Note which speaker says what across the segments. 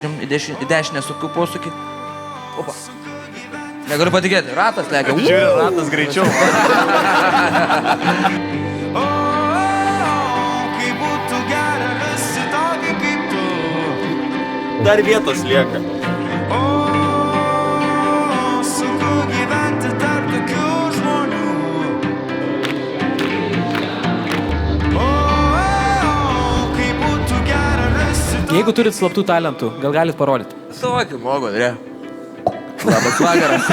Speaker 1: Į dešinę sukiu posūkį. Opa. Negaliu patikėti, ratas lekia.
Speaker 2: Žiūrė, ratas greičiau. Dar vietos lieka.
Speaker 3: Jeigu turit slaptų talentų, gal galit parodyti?
Speaker 1: Tokį mogu, ne? Labas vakaras.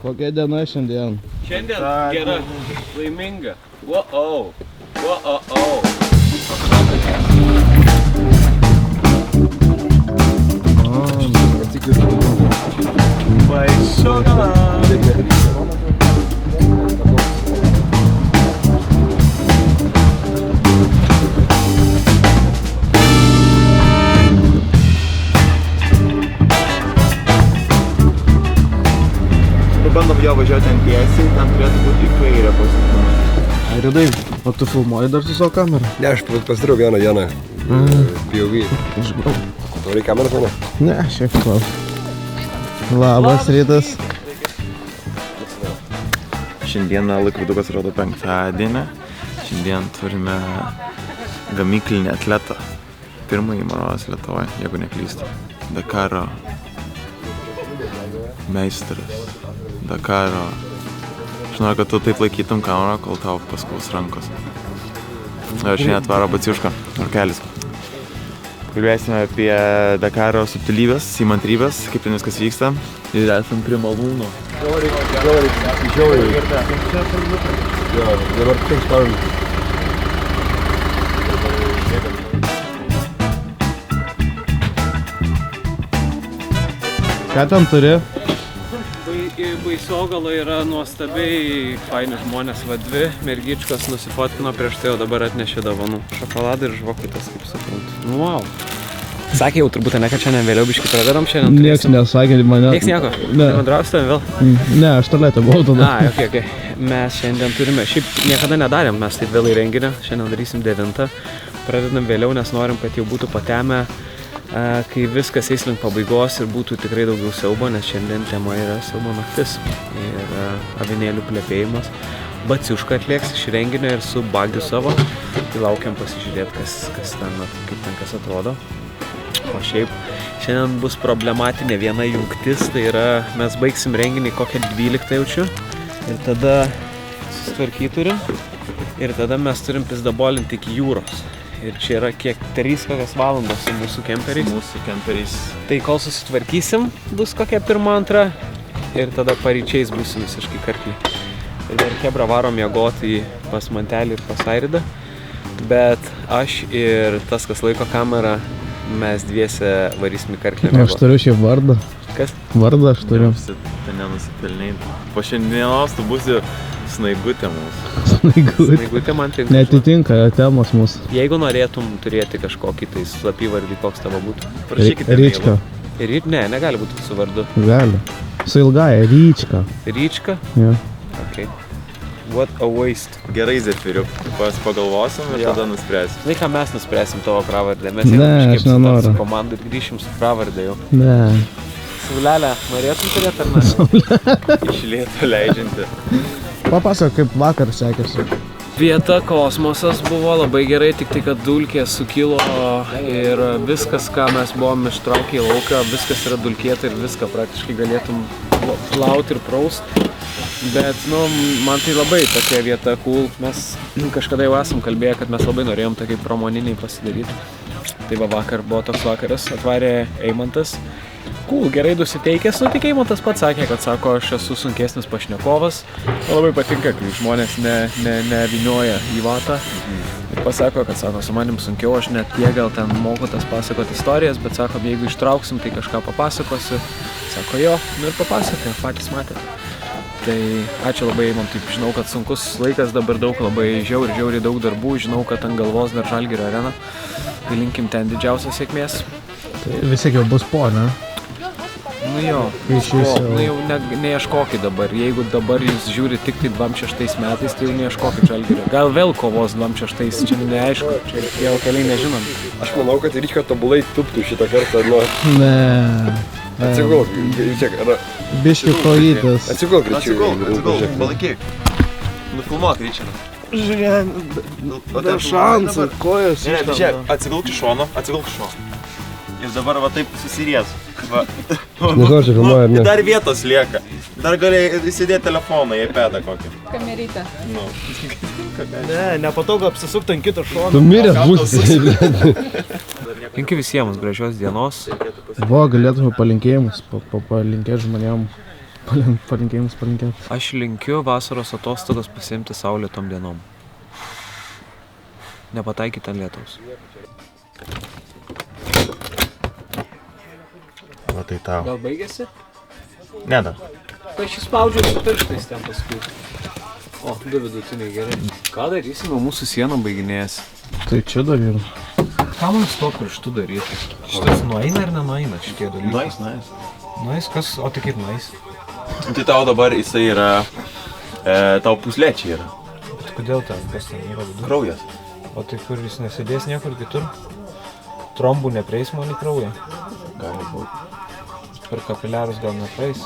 Speaker 4: Kokia diena šiandien?
Speaker 3: Šiandien gera, laiminga. Wow.
Speaker 2: Bandom jo važiuoti ant tiesiai, tam turėtų būti į kairę pasikumas.
Speaker 4: Airidai, o tu filmuoji dar su savo kamerą?
Speaker 5: Ne, aš pasidariau vieną dieną POV. Tau reikia kameros, mane?
Speaker 4: Ne, šiek tiek. Labas rytas.
Speaker 2: Šiandieną laikrodukas rodo penktadienį. Šiandien turime gamyklinį atletą. Pirmąjį maros Lietuvoje, jeigu neklystu. Dakaro meistras. Dakaro. Aš noriu, kad tu taip laikytum kamerą, kol tau paskaus rankos. Šiandien atvaro Baciuška, Orkelis. Kalbėsime apie Dakaro subtilybės, įmantrybės, kaip ten viskas vyksta. Ir esam prie malūno.
Speaker 5: Žiauriai. Jo, dabar tik storim.
Speaker 4: Ką ten turi?
Speaker 3: Baisogalo yra nuostabiai faini žmonės, va dvi mergičkos nusifotkino prieš tai, o dabar atnešė dovanų. Šokoladą ir žvakutas, kaip suprantu. Wow. Sakė jau turbūt, ne, kad šiandien vėliau biškį pradedam šiandien.
Speaker 4: Nieks nesakė mane.
Speaker 3: Nieks nieko?
Speaker 4: Ne.
Speaker 3: Bendrausime vėl?
Speaker 4: Ne, aš tualete buvau tada.
Speaker 3: Okay. Mes šiandien turime, šiaip niekada nedarėm, mes taip vėl į renginį, šiandien darysim 9. Pradedam vėliau, nes norim, kad jau būtų patemę, kai viskas eis link pabaigos ir būtų tikrai daugiau siaubo, nes šiandien tema yra siaubo naktis ir avinėlių plepėjimas. Baciuška atlieks iš renginio ir su bagiu savo, tai laukiam pasižiūrėti, kas ten, kaip ten kas atrodo. O šiaip, šiandien bus problematinė viena jungtis, tai yra, mes baigsim renginį kokią 12 jaučiu ir tada susitvarkyti turim ir tada mes turim pizdabolinti iki jūros. Ir čia yra kiek 3 kokias valandos su mūsų kemperiais. Tai kol susitvarkysim, bus kokia 1-2 ir tada paryčiais būsim visiškai karkliai. Ir dar Hebra varom miegoti pas Mantelį ir pas Airidą. Bet aš ir tas, kas laiko kamerą, mes dviese varysim į karklį miegoti.
Speaker 4: Aš turiu šiaip vardą.
Speaker 3: Kas?
Speaker 4: Vardą aš turiu.
Speaker 2: Ten nenusipelnei. Po šiandienos tu būsi snaigutė mūsų.
Speaker 3: Snaigutė man tinka.
Speaker 4: Netitinka temos mūsų.
Speaker 3: Jeigu norėtum turėti kažkokį tai slapyvardį, koks tavo būtų?
Speaker 2: Prašykite
Speaker 4: Ryčka.
Speaker 3: Ne, negali būti su vardu.
Speaker 4: Gali. Su ilgaja, Ryčka.
Speaker 3: Ryčka?
Speaker 4: Ja.
Speaker 3: Okay. What a waste.
Speaker 2: Gerai, Zefiriuk. Pagalvosim ir tada nuspręsim.
Speaker 3: Tai ką mes nuspręsim tavo pravardę? Mes
Speaker 4: Ne,
Speaker 3: einam
Speaker 4: aš nenoriu.
Speaker 3: su komandu ir grįšim su pravardę jau.
Speaker 4: Ne.
Speaker 3: Saulelę, norėtum turėti ar ne?
Speaker 2: Iš lėto leidžianti.
Speaker 4: Papasakok, kaip vakar sekėsi.
Speaker 3: Vieta kosmosas buvo labai gerai, tik tai, kad dulkės sukilo ir viskas, ką mes buvom ištraukę į lauką, viskas yra dulkėta ir viską praktiškai galėtum plauti ir praust. Bet, man tai labai tokia vieta cool. Mes kažkada jau esam kalbėję, kad mes labai norėjom tokiai pramoniniai pasidaryti. Tai va vakar buvo toks vakaras, atvarė Eimantas. Cool, gerai nusiteikęs, tik Eimantas pats sakė, kad sako, aš esu sunkesnis pašnekovas. Labai patinka, kai žmonės nevinioja į vatą. Ir pasako, kad sako, su manim sunkiau, aš net tiek gal ten moku tas pasakoti istorijas, bet sako, jeigu ištrauksim, tai kažką papasakosiu. Sako, jo, ir papasakoju, patys matėte. Tai ačiū labai, man taip žinau, kad sunkus laikas, dabar daug labai žiauriai daug darbų, žinau, kad ant galvos dar Žalgirio arena. Tai linkim ten didžiausios sėkmės.
Speaker 4: Tai vis tiek jau bus po, ne?
Speaker 3: Nu jo, nu jau neieškokit dabar. Jeigu dabar jūs žiūri tik tai 26 metais, tai jau neieškokit Žalgirio. Gal vėl kovos 26, čia neaišku, čia jau keliai nežinom.
Speaker 5: Aš manau, kad Ryčka tobulai tuptų šitą kartą.
Speaker 4: Ne.
Speaker 5: Atsigulk, žiūrėk,
Speaker 4: Biški kovydas.
Speaker 5: atsigulk, Ryčiai.
Speaker 2: Atsigulk, palaikyk. Nufilmuok, Ryčia.
Speaker 4: Be šansų, kojas
Speaker 2: Žiūrėk, atsigulk iš šono, Ir dabar va taip susiries.
Speaker 5: Nežinau, čia filmuoja ar ne.
Speaker 2: Dar vietos lieka. Dar galėjai įsidėti telefoną į iPadą kokį.
Speaker 6: Kamerytę.
Speaker 2: Nu.
Speaker 3: Ne, nepatogu apsisukti ant kito šono.
Speaker 5: Tu miręs būsi.
Speaker 3: Linkiu visiems gražios dienos.
Speaker 4: Buvo, galėtume palinkėjimus, palinkėti žmonėm. Palinkėjimus palinkėti.
Speaker 3: Aš linkiu vasaros atostogos pasiimti saulėtom dienom. Nepataikyti ant lietaus.
Speaker 2: Va tai tau.
Speaker 3: Gal baigėsi?
Speaker 2: Ne dar.
Speaker 3: Tai aš įspaudžiu su pirštais ten paskui. O, du vidutiniai gerai. Ką darysime, mūsų sienom baiginėjasi.
Speaker 4: Tai čia dar yra.
Speaker 3: Ką man su to pirštu daryti? Šitas nueina ar nenueina šitie dalykai?
Speaker 2: Nice.
Speaker 3: Nueis, kas? O tai kaip nueis?
Speaker 2: Tai tau dabar jisai yra, tau puslečiai yra.
Speaker 3: Bet kodėl ten, kas ten yra vidu?
Speaker 2: Kraujas.
Speaker 3: O tai kur jis nesėdės niekur kitur? Trombų neprieis man į kraują?
Speaker 2: Gali būti.
Speaker 3: Per kapiliarus gal nepraeis?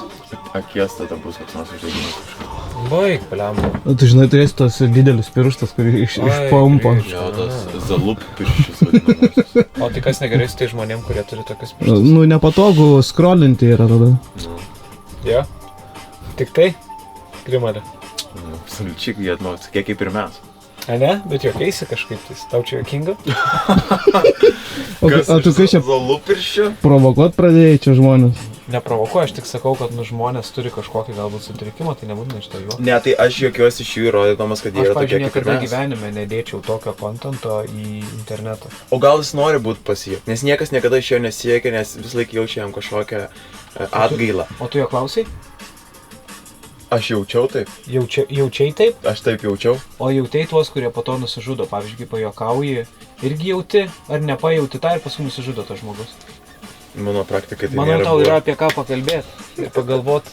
Speaker 2: Akies tada bus koks nors uždegimas kažkas.
Speaker 3: Baig, pliamba.
Speaker 4: Tu žinai, turėsi tos didelis pirštas, kurį išpompa.
Speaker 2: Jo, tas zalup pirščius vadinamas.
Speaker 3: O tai kas negerai su tai žmonėm, kurie turi tokius pirštus?
Speaker 4: Nu, nepatogu scrollinti yra tada.
Speaker 3: Jo? Tik tai? Grimalė.
Speaker 2: Absoliučiai, jie nors kiek kaip ir mes.
Speaker 3: A ne? Bet juokeisi kažkaip tais. Tau čia juokinga?
Speaker 4: O tu kai čia
Speaker 2: Zalup pirščių?
Speaker 4: provokuot pradėjai čia žmonės?
Speaker 3: Neprovokuoju, aš tik sakau, kad žmonės turi kažkokį galbūt sutrikimą, tai nebūtina iš to juo.
Speaker 2: Ne, tai aš juokiuosi iš jų įrodydamas, kad jie
Speaker 3: Aš,
Speaker 2: yra tokie
Speaker 3: pavyzdžiui,
Speaker 2: kaip ir
Speaker 3: niekada
Speaker 2: mes.
Speaker 3: gyvenime nedėčiau tokio kontento į internetą.
Speaker 2: O gal jis nori būti pas jį? Nes niekas niekada iš jo nesiekia, nes vis laik jaučia jam kažkokią atgailą.
Speaker 3: O tu jo klausai?
Speaker 2: Aš jaučiau taip.
Speaker 3: Jaučiai taip?
Speaker 2: Aš taip jaučiau.
Speaker 3: O jautei tuos, kurie po to nusižudo? Pavyzdžiui, kai pajuokauji, irgi jauti ar nepajauti tą ir paskui nusižudo tas žmogus?
Speaker 2: Mano praktikai tai
Speaker 3: Manau,
Speaker 2: nėra
Speaker 3: tau
Speaker 2: buvę.
Speaker 3: yra apie ką pakalbėti ir pagalvoti.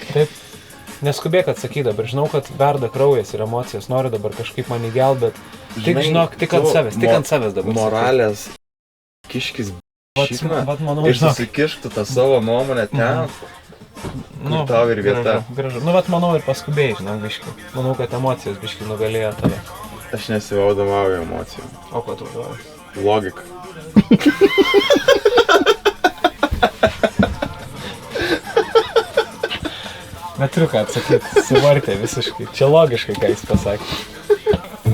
Speaker 3: Taip. Neskubėk atsakyti dabar. Žinau, kad verda kraujas ir emocijos. Noriu dabar kažkaip man įgelbėt. Tik žinok, tik ant savęs. Tik ant savęs dabar.
Speaker 2: Moralės kiškis šikna.
Speaker 3: Vat manau,
Speaker 2: Ir
Speaker 3: žinok.
Speaker 2: susikištų tą savo nuomonę ten, kur tau ir vieta.
Speaker 3: Gražu. Nu, vat manau ir paskubėjai, žinok, biškį. Manau, kad emocijos biškį nugalėjo tave.
Speaker 2: Aš nesivadovauju emocijom.
Speaker 3: O ko tu vadovauji?
Speaker 2: Logika.
Speaker 3: Neturiu ką atsakyti, suvartė visiškai. Čia logiškai, ką jis pasakė.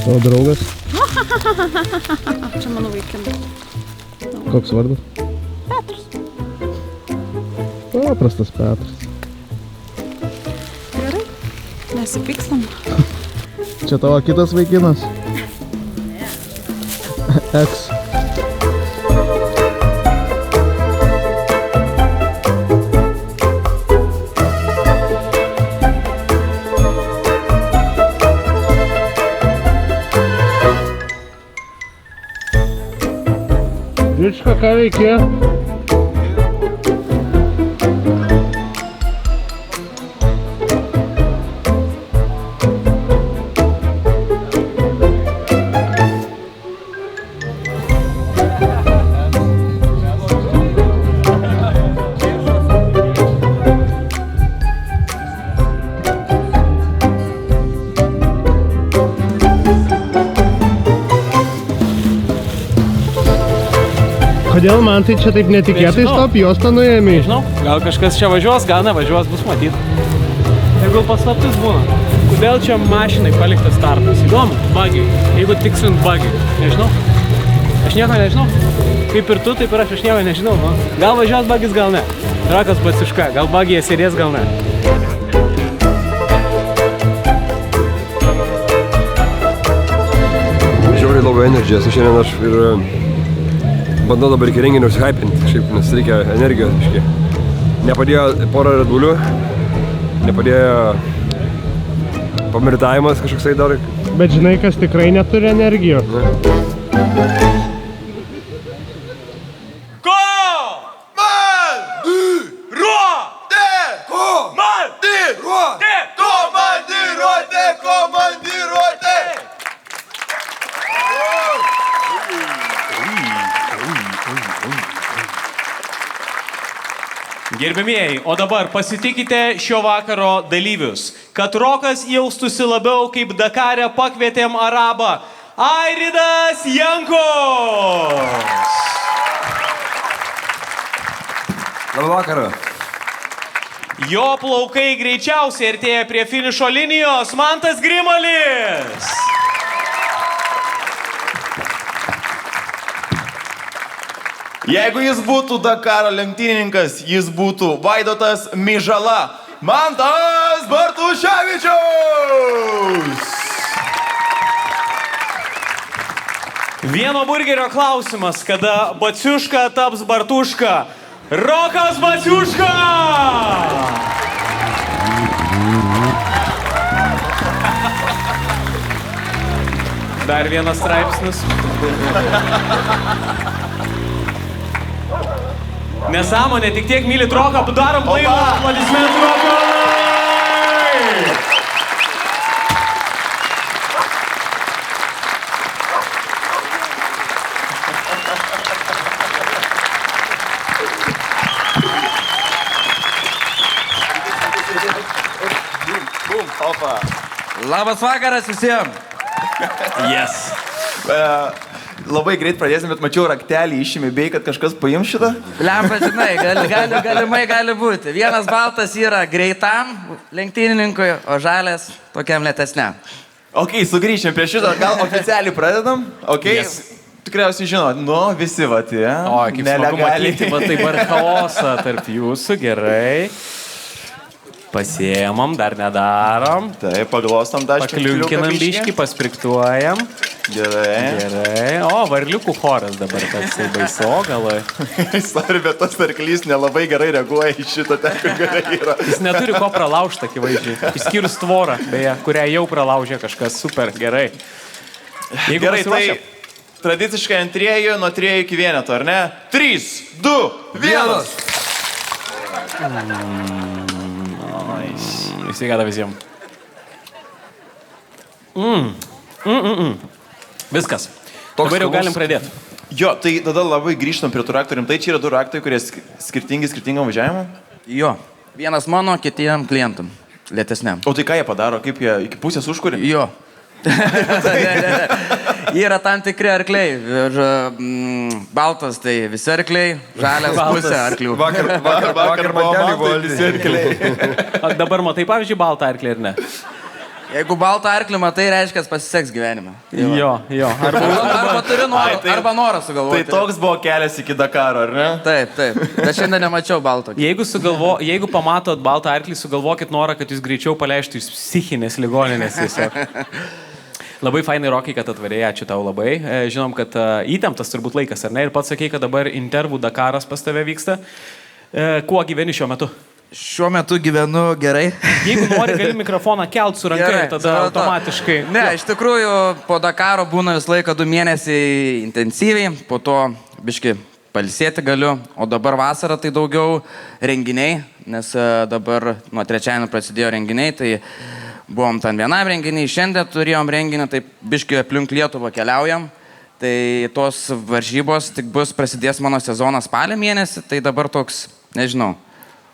Speaker 4: Tavo draugas?
Speaker 6: Čia mano vaikinas.
Speaker 4: Koks vardas?
Speaker 6: Petras.
Speaker 4: Paprastas Petras.
Speaker 6: Gerai. Nesipykstam.
Speaker 4: Čia tavo kitas vaikinas? Eks. Rička, ką veikė? Kodėl man tai čia taip netikėtai stop juostą nuėmė?
Speaker 3: Žinau, gal kažkas čia važiuos, gal nevažiuos, bus matyt. Jeigu paslaptis būna. Kodėl čia mašinai paliktas startas? Įdomu, bagiai. Jeigu tikslint bagiai. Nežinau. Aš nieko nežinau. Kaip ir tu, taip ir aš nieko nežinau. Nu. Gal važiuos bagis, gal ne. Rakas pasiška, gal bagiai sėdės, gal ne.
Speaker 5: Žiauriai daug energijos. Šiandien aš ir bandau dabar iki renginio užsihypinti, kažkaip, nes reikia energijos, biškį. Nepadėjo porą redulių, nepadėjo pamirtavimas kažkoksai dar.
Speaker 4: Bet žinai, kas tikrai neturi energijos?
Speaker 5: Ne.
Speaker 7: Gerbėmieji, o dabar pasitikite šio vakaro dalyvius, kad rokas jaustųsi labiau kaip Dakare pakvietėm arabą Airidas Jankus.
Speaker 5: Labą vakarą.
Speaker 7: Jo plaukai greičiausiai artėja prie finišo linijos Mantas Grimalis.
Speaker 2: Jeigu jis būtų Dakaro lenktynininkas, jis būtų Vaidotas Mižala. Mantas Bartuševičius!
Speaker 7: Vieno burgerio klausimas, kada Baciuška taps Bartuška. Rokas Baciuška! Dar vienas straipsnis. Nesąmonė, tik tiek mylit roką, padarom blaivą. Aplodismentų rokai!
Speaker 1: Labas vakaras visiems.
Speaker 7: Yes.
Speaker 2: Labai greit pradėsim, bet mačiau raktelį išėmė, bei kad kažkas paims šitą.
Speaker 1: Lempa, žinai, galimai gali būti. Vienas baltas yra greitam lenktynininkui, o žalias tokiam lėtesniam.
Speaker 2: Ok, sugrįšim prie šito, gal oficialiai pradedam? Ok,
Speaker 7: Yes.
Speaker 2: Tikriausiai žinot, visi va tie.
Speaker 7: O, kaip smagu matyti, va taip ar chaosą tarp jūsų, gerai. Pasiemam, dar nedarom.
Speaker 2: Taip, paglostam dar
Speaker 7: Pakliunkinam biškį, paspriktuojam.
Speaker 2: Gerai.
Speaker 7: Gerai. O, varliukų choras dabar toksai baiso galai.
Speaker 2: Sorry, bet tas arklys nelabai gerai reaguoja į šitą ten, kur gerai yra.
Speaker 7: Jis neturi ko pralaužti, akivaizdžiai. Išskyrus tvorą, beje, kurią jau pralaužė kažkas. Super, gerai. Jeigu
Speaker 2: Gerai,
Speaker 7: pasiruošę-
Speaker 2: tai tradiciškai antrieji nuo 3 iki 1, ar ne? 3, 2, 1.
Speaker 7: Sveikata visiems. Viskas. Dabar jau galim pradėti.
Speaker 2: Jo, tai tada labai grįžtam prie tų raktų rimtai. Čia yra 2 raktai, kurie skirtingam važiavimam.
Speaker 1: Jo, vienas mano, kitiem klientam, lėtesniam.
Speaker 2: O tai ką jie padaro? Kaip jie iki pusės užkuri?
Speaker 1: Jo. Yra tam tikri arkliai. Ir baltas tai visi arkliai, žalias pusė arklių.
Speaker 2: Vakar
Speaker 5: mantelį
Speaker 2: buvo visi arkliai.
Speaker 7: O dabar matai, pavyzdžiui, baltą arklį ar ne?
Speaker 1: Jeigu baltą arklį matai, reiškia, pasiseks gyvenime.
Speaker 7: Jo.
Speaker 1: Arba turi norą,
Speaker 2: tai-
Speaker 1: arba norą
Speaker 2: Tai
Speaker 1: sugalvoti.
Speaker 2: toks buvo kelias iki Dakaro, ar ne?
Speaker 1: Taip. Bet šiandien nemačiau balto.
Speaker 7: Jeigu pamatot baltą arklį, sugalvokit norą, kad jūs greičiau paleistų iš psichinės ligoninės tiesiog. Labai fainai, Rokai, kad atvarėjai, ačiū tau labai. Žinom, kad įtemptas turbūt laikas, ar ne? Ir pats sakei, kad dabar intervų Dakaras pas tave vyksta. Kuo gyveni šiuo metu?
Speaker 1: Šiuo metu gyvenu gerai.
Speaker 7: Jeigu nori, gali mikrofoną kelt su ranka ir tada
Speaker 1: supratau.
Speaker 7: automatiškai.
Speaker 1: Ne, iš tikrųjų, po Dakaro būna visą laiką 2 mėnesiai intensyviai, po to biški palsėti galiu, o dabar vasarą tai daugiau renginiai, nes dabar nuo 3 prasidėjo renginiai, tai buvom ten vienam renginiai, šiandien turėjom renginį, tai biški aplink Lietuvą keliaujam, tai tos varžybos tik prasidės mano sezonas spalio mėnesį, tai dabar toks, nežinau,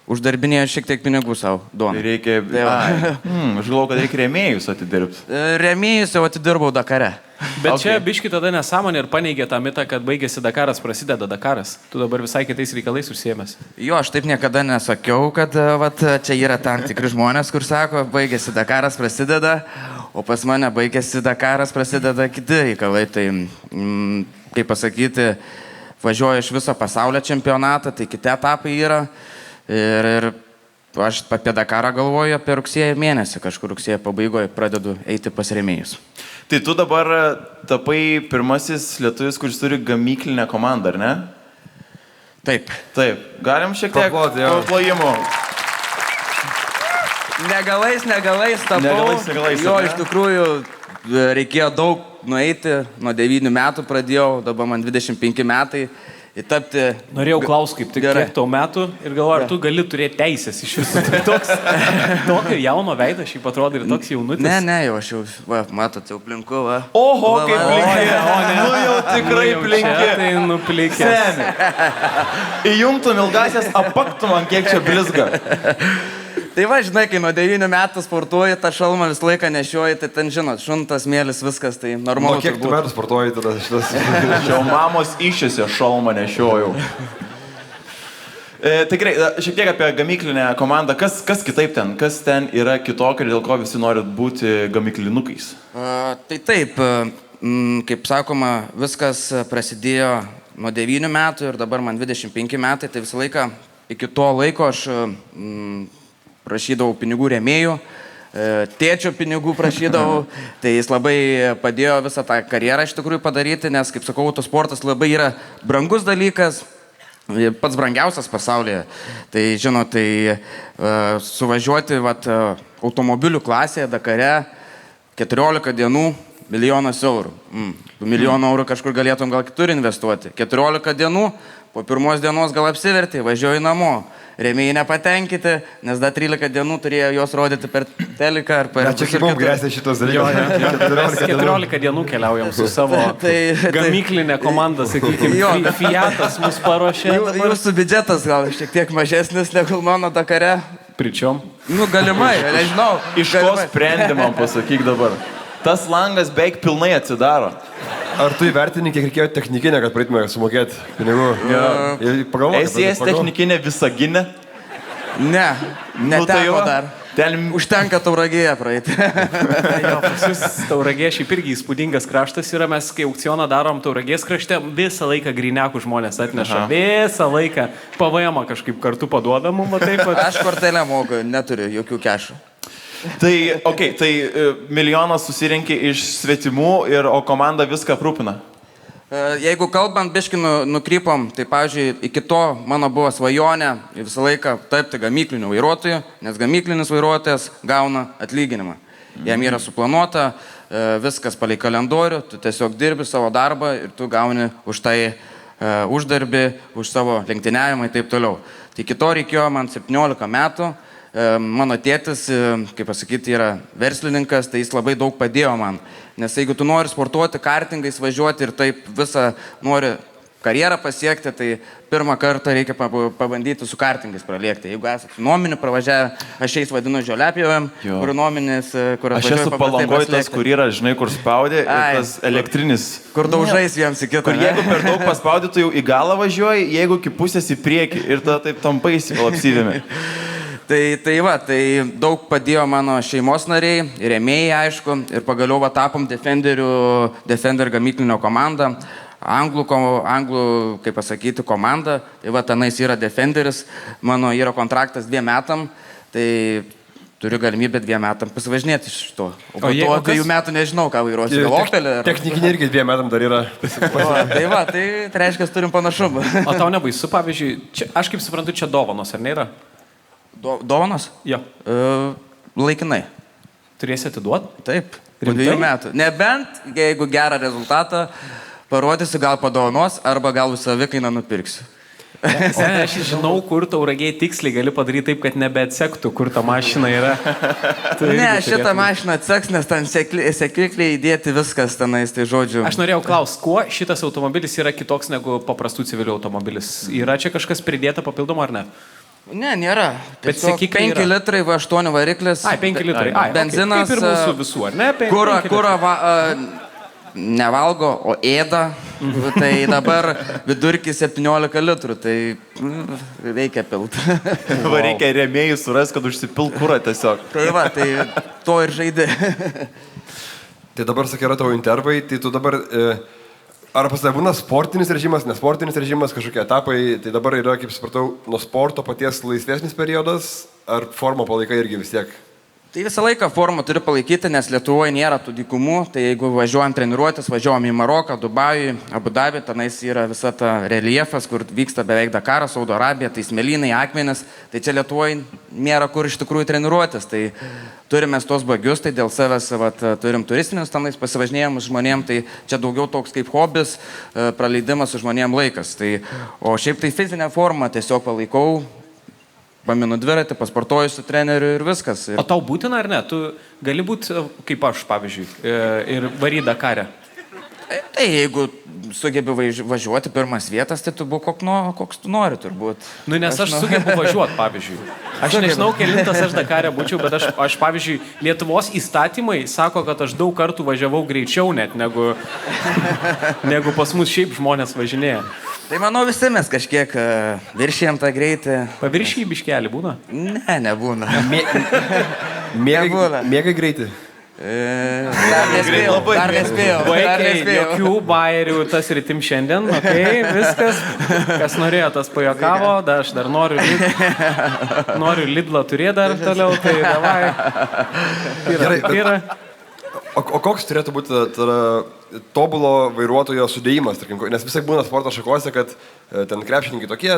Speaker 1: uždarbinėjo šiek tiek pinigų savo duoną.
Speaker 2: Reikia... Aš galvoju, kad reikia rėmėjus atidirbti.
Speaker 1: Rėmėjus jau atidirbau Dakare.
Speaker 7: Bet čia biški tada nesąmonė ir paneigė tą mitą, kad baigėsi Dakaras, prasideda Dakaras. Tu dabar visai kitais reikalais užsiėmęs.
Speaker 1: Jo, aš taip niekada nesakiau, kad vat, čia yra tam tikri žmonės, kur sako, baigėsi Dakaras, prasideda, o pas mane baigėsi Dakaras, prasideda kiti reikalai. Tai, kaip pasakyti, važiuoju iš viso pasaulio čempionatą, tai kiti etapai yra. Ir aš apie Dakarą galvoju apie rugsėjo mėnesį, kažkur rugsėjo pabaigoje pradedu eiti pas rėmėjus.
Speaker 2: Tai tu dabar tapai pirmasis lietuvis, kuris turi gamyklinę komandą, ar ne?
Speaker 1: Taip.
Speaker 2: Taip. Galim šiek tiek
Speaker 5: Paploti, jo.
Speaker 2: plojimų.
Speaker 1: Negalais tapau.
Speaker 2: Negalais,
Speaker 1: Jo,
Speaker 2: ar ne?
Speaker 1: iš tikrųjų reikėjo nueiti, nuo 9 metų pradėjau, dabar man 25 metai. Tapti...
Speaker 7: Norėjau klausti, kaip tik
Speaker 1: Gerai.
Speaker 7: kiek tau metų ir galvoju, ar tu gali turėti teisės iš viso. Tai toks tokio jauno veido, šiaip atrodo ir toks jaunutis.
Speaker 1: Ne, jau aš jau, matot, jau plinku, va.
Speaker 8: Oho,
Speaker 1: Va,
Speaker 8: kaip
Speaker 1: va,
Speaker 8: plinki. Nu jau tikrai
Speaker 7: Čia
Speaker 8: plinki.
Speaker 7: tai nuplikęs.
Speaker 8: Seni. Įjungtum ilgasias, apaktum ant kiek čia blizga.
Speaker 1: Tai va, žinai, kai nuo 9 metų sportuoji, tą šalmą visą laiką nešioji, tai ten, žinot, šuntas, mėlis, viskas, tai normalu.
Speaker 5: Nuo kiek tu metų sportuoji tada šitas?
Speaker 8: Čia mamos išėse šalmą nešiojau. Tai gerai, šiek tiek apie gamyklinę komandą. Kas kitaip ten? Kas ten yra kitokio, dėl ko visi norit būti gamyklinukais?
Speaker 1: Tai taip, kaip sakoma, viskas prasidėjo nuo 9 metų ir dabar man 25 metai, tai visą laiką iki to laiko aš prašydavau pinigų rėmėjų, tėčio pinigų prašydavau, tai jis labai padėjo visą tą karjerą iš tikrųjų padaryti, nes, kaip sakau, autosportas labai yra brangus dalykas, pats brangiausias pasaulyje. Tai, žinot, tai suvažiuoti automobilių klasėje Dakare 14 dienų, 1 milijonas eurų. 2 milijonų eurų kažkur galėtum gal kitur investuoti. 14 dienų, po pirmos dienos gal apsiverti, važiuoji namo. Rėmėjai nepatenkyti, nes dar 13 dienų turėjo juos rodyti per teliką ar per...
Speaker 5: Čia kaip mums grėsia šitos dalykas.
Speaker 7: 14 dienų keliaujam su savo gamyklinė komanda, sakykime. Fiatas mus paruošė.
Speaker 1: Jūsų biudžetas gal šiek tiek mažesnis negu mano Dakare.
Speaker 7: Pričiom?
Speaker 1: Nu, galimai, nežinau.
Speaker 8: Iš ko sprendi man, pasakyk dabar. Tas langas beveik pilnai atsidaro.
Speaker 5: Ar tu įvertini, kiek reikėjo technikinę, kad praeitume sumokėti pinigų?
Speaker 8: SES technikinė Visaginė?
Speaker 1: Ne, neteko dar.
Speaker 8: Ten
Speaker 1: Užtenka Tauragėje praeiti.
Speaker 7: Jo, pas jūs Tauragė šiaip irgi įspūdingas kraštas yra, mes kai aukcioną darom Tauragės krašte, visą laiką grinekų žmonės atneša, visą laiką PVM kažkaip kartu paduodam, taip pat.
Speaker 1: Aš kortelę moku, neturiu jokių kešų.
Speaker 8: Tai, tai milijonas susirinkė iš svetimų, o komanda viską aprūpina.
Speaker 1: Jeigu kalbant, biškį nukrypom, tai, pavyzdžiui, iki to mano buvo svajonė visą laiką tapti gamykliniu vairuotoju, nes gamyklinis vairuotojas gauna atlyginimą. Jam yra suplanuota, viskas palei kalendorių, tu tiesiog dirbi savo darbą ir tu gauni už tai uždarbį, už savo lenktyniavimą ir taip toliau. Tai iki to reikėjo man 17 metų. Mano tėtis, kaip pasakyti, yra verslininkas, tai jis labai daug padėjo man. Nes jeigu tu nori sportuoti, kartingais važiuoti ir taip visą nori karjerą pasiekti, tai pirmą kartą reikia pabandyti su kartingais pralėkti. Jeigu esate nuominių pravažiavę, aš jais vadinu žioliapjovėm, kur nuominis, kur
Speaker 8: aš esu Palangoje tas, kur yra, žinai, kur spaudė, ir tas elektrinis.
Speaker 1: Kur daužais vienas į kitą.
Speaker 8: Kur jeigu per daug paspaudė, tu jau į galą važiuoji, jeigu iki pusės į priekį ir tada taip tampaisi, kol apsivėmi.
Speaker 1: Tai daug padėjo mano šeimos nariai, rėmėjai, aišku, ir pagaliau tapom Defender gamyklinio komandą, anglų, kaip pasakyti, komanda, tai tenais yra Defenderis, mano yra kontraktas 2 metam, tai turiu galimybę 2 metam pasivažinėti iš to. O po to 2 metų nežinau, ką vairuosiu. Gal Opelį?
Speaker 5: Technikinė irgi 2 metam dar yra.
Speaker 1: Tai reiškia, turim panašumą.
Speaker 7: O tau nebaisu, pavyzdžiui, aš kaip suprantu, čia dovanos, ar nėra?
Speaker 1: Dovanos?
Speaker 7: Jo.
Speaker 1: Laikinai.
Speaker 7: Turėsi atiduoti?
Speaker 1: Taip, po 2 metų. Nebent, jeigu gerą rezultatą parodysiu, gal padovanos, arba gal už savikainą nupirksiu.
Speaker 7: Aš žinau, kur Tauragėje tiksliai gali padaryti taip, kad nebeatsektų, kur ta mašina yra.
Speaker 1: Ne, šitą mašiną atseks, nes ten seklikliai įdėti viskas tenais, tai žodžiu.
Speaker 7: Aš norėjau klausti, kuo šitas automobilis yra kitoks negu paprastų civilių automobilis? Yra čia kažkas pridėta papildomo ar ne?
Speaker 1: Ne, nėra.
Speaker 7: Bet
Speaker 1: 5 litrai, 8 variklis.
Speaker 7: 5 litrai.
Speaker 1: Benzinas.
Speaker 7: Kaip ir mūsų visų, ar ne?
Speaker 1: Kurą nevalgo, o ėda. Tai dabar vidurkis 17 litrų, tai reikia pilt.
Speaker 8: Reikia rėmėjų surasti, kad užsipil kurą tiesiog.
Speaker 1: Tai to ir žaidė.
Speaker 5: Tai dabar, sakai, yra tavo intervai, tai tu dabar... Ar pas tave būna sportinis režimas, nesportinis režimas, kažkokie etapai, tai dabar yra, kaip supratau, nuo sporto paties laisvesnis periodas, ar formą palaikai irgi vis tiek
Speaker 1: Tai visą laiką formą turi palaikyti, nes Lietuvoje nėra tų dykumų, tai jeigu važiuojam treniruotis, važiuojam į Maroką, Dubajų, Abu Dabį, tenais yra visa ta reljefas, kur vyksta beveik Dakaras, Saudo Arabija, tai smėlynai, akmenys, tai čia Lietuvoje nėra kur iš tikrųjų treniruotis, tai turime tos bagius, tai dėl savęs turim turistinius tenais pasivažinėjimus žmonėm, tai čia daugiau toks kaip hobis, praleidimas su žmonėm laikas, tai, o šiaip tai fizinę formą tiesiog palaikau, paminu dviratį, pasportuoju su treneriu ir viskas.
Speaker 7: O tau būtina ar ne? Tu gali būti kaip aš, pavyzdžiui, ir varyt Dakare.
Speaker 1: Tai jeigu sugebi važiuoti pirmas vietas, tai tu būk koks tu nori turbūt.
Speaker 7: Nu, nes aš sugebu važiuoti, pavyzdžiui. Aš nežinau, kelintas aš Dakare būčiau, bet aš, pavyzdžiui, Lietuvos įstatymai sako, kad aš daug kartų važiavau greičiau net, negu pas mus šiaip žmonės važinėja.
Speaker 1: Tai manau visi mes kažkiek viršėjom tą greitį.
Speaker 7: Paviršį biškelį būna?
Speaker 1: Ne, nebūna.
Speaker 5: Mėgai greitį.
Speaker 1: Dar nespėjau.
Speaker 7: Vaikai, jokių bairių tas rytim šiandien, okay, viskas. Kas norėjo, tas pajokavo, aš dar noriu Lidlą turėti dar toliau, tai davai. Yra.
Speaker 5: O koks turėtų būti tobulo vairuotojo sudėjimas, tarkim, nes visai būna sporto šakose, kad ten krepšininkai tokie,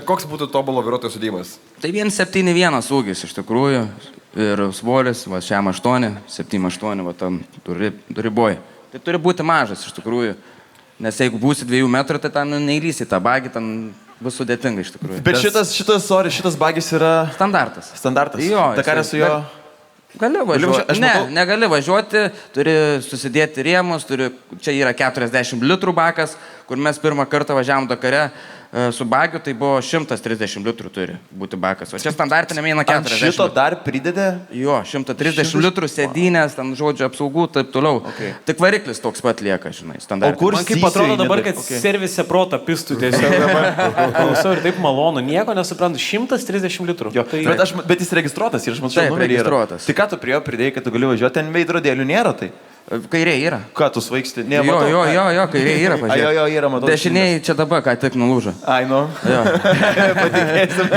Speaker 5: koks būtų tobulo vairuotojo sudėjimas?
Speaker 1: Tai 1,71 ūgis iš tikrųjų ir svoris, va, 6,8, 7,8, va, tam riboji. Tai turi būti mažas iš tikrųjų, nes jeigu būsi 2 metrų, tai ten neįlysi tą bagį, ten bus sudėtinga iš tikrųjų.
Speaker 8: Bet šitas bagis yra...
Speaker 1: Standartas.
Speaker 8: Jo. Dakare su jo...
Speaker 1: Gali važiuoti. Negali važiuoti, turi susidėti rėmus, čia yra 40 litrų bakas, kur mes pirmą kartą važiavom Dakare su bagiu, tai buvo 130 litrų turi būti bakas. O čia standartinė eina 40.
Speaker 8: Ant šito dar pridedė?
Speaker 1: Jo, 130 litrų sėdynės, ten žodžio apsaugų, taip toliau. Okay. Tik variklis toks pat lieka, žinai, standartinis.
Speaker 7: O kur kaip atrodo dabar, kad servise protą pistų tiesiog dabar. Klausau ir taip malonu, nieko nesuprantu, 130 litrų.
Speaker 8: Jo, tai... bet jis registruotas ir aš matau, numerį yra. Tai ką tu prie jo pridėjai, kad tu gali važiuoti, ten veidrodėlių nėra tai?
Speaker 1: Kairė yra.
Speaker 8: Ką tu svaigsti?
Speaker 1: Jo, kairė yra, pažiūrėjau.
Speaker 8: Jo, yra, matau.
Speaker 1: Dešiniai čia dabar, ką tik nulūžo.
Speaker 8: Ai, nu. Patikėsim.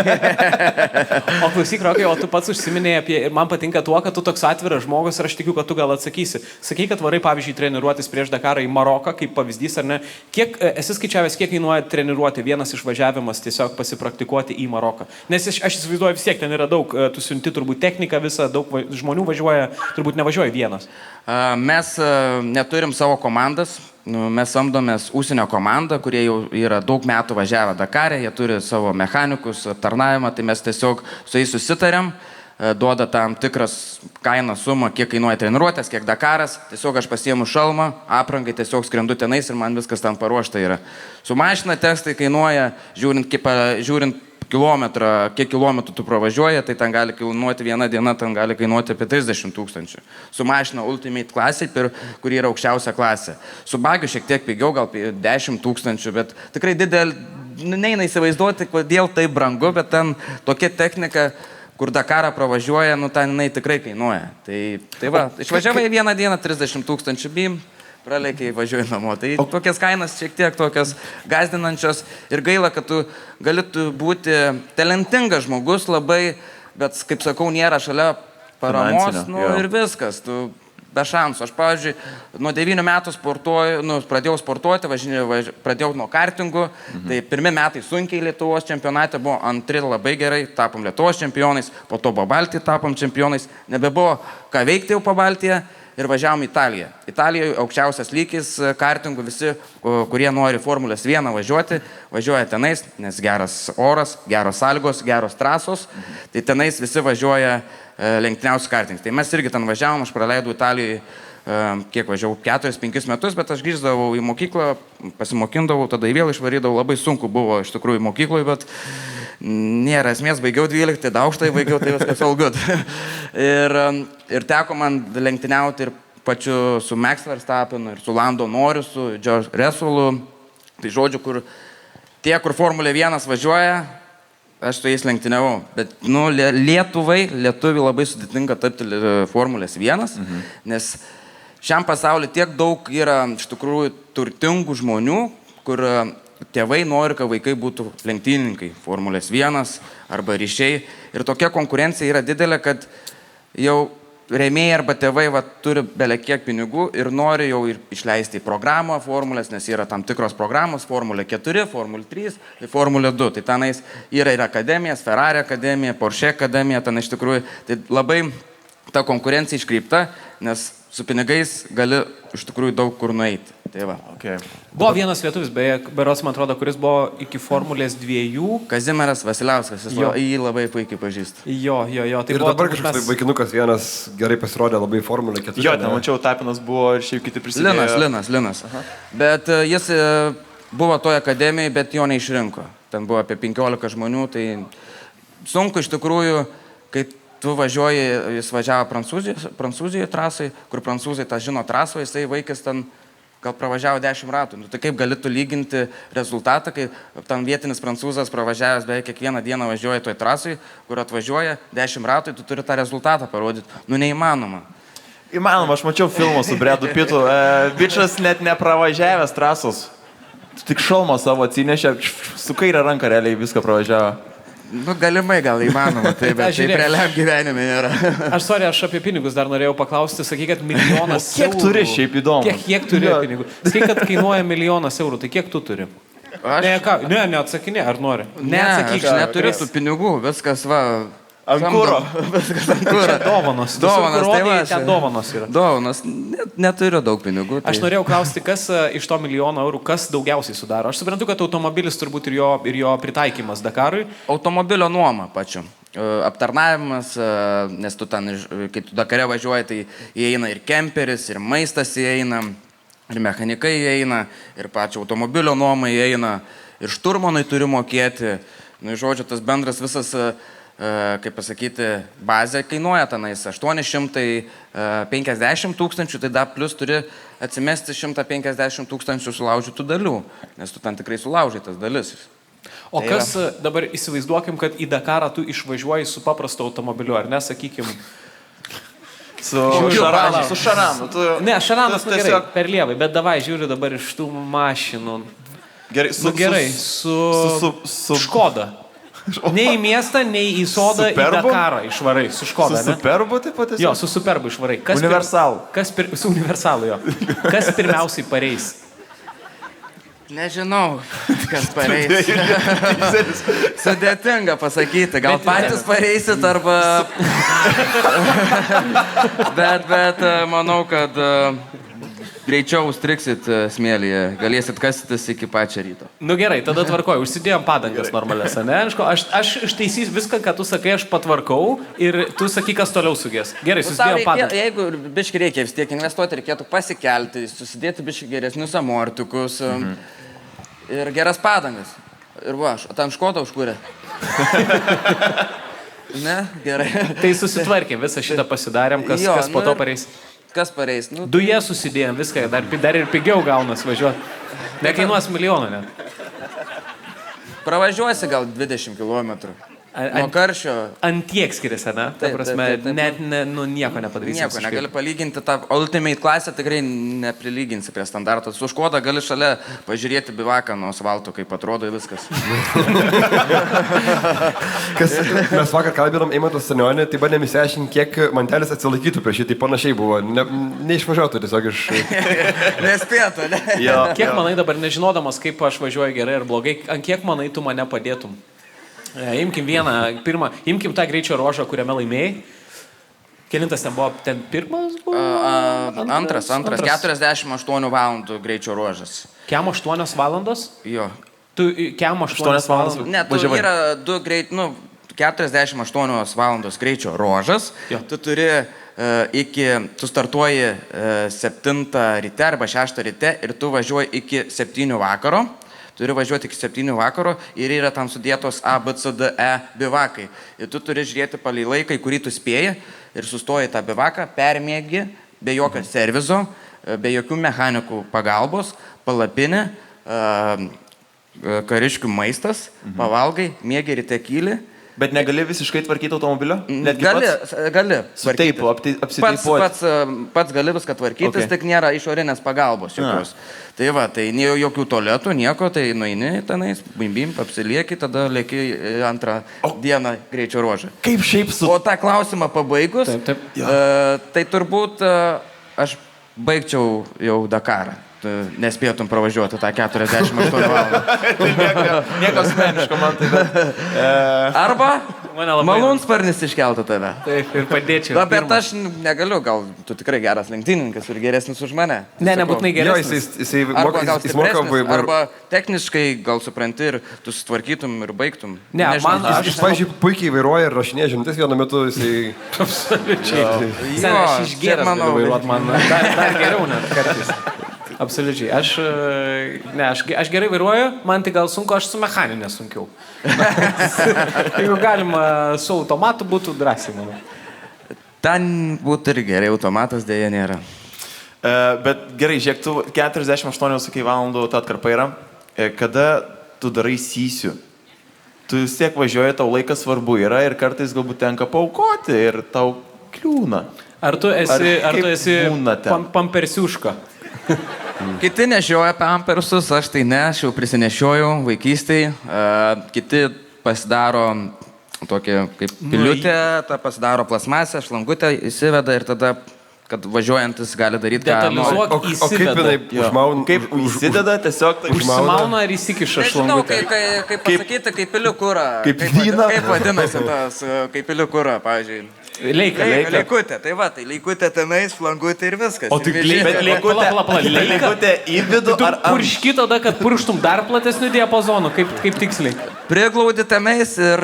Speaker 7: O klausyk, Rokai, o tu pats užsiminėjai apie, ir man patinka tuo, kad tu toks atviras žmogus ir aš tikiu, kad tu gal atsakysi. Sakai, kad varai, pavyzdžiui, treniruotis prieš Dakarą į Maroką, kaip pavyzdys, ar ne? Kiek esi skaičiavęs, kiek kainuoja treniruoti vienas išvažiavimas tiesiog pasipraktikuoti į Maroką? Nes aš įsivaizduoju vis tiek, ten yra daug, tu siunti turbūt techniką visą, daug žmonių važiuoja, turbūt nevažiuoja vienas.
Speaker 1: Mes neturim savo komandas, mes samdomės užsienio komandą, kurie jau yra daug metų važiavę Dakare, jie turi savo mechanikus, aptarnavimą, tai mes tiesiog su jais susitarėm, duoda tam tikras kainą sumą, kiek kainuoja treniruotės, kiek Dakaras, tiesiog aš pasiemu šalmą, aprangai tiesiog skrendu tenais ir man viskas tam paruošta yra. Su mašina testai kainuoja, žiūrint kilometrą, kiek kilometrų tu pravažiuoji, tai ten gali kainuoti viena diena, ten gali kainuoti apie 30 000. Su mašina Ultimate klasė, kuri yra aukščiausia klasė. Su bagiu šiek tiek pigiau, gal 10 000, bet tikrai neina įsivaizduoti, kodėl tai brangu, bet ten tokia technika, kur Dakarą pravažiuoja, ten jinai tikrai kainuoja. Tai va, išvažiavai vieną dieną 30 000 bim. Pralekiai važiuoju namo. Tai tokias kainas šiek tiek tokias gazdinančios ir gaila, kad tu galėtų būti talentingas žmogus labai, bet, kaip sakau, nėra šalia paramos, ir viskas, tu be šansų. Aš, pavyzdžiui, nuo 9 metų pradėjau sportuoti, pradėjau nuo kartingų, tai 1 metai sunkiai Lietuvos čempionate buvo, 2 labai gerai, tapom Lietuvos čempionais, po to Pabaltijai tapom čempionais, nebebuvo ką veikti jau Pabaltiją. Ir važiavom į Italiją. Italijoje aukščiausias lygis kartingų, visi, kurie nori Formulės 1 važiuoti, važiuoja tenais, nes geras oras, geros sąlygos, geros trasos, tai tenais visi važiuoja lenktyniausius kartingus. Tai mes irgi ten važiavom, aš praleidau Italijoje, kiek važiavau, 4-5 metus, bet aš grįždavau į mokyklą, pasimokindavau, tada vėl išvarydavau, labai sunku buvo iš tikrųjų mokykloje, bet nėra esmės, baigiau 12, aukštai baigiau, tai viskas all good. Ir teko man lenktyniauti ir pačiu su Max Verstappenu, ir su Lando Norrisu, su George Russellu. Tai žodžiu, kur Formulė 1 važiuoja, aš su jais lenktyniavau. Bet, lietuviai labai sudėtinga tapti Formulės 1, nes šiam pasaulyje tiek daug yra iš tikrųjų turtingų žmonių, kur tėvai nori, kad vaikai būtų lenktynininkai, Formulės 1 arba ryšiai. Ir tokia konkurencija yra didelė, kad jau rėmėjai arba tėvai turi belekiek pinigų ir nori jau ir išleisti į programą formulės, nes yra tam tikros programos, Formulė 4, Formulė 3, Formulė 2. Tai tenais yra ir akademijas, Ferrari akademija, Porsche akademija, ten iš tikrųjų tai labai ta konkurencija iškreipta, nes su pinigais gali iš tikrųjų daug kur nueiti. Tai va.
Speaker 8: Okay.
Speaker 7: Buvo vienas lietuvis, beje, berods, man atrodo, kuris buvo iki Formulės 2.
Speaker 1: Kazimieras Vasiliauskas, jį labai puikiai pažįsta.
Speaker 7: Jo. Tai
Speaker 5: Ir dabar kažkoks vaikinukas vienas gerai pasirodė labai Formulė 4.
Speaker 8: Jo, ten mačiau, Tapinas buvo ir šiaip kiti prisidėjo.
Speaker 1: Linas. Aha. Bet jis buvo toje akademijoje, bet jo neišrinko. Ten buvo apie 15 žmonių, tai sunku iš tikrųjų, kai tu važiuoji, jis važiavo Prancūzijoje trasai, kur prancūzai tą žino trasą, jisai vaikas ten gal pravažiavo 10 ratų. Tai kaip galėtų lyginti rezultatą, kai tam vietinis prancūzas pravažiavęs beveik kiekvieną dieną važiuoja toj trasai, kur atvažiuoja 10 ratų, tu turi tą rezultatą parodyti. Neįmanoma.
Speaker 8: Įmanoma, aš mačiau filmą su Bredu Pitu. Bičas net nepravažiavęs trasos. Tik šalmą savo atsinešė, su kairė ranka realiai viską pravažiavo.
Speaker 1: Galimai gal įmanoma, bet taip realiam gyvenime nėra.
Speaker 7: Aš apie pinigus dar norėjau paklausti, sakyk, kad milijonas eurų.
Speaker 8: Kiek turi šiaip įdomu?
Speaker 7: Kiek turi pinigų? Sakyk, kad kainuoja 1 milijonas eurų, tai kiek tu turi? Neatsakinė, ar nori?
Speaker 1: Neatsakyk, aš neturiu tų pinigų, viskas va.
Speaker 8: Ant kuro.
Speaker 1: Viskas ant kuro.
Speaker 7: Dovanos.
Speaker 1: Tai va.
Speaker 7: Ten dovanos yra.
Speaker 1: Dovanos. Neturiu daug pinigų.
Speaker 7: Aš norėjau klausti, kas iš to 1 milijono eurų, kas daugiausiai sudaro. Aš suprantu, kad automobilis turbūt ir jo pritaikymas Dakarui.
Speaker 1: Automobilio nuoma pačiu. Aptarnavimas, nes tu ten, kai tu Dakare važiuoji, tai įeina ir kemperis, ir maistas įeina, ir mechanikai įeina, ir pačio automobilio nuoma įeina, ir šturmanui turi mokėti. Žodžiu, tas bendras visas, kaip pasakyti, bazė kainuoja tenais 850 tūkstančių, tai dar plus turi atsimesti 150 tūkstančių sulaužytų dalių, nes tu ten tikrai sulaužai tas dalis.
Speaker 7: O kas dabar įsivaizduokim, kad į Dakarą tu išvažiuoji su paprastu automobiliu, ar ne, sakykim?
Speaker 8: Su Šaranu.
Speaker 7: Ne, Šaranas gerai, per lievai, bet davai žiūriu dabar iš tų mašinų. Gerai, su Škoda. Nei į miestą, nei į sodą, į Dakarą išvarai, su Škoda.
Speaker 8: Su Superbu taip pat esi?
Speaker 7: Jo, su Superbu išvarai.
Speaker 8: Universalu.
Speaker 7: Su Universalu, jo. Kas pirmiausiai pareis?
Speaker 1: Nežinau, kas pareis. Sudėtinga pasakyti. Gal patys pareisit arba... bet manau, kad greičiau striksit smėlyje. Galėsit kastytis iki pačio ryto.
Speaker 7: Gerai, tada tvarkoju. Užsidėjom padangas normalias, ne? Aš ištaisysiu viską, ką tu sakai, aš patvarkau ir tu sakai, kas toliau sugės. Gerai, susidėjom padangas.
Speaker 1: Jeigu biški reikia vis tiek investuoti, reikėtų pasikelti, susidėti biški geresnius amortikus ir geras padangas. Ir va, ten Škoda užkūrė. Ne, gerai.
Speaker 7: Tai susitvarkėm, visą šitą pasidarėm, kas po to pareis.
Speaker 1: Kas pareis?
Speaker 7: Duje susidėjom viską, dar ir pigiau gaunas važiuoti. Nekainuos milijoną, ne?
Speaker 1: Pravažiuosi gal 20 km. Nuo karščio.
Speaker 7: Antiek skiriasi, ne? Ta prasme, net nieko nepadarysi.
Speaker 1: Nieko, negali palyginti. Ta Ultimate klasė tikrai neprilyginsi prie standarto. Su Škoda gali šalia pažiūrėti bivaką nuo asfalto, kaip atrodo viskas.
Speaker 5: Mes vakar kalbėdom Eimantas Stanionį, tai bandėm įsiaiškinti, kiek mantelis atsilaikytų prieš jį, tai panašiai buvo. Neišvažiuotų tiesiog iš...
Speaker 1: Nespėtų, ne?
Speaker 7: Kiek manai dabar, nežinodamas, kaip aš važiuoju gerai ar blogai, ant kiek manai tu mane padėtum? Imkim imkim tą greičio ruožą, kuriame laimėjai. Kelintas ten buvo, ten pirmas buvo?
Speaker 1: Antras, 48 valandų greičio ruožas.
Speaker 7: Kiam 8 valandos?
Speaker 1: Jo.
Speaker 7: Tu kiam 8 valandos?
Speaker 1: Ne, tu yra 48 valandos greičio ruožas. Jo. Tu turi tu startuoji 7 ryte arba 6 ryte ir tu važiuoji iki 7 vakaro. Turi važiuoti iki 7 vakaro ir yra tam sudėtos A, B, C, D, E bivakai. Ir tu turi žiūrėti palei laiką, kurį tu spėji ir sustoji tą bivaką, permėgi, be jokio servizo, be jokių mechanikų pagalbos, palapinė, kariškių maistas, pavalgai, mėgi ryte kyli
Speaker 8: Bet negali visiškai tvarkyti automobilio? Netgi
Speaker 1: Gali.
Speaker 8: Su teipu, apsiteipuoti.
Speaker 1: Pats gali viską tvarkytis, tik nėra išorinės pagalbos jokios. Tai va, tai jokių tualetų, nieko, tai nueini tenais, bim, apsilieki, tada lėki antrą dieną greičio ruožą.
Speaker 8: Kaip šiaip su...
Speaker 1: O tą klausimą pabaigus, tai turbūt aš baigčiau jau Dakarą. Nespėtum pravažiuoti tą 48 valandą.
Speaker 8: Nieko asmeniško man tai.
Speaker 1: Arba malūnsparnis iškeltų tave.
Speaker 7: Taip, ir padėčiau.
Speaker 1: Bet aš negaliu, gal tu tikrai geras lenktynininkas ir geresnis už mane.
Speaker 7: Ne, nebūtinai
Speaker 5: Jo,
Speaker 7: geresnis.
Speaker 5: jisai
Speaker 1: Arba gal
Speaker 5: jis moka
Speaker 1: stipresnis, arba techniškai gal supranti ir tu sutvarkytum ir baigtum.
Speaker 7: Ne,
Speaker 1: Nežinau,
Speaker 7: man-
Speaker 5: Jis, pavyzdžiui, puikiai vairuoja ir rašinėja žinutės vienu metu, jisai...
Speaker 7: Absoliučiai.
Speaker 1: Jo,
Speaker 7: Sen, aš išgėręs
Speaker 1: manau,
Speaker 7: galiu vairuot, man dar geriau net kartais. Absoliučiai. Aš gerai vairuoju, man tai gal sunku, aš su mechaninė sunkiau. Jeigu galima su automatu būtų drąsiai, manau.
Speaker 1: ten būtų ir gerai, automatas dėja nėra.
Speaker 8: Bet gerai, žiūrėk, tu 48 sakai valandų ta atkarpa yra. Kada tu darai sysiu? Tu vis tiek važiuoji, tau laikas svarbu yra ir kartais galbūt tenka paaukoti ir tau kliūna.
Speaker 7: Ar tu esi
Speaker 8: būna ten?
Speaker 7: pampersiuška?
Speaker 1: Kiti nešioja pampersus, aš tai ne, aš jau prisinešiojau vaikystėje. Kiti pasidaro tokį kaip piliutę, tą pasidaro plasmasę, šlangutę įsiveda ir tada, kad važiuojantis gali daryti ką nori.
Speaker 7: Detalizuok,
Speaker 5: O kaip
Speaker 7: įsiveda.
Speaker 5: jinai užmauna?
Speaker 8: Kaip įsideda, tiesiog taip
Speaker 7: Užsimauna ir įsikiša
Speaker 1: Nežinau,
Speaker 7: šlangutę.
Speaker 1: kaip pasakyti, kaip piliukūra.
Speaker 8: Kaip vyną.
Speaker 1: Kaip vadinasi tas, kaip piliukūra, pavyzdžiui.
Speaker 7: Leika.
Speaker 1: Leikutė, tai va, tai leikutė tenais, flangutė ir viskas.
Speaker 7: O tai
Speaker 8: Bet leikutė į vidų
Speaker 7: Tu
Speaker 8: ar
Speaker 7: purški tada, kad purštum dar platesnių diapazonų, kaip tiksliai.
Speaker 1: Priglaudi tenais ir,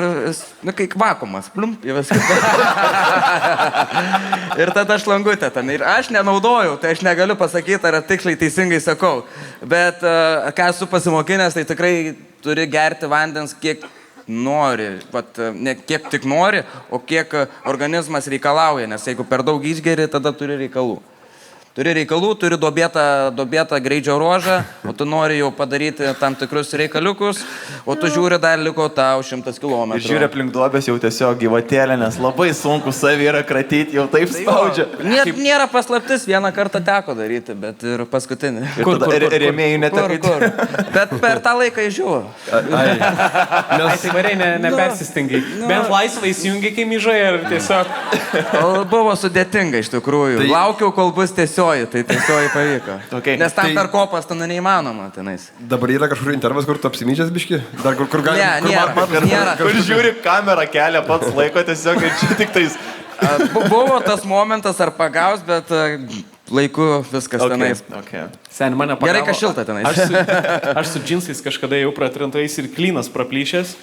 Speaker 1: nu, kaip vakumas, plum, į viskas. Ir tada šlangutė ten. Ir aš nenaudojau, tai aš negaliu pasakyti, ar tiksliai teisingai sakau. Bet ką esu pasimokinęs, tai tikrai turi gerti vandens kiek nori, ne kiek tik nori, o kiek organizmas reikalauja, nes jeigu per daug išgeri, tada turi reikalų. Turi duobėtą greičio ruožą, o tu nori jau padaryti tam tikrus reikaliukus, o tu žiūri, dar liko tau 100 km.
Speaker 8: Ir žiūri aplink duobės jau tiesiog gyvatėlė, nes labai sunku savį yra kratyti, jau taip spaudžia.
Speaker 1: Nėra paslaptis, vieną kartą teko daryti, bet ir paskutinį.
Speaker 8: Ir rėmėjų netekai.
Speaker 1: Kur? Bet per tą laiką išžiūrėjau.
Speaker 7: Ai, tai variai nepersistengiai. Bent laisvai įsijungi kaimyžoje ir tiesiog...
Speaker 1: Buvo sudėtinga iš tikrųjų. Laukiau, kol bus tiesioji, tai tiesioji pavyko.
Speaker 8: Okay.
Speaker 1: Nes tam per kopas ten neįmanoma tenais.
Speaker 5: Dabar yra kažkur intervas, kur tu apsimyžęs biški? Dar kur gali...
Speaker 1: Nėra.
Speaker 8: Kur žiūri kamerą kelia pats laiko tiesiog ir čia tik tais.
Speaker 1: Buvo tas momentas ar pagaus, bet laiku viskas tenais.
Speaker 8: Okay.
Speaker 7: Sen, mane pagavo.
Speaker 1: Gerai, kad šilta tenais.
Speaker 7: Aš su džinsais kažkada jau pratrintais ir klynas praplyšęs.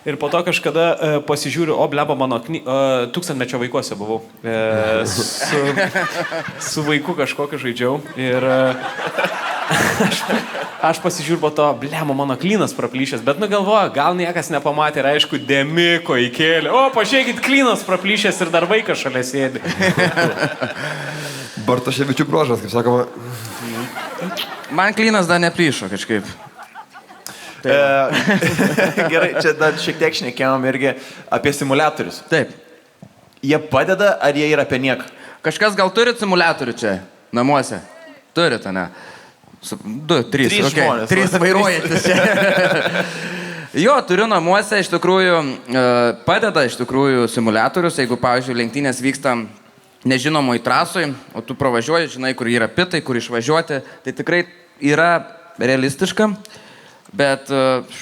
Speaker 7: Ir po to kažkada pasižiūriu, bleba mano tūkstantmečio vaikuose buvau. Su vaiku kažkokiu žaidžiau. Ir aš pasižiūriu po to, bleba mano klynas praplyšęs. Bet nugalvoju, gal niekas nepamatė ir aišku, dėmiko įkėlė. Pažiūrėkit, klynas praplyšęs ir dar vaikas šalia sėdi.
Speaker 5: Bartoševičių bruožas, kaip sakoma.
Speaker 1: Man klynas dar neplyšo kažkaip.
Speaker 8: Gerai, čia dar šiek tiek šnekėjom irgi apie simuliatorius.
Speaker 1: Taip.
Speaker 8: Jie padeda, ar jie yra apie nieką?
Speaker 1: Kažkas gal turi simuliatorių čia, namuose? Turite, ne? 2, 3,
Speaker 8: Trys
Speaker 1: okay.
Speaker 8: žmonės.
Speaker 1: 3 vairuojantis čia. Jo, turiu namuose, iš tikrųjų, padeda iš tikrųjų simuliatorius, jeigu, pavyzdžiui, lenktynės vyksta nežinomoj trasoj, o tu pravažiuoji, žinai, kur yra pitai, kur išvažiuoti, tai tikrai yra realistiška. Bet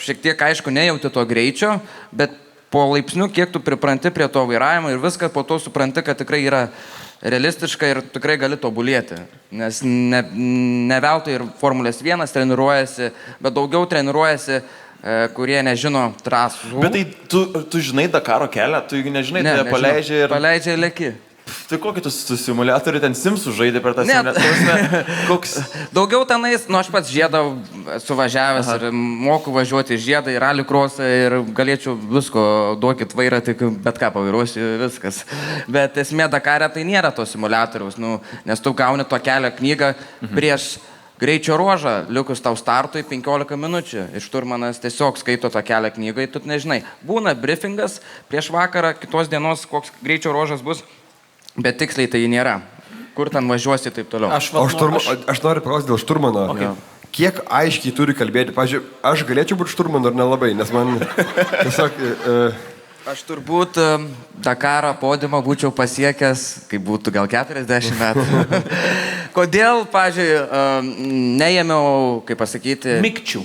Speaker 1: šiek tiek, aišku, nejauti to greičio, bet po laipsnių, kiek tu pripranti prie to vairavimo ir viską, po to supranti, kad tikrai yra realistiška ir tikrai gali tobulėti. Nes ne veltui ir Formulės 1 treniruojasi, bet daugiau treniruojasi, kurie nežino trasų.
Speaker 8: Bet tai tu žinai Dakaro kelią, tu jeigu nežinai, tai paleidžia ir...
Speaker 1: Paleidžia ir leki.
Speaker 8: Tai kokį tu su simuliatoriu ten Simsų žaidė per tą simuliatorių? Koks...
Speaker 1: Daugiau tenais, aš pats žiedą suvažiavęs ir moku važiuoti žiedą į rally crossą ir galėčiau visko, duokit vairą, tik bet ką pavairuosiu, viskas. Bet esmė Dakare tai nėra to simuliatoriaus, nes tu gauni to kelio knygą prieš greičio ruožą, likus tau startui 15 minučių. Ir šturmanas tiesiog skaito tą kelią knygai, tu nežinai. Būna briefingas prieš vakarą, kitos dienos, koks greičio ruožas bus, bet tiksliai tai nėra. Kur ten važiuosi ir taip toliau.
Speaker 5: Aš noriu paklausti dėl šturmano.
Speaker 7: Okay.
Speaker 5: Kiek aiškiai turi kalbėti? Pavyzdžiui, aš galėčiau būti šturmanu ar nelabai, nes man tiesiog...
Speaker 1: Aš turbūt Dakaro podiumą būčiau pasiekęs, kai būtų gal 40 metų. Kodėl, pažiūrėjau, neėmiau, kaip pasakyti...
Speaker 7: Mikčių.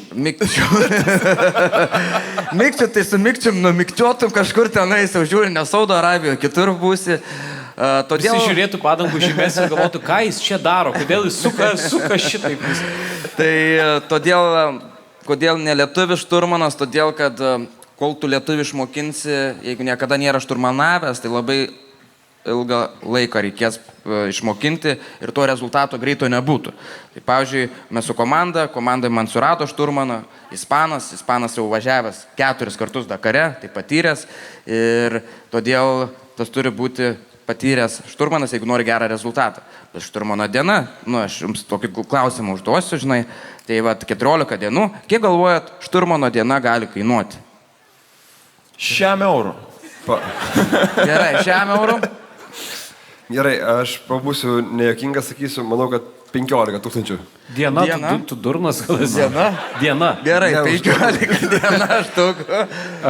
Speaker 1: Mikčių, tai su mikčium numikčiuotum kažkur tenais, jau žiūri, ne Saudo Arabijoje, kitur būsi.
Speaker 7: Todėl... Visi žiūrėtų padangų žymės ir galvotų, ką jis čia daro, kodėl jis suka šitaip.
Speaker 1: Tai kodėl ne lietuvis šturmanas, todėl kad... Kol tu lietuvių išmokinsi, jeigu niekada nėra šturmanavęs, tai labai ilgą laiką reikės išmokinti ir to rezultato greito nebūtų. Tai pavyzdžiui, mes su komandai man surado šturmaną, ispanas jau važiavęs 4 kartus Dakare, tai patyręs ir todėl tas turi būti patyręs šturmanas, jeigu nori gerą rezultatą. Bet šturmano diena, aš jums tokį klausimą užduosiu, žinai, tai 14 dienų, kiek galvojat, šturmano diena gali kainuoti?
Speaker 8: 100 eurų.
Speaker 1: Gerai, 100 eurų.
Speaker 5: Gerai, aš pabūsiu nejokingas, sakysiu, manau, kad 15 000.
Speaker 7: Diena? Tu durnas gal esi? Diena.
Speaker 1: Gerai, 15 diena štukų.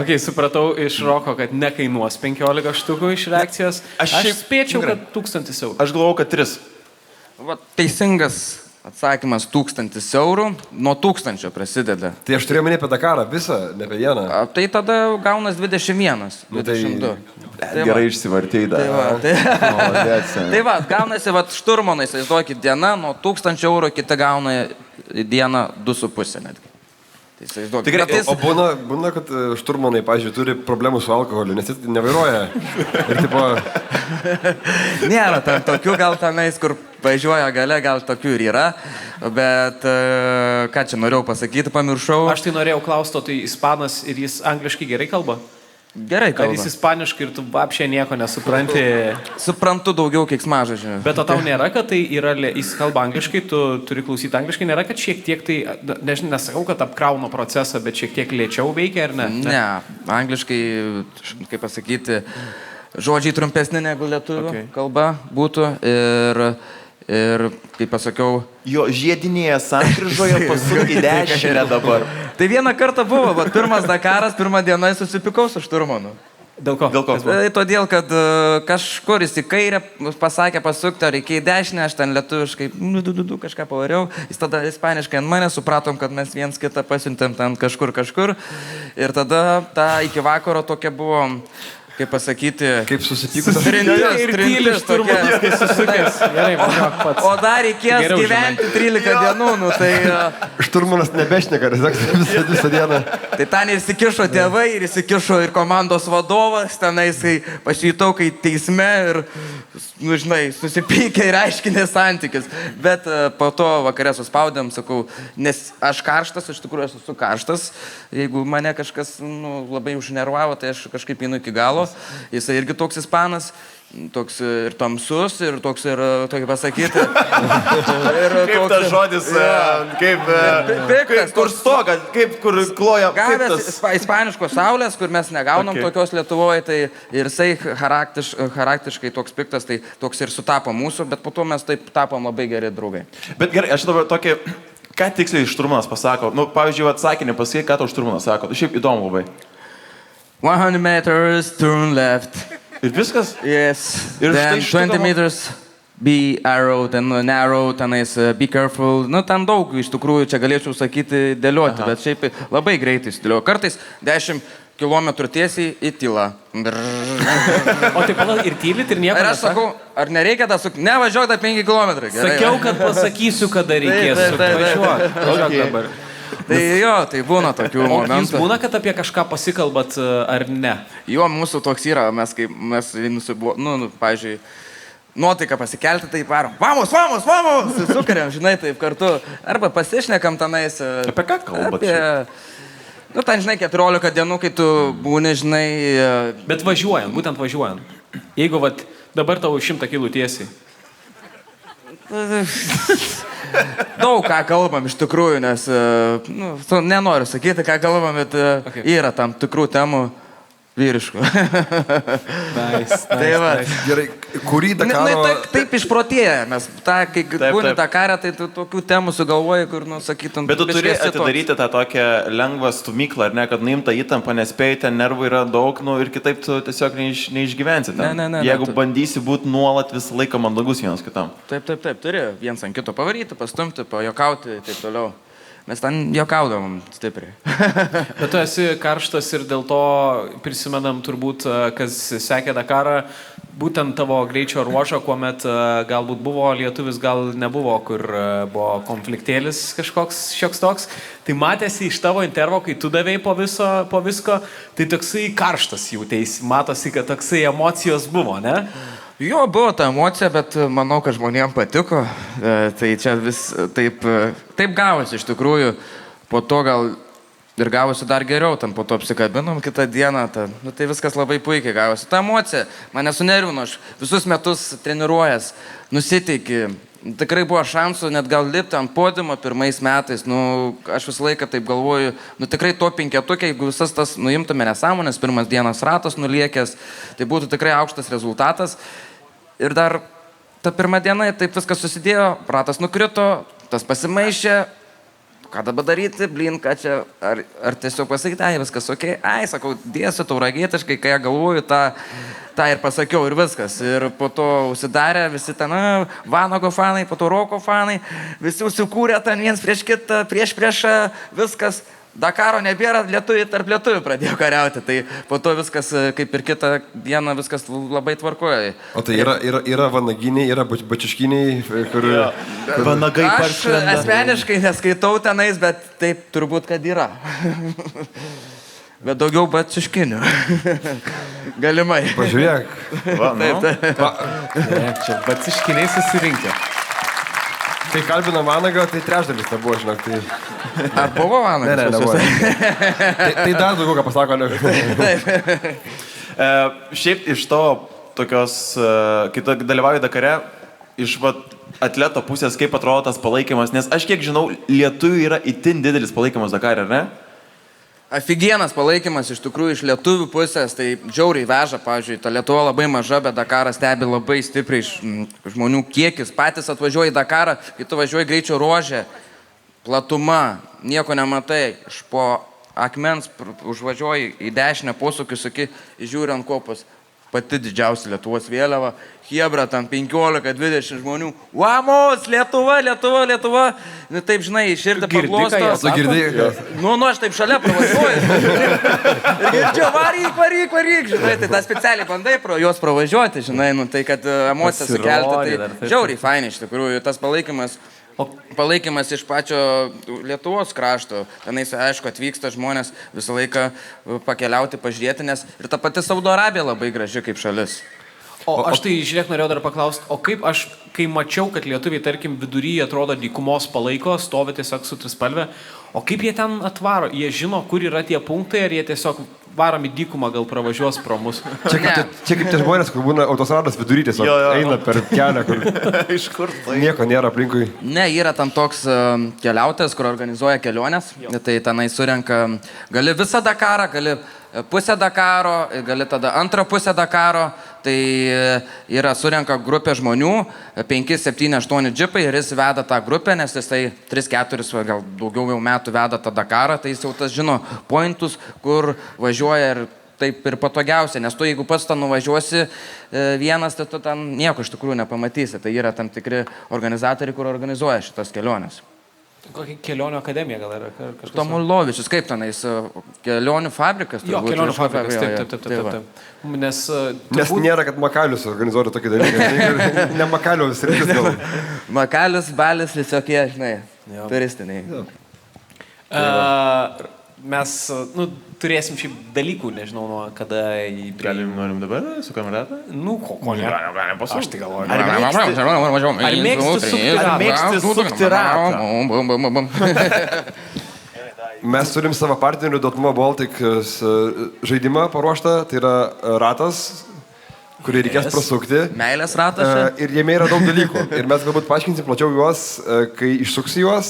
Speaker 7: Ok, supratau iš Roko, kad nekainuos 15 štukų iš reakcijos. Aš spėčiau, kad 1000 eurų.
Speaker 8: Aš galvojau, kad 3.
Speaker 1: Teisingas atsakymas 1000 eurų, nuo 1000 prasideda.
Speaker 5: Tai aš turėjau minėti apie Dakarą visą, ne apie vieną.
Speaker 1: Tai tada gaunas 21, 22.
Speaker 8: Gerai išsivartėjai dar.
Speaker 1: Tai gaunasi šturmanai, įsivaizduokit, diena, nuo 1000 eurų kiti gauna dieną 2,5 netgi.
Speaker 5: Tikrai, o būna, kad šturmanai, pavyzdžiui, turi problemų su alkoholiu, nes jis nevairuoja. Ir tipo...
Speaker 1: Nėra ten tokių, gal tenais, kur važiuoja gale, gal tokių ir yra, bet ką čia norėjau pasakyti, pamiršau.
Speaker 7: Aš tai norėjau klausti, tai ispanas ir jis angliškai gerai kalba?
Speaker 1: Gerai kalba.
Speaker 7: Ar jis ispaniškai ir tu apšė nieko nesupranti?
Speaker 1: Suprantu daugiau keiksmažodžių.
Speaker 7: Bet tau nėra, kad tai yra, jis kalba angliškai, tu turi klausyti angliškai, nėra, kad šiek tiek tai, nežinau, nesakau, kad apkrauno procesą, bet šiek tiek lėčiau veikia, ar ne?
Speaker 1: Ne, angliškai, kaip pasakyti, žodžiai trumpesni negu lietuvių kalba būtų ir kaip pasakiau...
Speaker 8: Jo žiedinėje sankryžoje pasuk į dešinę dabar.
Speaker 1: Tai vieną kartą buvo, pirmas Dakaras, pirmą dieną susipykau su šturmanu.
Speaker 7: Dėl ko?
Speaker 1: Todėl, kad kažkur jis į kairę pasakė pasukti, ar reikia į dešinę, aš ten lietuviškai kažką pavariau. Jis tada ispaniškai ant mane, supratom, kad mes viens kitą pasiuntėm ten kažkur. Ir tada iki vakaro tokia buvo... Kaip pasakyti...
Speaker 5: Kaip susipykus.
Speaker 1: Trintis tokia. O dar reikės gyventi 13 dienų, tai...
Speaker 5: Šturmanas nebešneka, visą dieną.
Speaker 1: Tai ten ir įsikišo tėvai, ir įsikišo ir komandos vadovas, tenais pasijutau, kai teisme ir, žinai, susipykė ir aiškinė santykis. Bet po to vakare suspaudėm, sakau, nes aš karštas, iš tikrųjų esu karštas. Jeigu mane kažkas labai užnervavo, tai aš kažkaip einu iki galo. Jisai irgi toks ispanas, toks ir tamsus, ir toks ir, tokį pasakyti.
Speaker 8: Kaip tas žodis, kur stoga, kur kloja.
Speaker 1: Gavęs ispaniškos saulės, kur mes negaunam tokios Lietuvoje, tai ir jisai charakteriškai toks piktas, tai toks ir sutapo mūsų, bet po to mes taip tapom labai geri draugai.
Speaker 8: Bet gerai, aš dabar tokį... Ką tiksliai šturmanas pasako? Pavyzdžiui, atsakinį pasakai, ką tau šturmanas sako. Tai šiaip įdomu labai.
Speaker 1: 100 meters, turn left.
Speaker 8: Ir viskas?
Speaker 1: Yes.
Speaker 8: Ir
Speaker 1: then 20 meters, be arrow, then narrow, tenais, be careful. Ten daug, iš tikrųjų, čia galėčiau sakyti, dėlioti, bet šiaip labai greitai sudėliuoju. Kartais 10 kilometrų tiesiai į tylą.
Speaker 7: O tai pala ir tylit ir nieko.
Speaker 1: Ir aš sakau, ar nereikia tą sukti? Ne, važiuok dar 5 kilometrai.
Speaker 7: Sakiau, kad pasakysiu, kada reikės. Važiuok dabar.
Speaker 1: Tai jo, tai būna tokių momentų.
Speaker 7: Jūs būna, kad apie kažką pasikalbat ar ne?
Speaker 1: Jo, mūsų toks yra, mes pavyzdžiui, nuotaiką pasikelti, tai varom. Vamos! Sukariam, žinai, taip kartu. Arba pasišnekam tenais.
Speaker 8: Apie ką kalbat čia?
Speaker 1: Ten, žinai, 14 dienų, kai tu būni, žinai...
Speaker 7: Bet važiuojant, būtent važiuojant. Jeigu dabar tavo 100 kilų tiesiai.
Speaker 1: daug ką kalbam iš tikrųjų, nes nu, nenoriu sakyti, ką kalbam, bet yra tam tikrų temų vyriškų. Tai va.
Speaker 5: Gerai, kurį Dakaro...
Speaker 1: Taip išprotėję, mes kai būni Dakare, tai tu tokių temų sugalvoji, kur, nu, sakytum...
Speaker 8: Bet tu turi atidaryti tą tokią lengvą stumyklą, ar ne, kad nuimta įtampa, nespėjai, ten nervų yra daug, nu, ir kitaip tu tiesiog neišgyvensi. Jeigu bandysi būti nuolat visą laiką mandagus vienas kitam.
Speaker 1: Taip, turi viens ant kito pavaryti, pastumti, pajokauti ir taip toliau. Mes ten jokaudavom stipriai.
Speaker 7: Bet tu esi karštas ir dėl to prisimenam turbūt, kas sekė Dakarą, būtent tavo greičio ruožą, kuomet galbūt buvo lietuvis, gal nebuvo, kur buvo konfliktėlis kažkoks šioks toks. Tai matėsi iš tavo intervo, kai tu davėjai po visko, tai toksai karštas jautėsi, matosi, kad toksai emocijos buvo, ne?
Speaker 1: Jo, buvo ta emocija, bet manau, kad žmonėms patiko. Tai čia vis taip gavosi iš tikrųjų. Po to gal ir gavosi dar geriau, ten po to apsikabinom kitą dieną. Nu, tai viskas labai puikiai gavosi. Ta emocija mane sunervino, aš visus metus treniruojas, nusiteiki. Tikrai buvo šansų net gal lipti ant podiumo pirmais metais. Nu, aš visą laiką taip galvoju, nu tikrai to penketukė, jeigu visas tas nuimtume nesąmonės, pirmas dienas ratas nuliekęs, tai būtų tikrai aukštas rezultatas. Ir dar ta pirma diena, taip viskas susidėjo, ratas nukrito, tas pasimaišė, ką dabar daryti, blin, ką čia, ar tiesiog pasakyti, viskas okei, sakau, dėsiu tauragietiškai, kai galvoju, tą ir pasakiau ir viskas. Ir po to užsidarė visi ten, Vanago fanai, po to Roko fanai, visi užsikūrė ten viens prieš kitą, prieš viskas. Dakaro nebėra, lietuviai tarp lietuvių pradėjo kariauti, tai po to viskas, kaip ir kitą dieną, viskas labai tvarkoja.
Speaker 5: O tai yra vanaginiai, yra bačiškiniai, kur...
Speaker 8: Vanagai
Speaker 1: Aš asmeniškai neskaitau tenais, bet taip turbūt, kad yra. Bet daugiau bačiškinių. Galimai.
Speaker 5: Pažiūrėk.
Speaker 7: Čia bačiškiniai susirinkę.
Speaker 5: Tai kalbina Vanagą, tai trečdalis nebuvo, žinok, tai...
Speaker 1: Ar buvo Vanagas?
Speaker 5: Ne, nebuvo. Tai dar daugiau ką pasako, ne?
Speaker 8: Šiaip iš to tokios, kai tu dalyvauji Dakare, iš atleto pusės, kaip atrodo tas palaikymas, nes aš kiek žinau, lietuvių yra itin didelis palaikymas Dakare, ar ne?
Speaker 1: Aфигienas palaikymas iš tikrųjų iš lietuvių pusės, tai žiauriai veža, pavyzdžiui, ta Lietuva labai maža, bet Dakarą stebi labai stipriai žmonių kiekis. Patys atvažiuoji į Dakarą, kai tu važiuoji greičio ruožė, platuma, nieko nematai, iš po akmens užvažiuoji į dešinę posūkį, sakai, žiūri ant kopos, pati didžiausia Lietuvos vėliava, Hebra, tam 15-20 žmonių, vamos, Lietuva, nu taip, žinai, širdį paglosto.
Speaker 5: Tu girdėjai?
Speaker 1: Nu, aš taip šalia pravažiuoju. Ir girdžiu, varyk, žinai, tai tą specialiai bandai juos pravažiuoti, žinai, nu tai, kad emocijas sukelti, tai žiauriai fainai iš tikrųjų, tas palaikymas iš pačio Lietuvos krašto. Tenais, aišku, atvyksta žmonės visą laiką pakeliauti, pažiūrėti, nes ir ta pati Saudo Arabija labai graži kaip šalis.
Speaker 7: O aš tai, žiūrėk, norėjau dar paklausti, o kaip aš, kai mačiau, kad lietuviai, tarkim, viduryje atrodo dykumos palaiko, stovi tiesiog su trispalve, o kaip jie ten atvaro? Jie žino, kur yra tie punktai, ar jie tiesiog varom į dykumą, gal pravažiuos pro mus?
Speaker 5: Čia kaip tie žmonės, kur būna autostrados vidury, tiesiog eina per kelią, kur
Speaker 8: iš kur tai?
Speaker 5: Nieko nėra aplinkui.
Speaker 1: Ne, yra tam toks keliautojas, kur organizuoja keliones, tai tenai surenka, gali visą Dakarą, gali pusę Dakaro, gali tada antrą pusę Dakaro, tai yra surenka grupė žmonių, 5, 7, 8 džipai ir jis veda tą grupę, nes jisai 3-4, gal daugiau jau metų veda tą Dakarą, tai jis jau tas žino pointus, kur važiuoja ir taip ir patogiausia, nes tu jeigu pats ten nuvažiuosi vienas, tai tu ten nieko iš tikrųjų nepamatysi, tai yra tam tikri organizatoriai, kur organizuoja šitas keliones.
Speaker 7: Kokia kelionių akademija gal yra kažkas?
Speaker 1: Tomulovičius, kaip tenais, kelionių fabrikas?
Speaker 7: Jo, kelionių fabrikas, taip. Nes
Speaker 5: nėra, kad Makalius organizuoja tokį dalyką. Ne Makalius rytis gal.
Speaker 1: Makalius, Balis, visokie, žinai, turistiniai.
Speaker 7: Mes turėsim šiaip dalykų, nežinau, nuo kada į...
Speaker 8: Norim dabar su kameratą?
Speaker 7: Nu, ko ne?
Speaker 8: Galim pasuk.
Speaker 7: Aš tai galvoju.
Speaker 1: Ar
Speaker 7: mėgsti sukti ratą?
Speaker 5: Mes turim savo partnerių Dotnuva Baltic žaidimą paruoštą, tai yra ratas, kurį reikės prasukti.
Speaker 1: Meilės ratas čia.
Speaker 5: Ir jame yra daug dalykų. Ir mes galbūt paaiškinsim plačiau juos, kai išsuksi juos.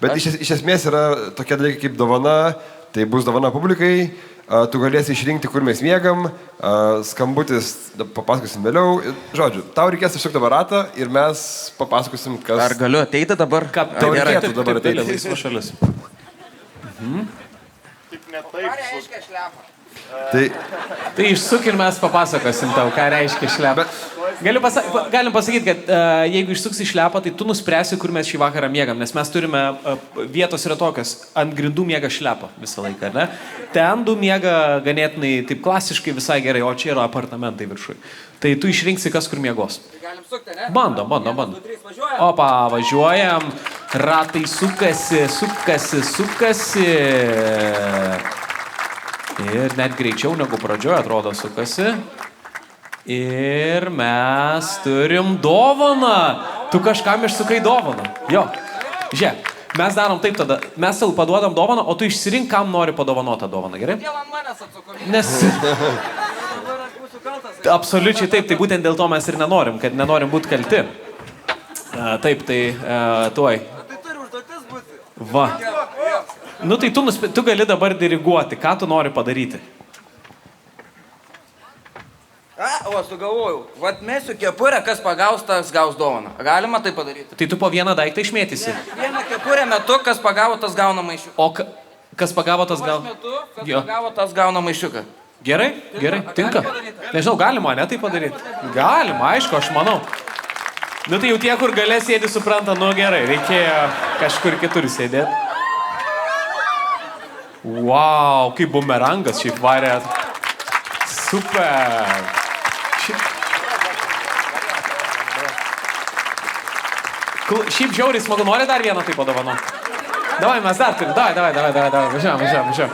Speaker 5: Bet iš esmės yra tokie dalykai kaip dovana. Tai bus dovana publikai. Tu galėsi išrinkti, kur mes miegam. Skambutis papasakosim vėliau. Žodžiu, tau reikės išsukti dabar ratą ir mes papasakosim, kas...
Speaker 1: Ar galiu ateiti dabar?
Speaker 5: Tau reikėtų dabar ateiti.
Speaker 7: Laisva šalis. Tai išsuk ir mes papasakosim tau, ką reiškia šlepa. Galim pasakyti, kad jeigu išsuksi šlepą, tai tu nuspręsi, kur mes šį vakarą miegam, nes mes turime, vietos yra tokios, ant grindų miega šlepa visą laiką, ne? Ten du miega ganėtinai taip klasiškai visai gerai, o čia yra apartamentai viršui. Tai tu išrinksi, kas kur miegos.
Speaker 1: Galim sukti, ne?
Speaker 7: Bandom. Opa, važiuojam, ratai sukasi. Ir net greičiau negu pradžioje atrodo sukasi. Ir mes turim dovaną. Tu kažkam išsukai dovaną. Jo. Žiūrėk, mes darom taip tada. Mes tau paduodam dovaną, o tu išsirink, kam nori padovanotą dovaną, gerai? Nes... Absoliučiai taip, tai būtent dėl to mes ir nenorim, kad nenorim būti kalti. Taip, tai tuoj.
Speaker 1: Tai turi užduotis būti.
Speaker 7: Va. Nu tai tu gali dabar diriguoti, ką tu nori padaryti.
Speaker 1: O, sugalvojau. Vat mesiu kepurę, kas pagaus, tas gaus dovaną. Galima tai padaryti?
Speaker 7: Tai tu po vieną daiktą išmėtysi.
Speaker 1: Vieną kepurę metu, kas pagavo, tas gauna maišiuką.
Speaker 7: O kas pagavo, tas gauna...
Speaker 1: Metu, kas pagavo, tas gauna maišiuką.
Speaker 7: Gerai, tinka. Nežinau, galima, ne tai padaryti? Galima, aišku, aš manau. Nu tai jau tie, kur galė sėdi, supranta, nu gerai, reikėjo kažkur kitur sėdėti. Wow, kaip bumerangas šiaip varė. Super. Šiaip žiauriai smagu, nori dar vieną tai padovano? Davai, mes dar turim, davai, važiuojam.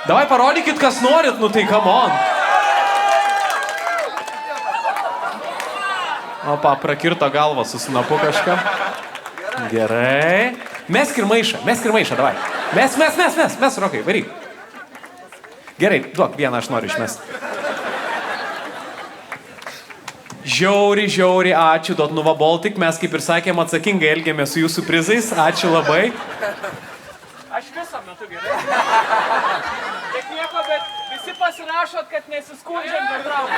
Speaker 7: Davai, parodykit, kas norit, nu tai come on. Opa, prakirto galvą su snapu kažką. Gerai. Mesk ir maišą, davai. Mes, Rokai, varyk. Gerai, duok, vieną aš noriu išmesti. Žiauriai, ačiū, Dotnuva Baltic. Mes, kaip ir sakėm, atsakingai elgėmės su jūsų prizais. Ačiū labai.
Speaker 3: Aš visą metu gerai. Tik nieko, bet visi pasirašot, kad nesiskundžiam per traumą.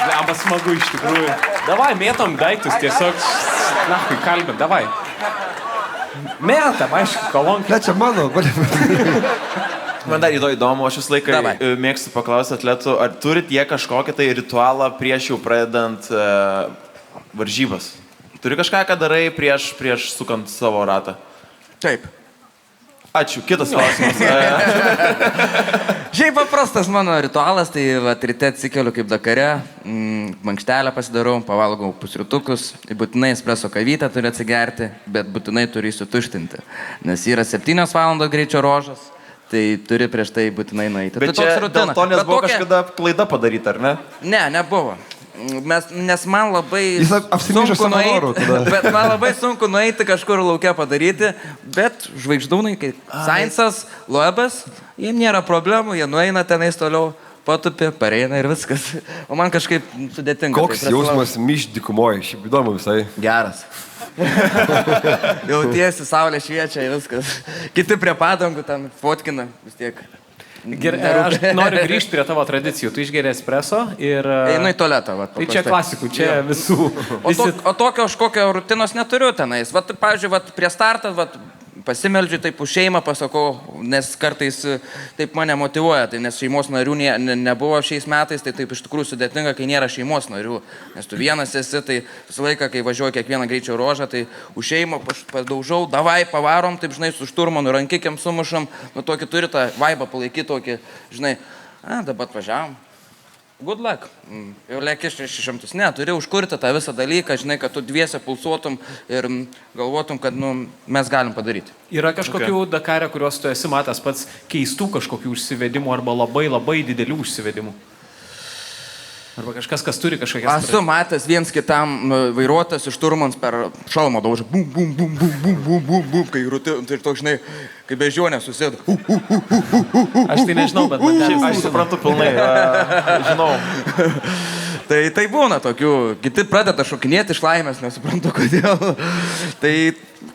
Speaker 7: Lemba smagu iš tikrųjų. Davai, mėtom daiktus tiesiog. Na, kai kalbint, davai. Mėtam, aišku, kolonkę.
Speaker 5: Ne, čia mano.
Speaker 8: Man dar įdomu, aš visą laiką mėgstu paklausti atletų, ar turit jie kažkokį tai ritualą prieš jau pradedant varžybas? Turi kažką, ką darai prieš sukant savo ratą?
Speaker 1: Taip.
Speaker 8: Ačiū, kitas klausimas.
Speaker 1: Šiaip paprastas mano ritualas, tai ryte atsikeliu kaip Dakare, mankštelę pasidarau, pavalgau pusrytukus, būtinai espreso kavytę turiu atsigerti, bet būtinai turiu įsituštinti, nes yra 7 valandos greičio rožas, tai turi prieš tai būtinai nueiti.
Speaker 8: Bet čia dėl to, nes buvo kažkada klaida padaryta, ar ne?
Speaker 1: Ne, nebuvo. Nes man labai sunku nueiti kažkur laukia padaryti, bet žvaigždūnai, kaip Sainsas, Loebas, jiem nėra problemų, jie nueina tenais toliau, patupi, pareina ir viskas. O man kažkaip sudėtinga.
Speaker 5: Koks jausmas myšdikumoje, šiaip įdomu visai.
Speaker 1: Geras. Jautiesi, saulė šviečia ir viskas. Kiti prie padangų ten fotkina vis tiek.
Speaker 7: Aš noriu grįžti prie tavo tradicijų. Tu išgeri espreso ir...
Speaker 1: Einu į tualetą.
Speaker 7: Tai čia klasikų, čia visų.
Speaker 1: O tokio aš kokio rutinos neturiu tenais. Vat, pavyzdžiui, prie startą pasimeldžiu, taip už šeimą pasakau, nes kartais taip mane motyvuoja, tai nes šeimos narių nebuvo šiais metais, tai taip iš tikrųjų sudėtinga, kai nėra šeimos narių, nes tu vienas esi, tai visą laiką, kai važiuoju kiekvieną greičio ruožą, tai už šeimą padaužau, davai, pavarom, taip, žinai, su šturmanu rankikiam sumušam, nu tokį turi tą vaibą palaikyti, tokį, žinai, dabar važiavam. good luck. Jau lėki 600. Ne, turi užkurti tą visą dalyką, žinai, kad tu dviese pulsuotum ir galvotum, kad mes galim padaryti.
Speaker 7: Yra kažkokių Dakare, kuriuos tu esi matęs pats keistų kažkokių užsivedimų arba labai labai didelių užsivedimų? Arba kažkas, kas turi kažkokias...
Speaker 1: Esu matęs viens kitam vairuotas iš turmans per šalmą daužą. Bum, bum, bum, bum, bum, bum, bum, bum, kai rūti, tai ir toks, žinai, kai bežionė susėda.
Speaker 7: Aš tai nežinau, bet man ten...
Speaker 8: Aš suprantu pilnai, žinau.
Speaker 1: Tai būna tokių, kiti pradeda šokinėti iš laimės, nesuprantu kodėl. Tai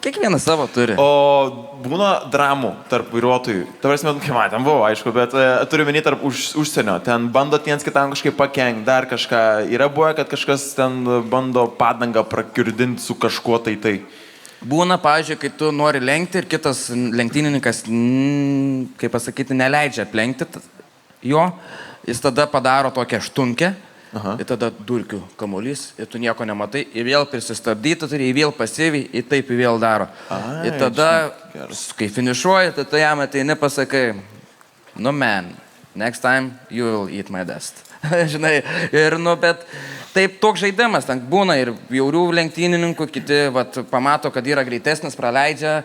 Speaker 1: kiekvienas savo turi.
Speaker 8: O būna dramų tarp vairuotojų. Ta prasme, kai matėm, buvo, aišku, bet turiu menį tarp užsienio. Ten bandot viens kitam kažkaip pakengti, dar kažką. Yra buvę, kad kažkas ten bando padangą prakiurdinti su kažkuo tai.
Speaker 1: Būna, pavyzdžiui, kai tu nori lenkti ir kitas lenktynininkas, kaip pasakyti, neleidžia aplenkti jo, jis tada padaro tokią štunkę. Ir tada durkių kamuolys, ir tu nieko nematai, ir vėl prisistabdyti, ir vėl pasyviai, ir taip ir vėl daro. Ir tada, kai finišuoji, tai jam ateini pasakai, no man, next time you will eat my dust. Žinai, ir bet taip toks žaidimas, ten būna ir bjaurių lenktynininkų, kiti pamato, kad yra greitesnis, praleidžia.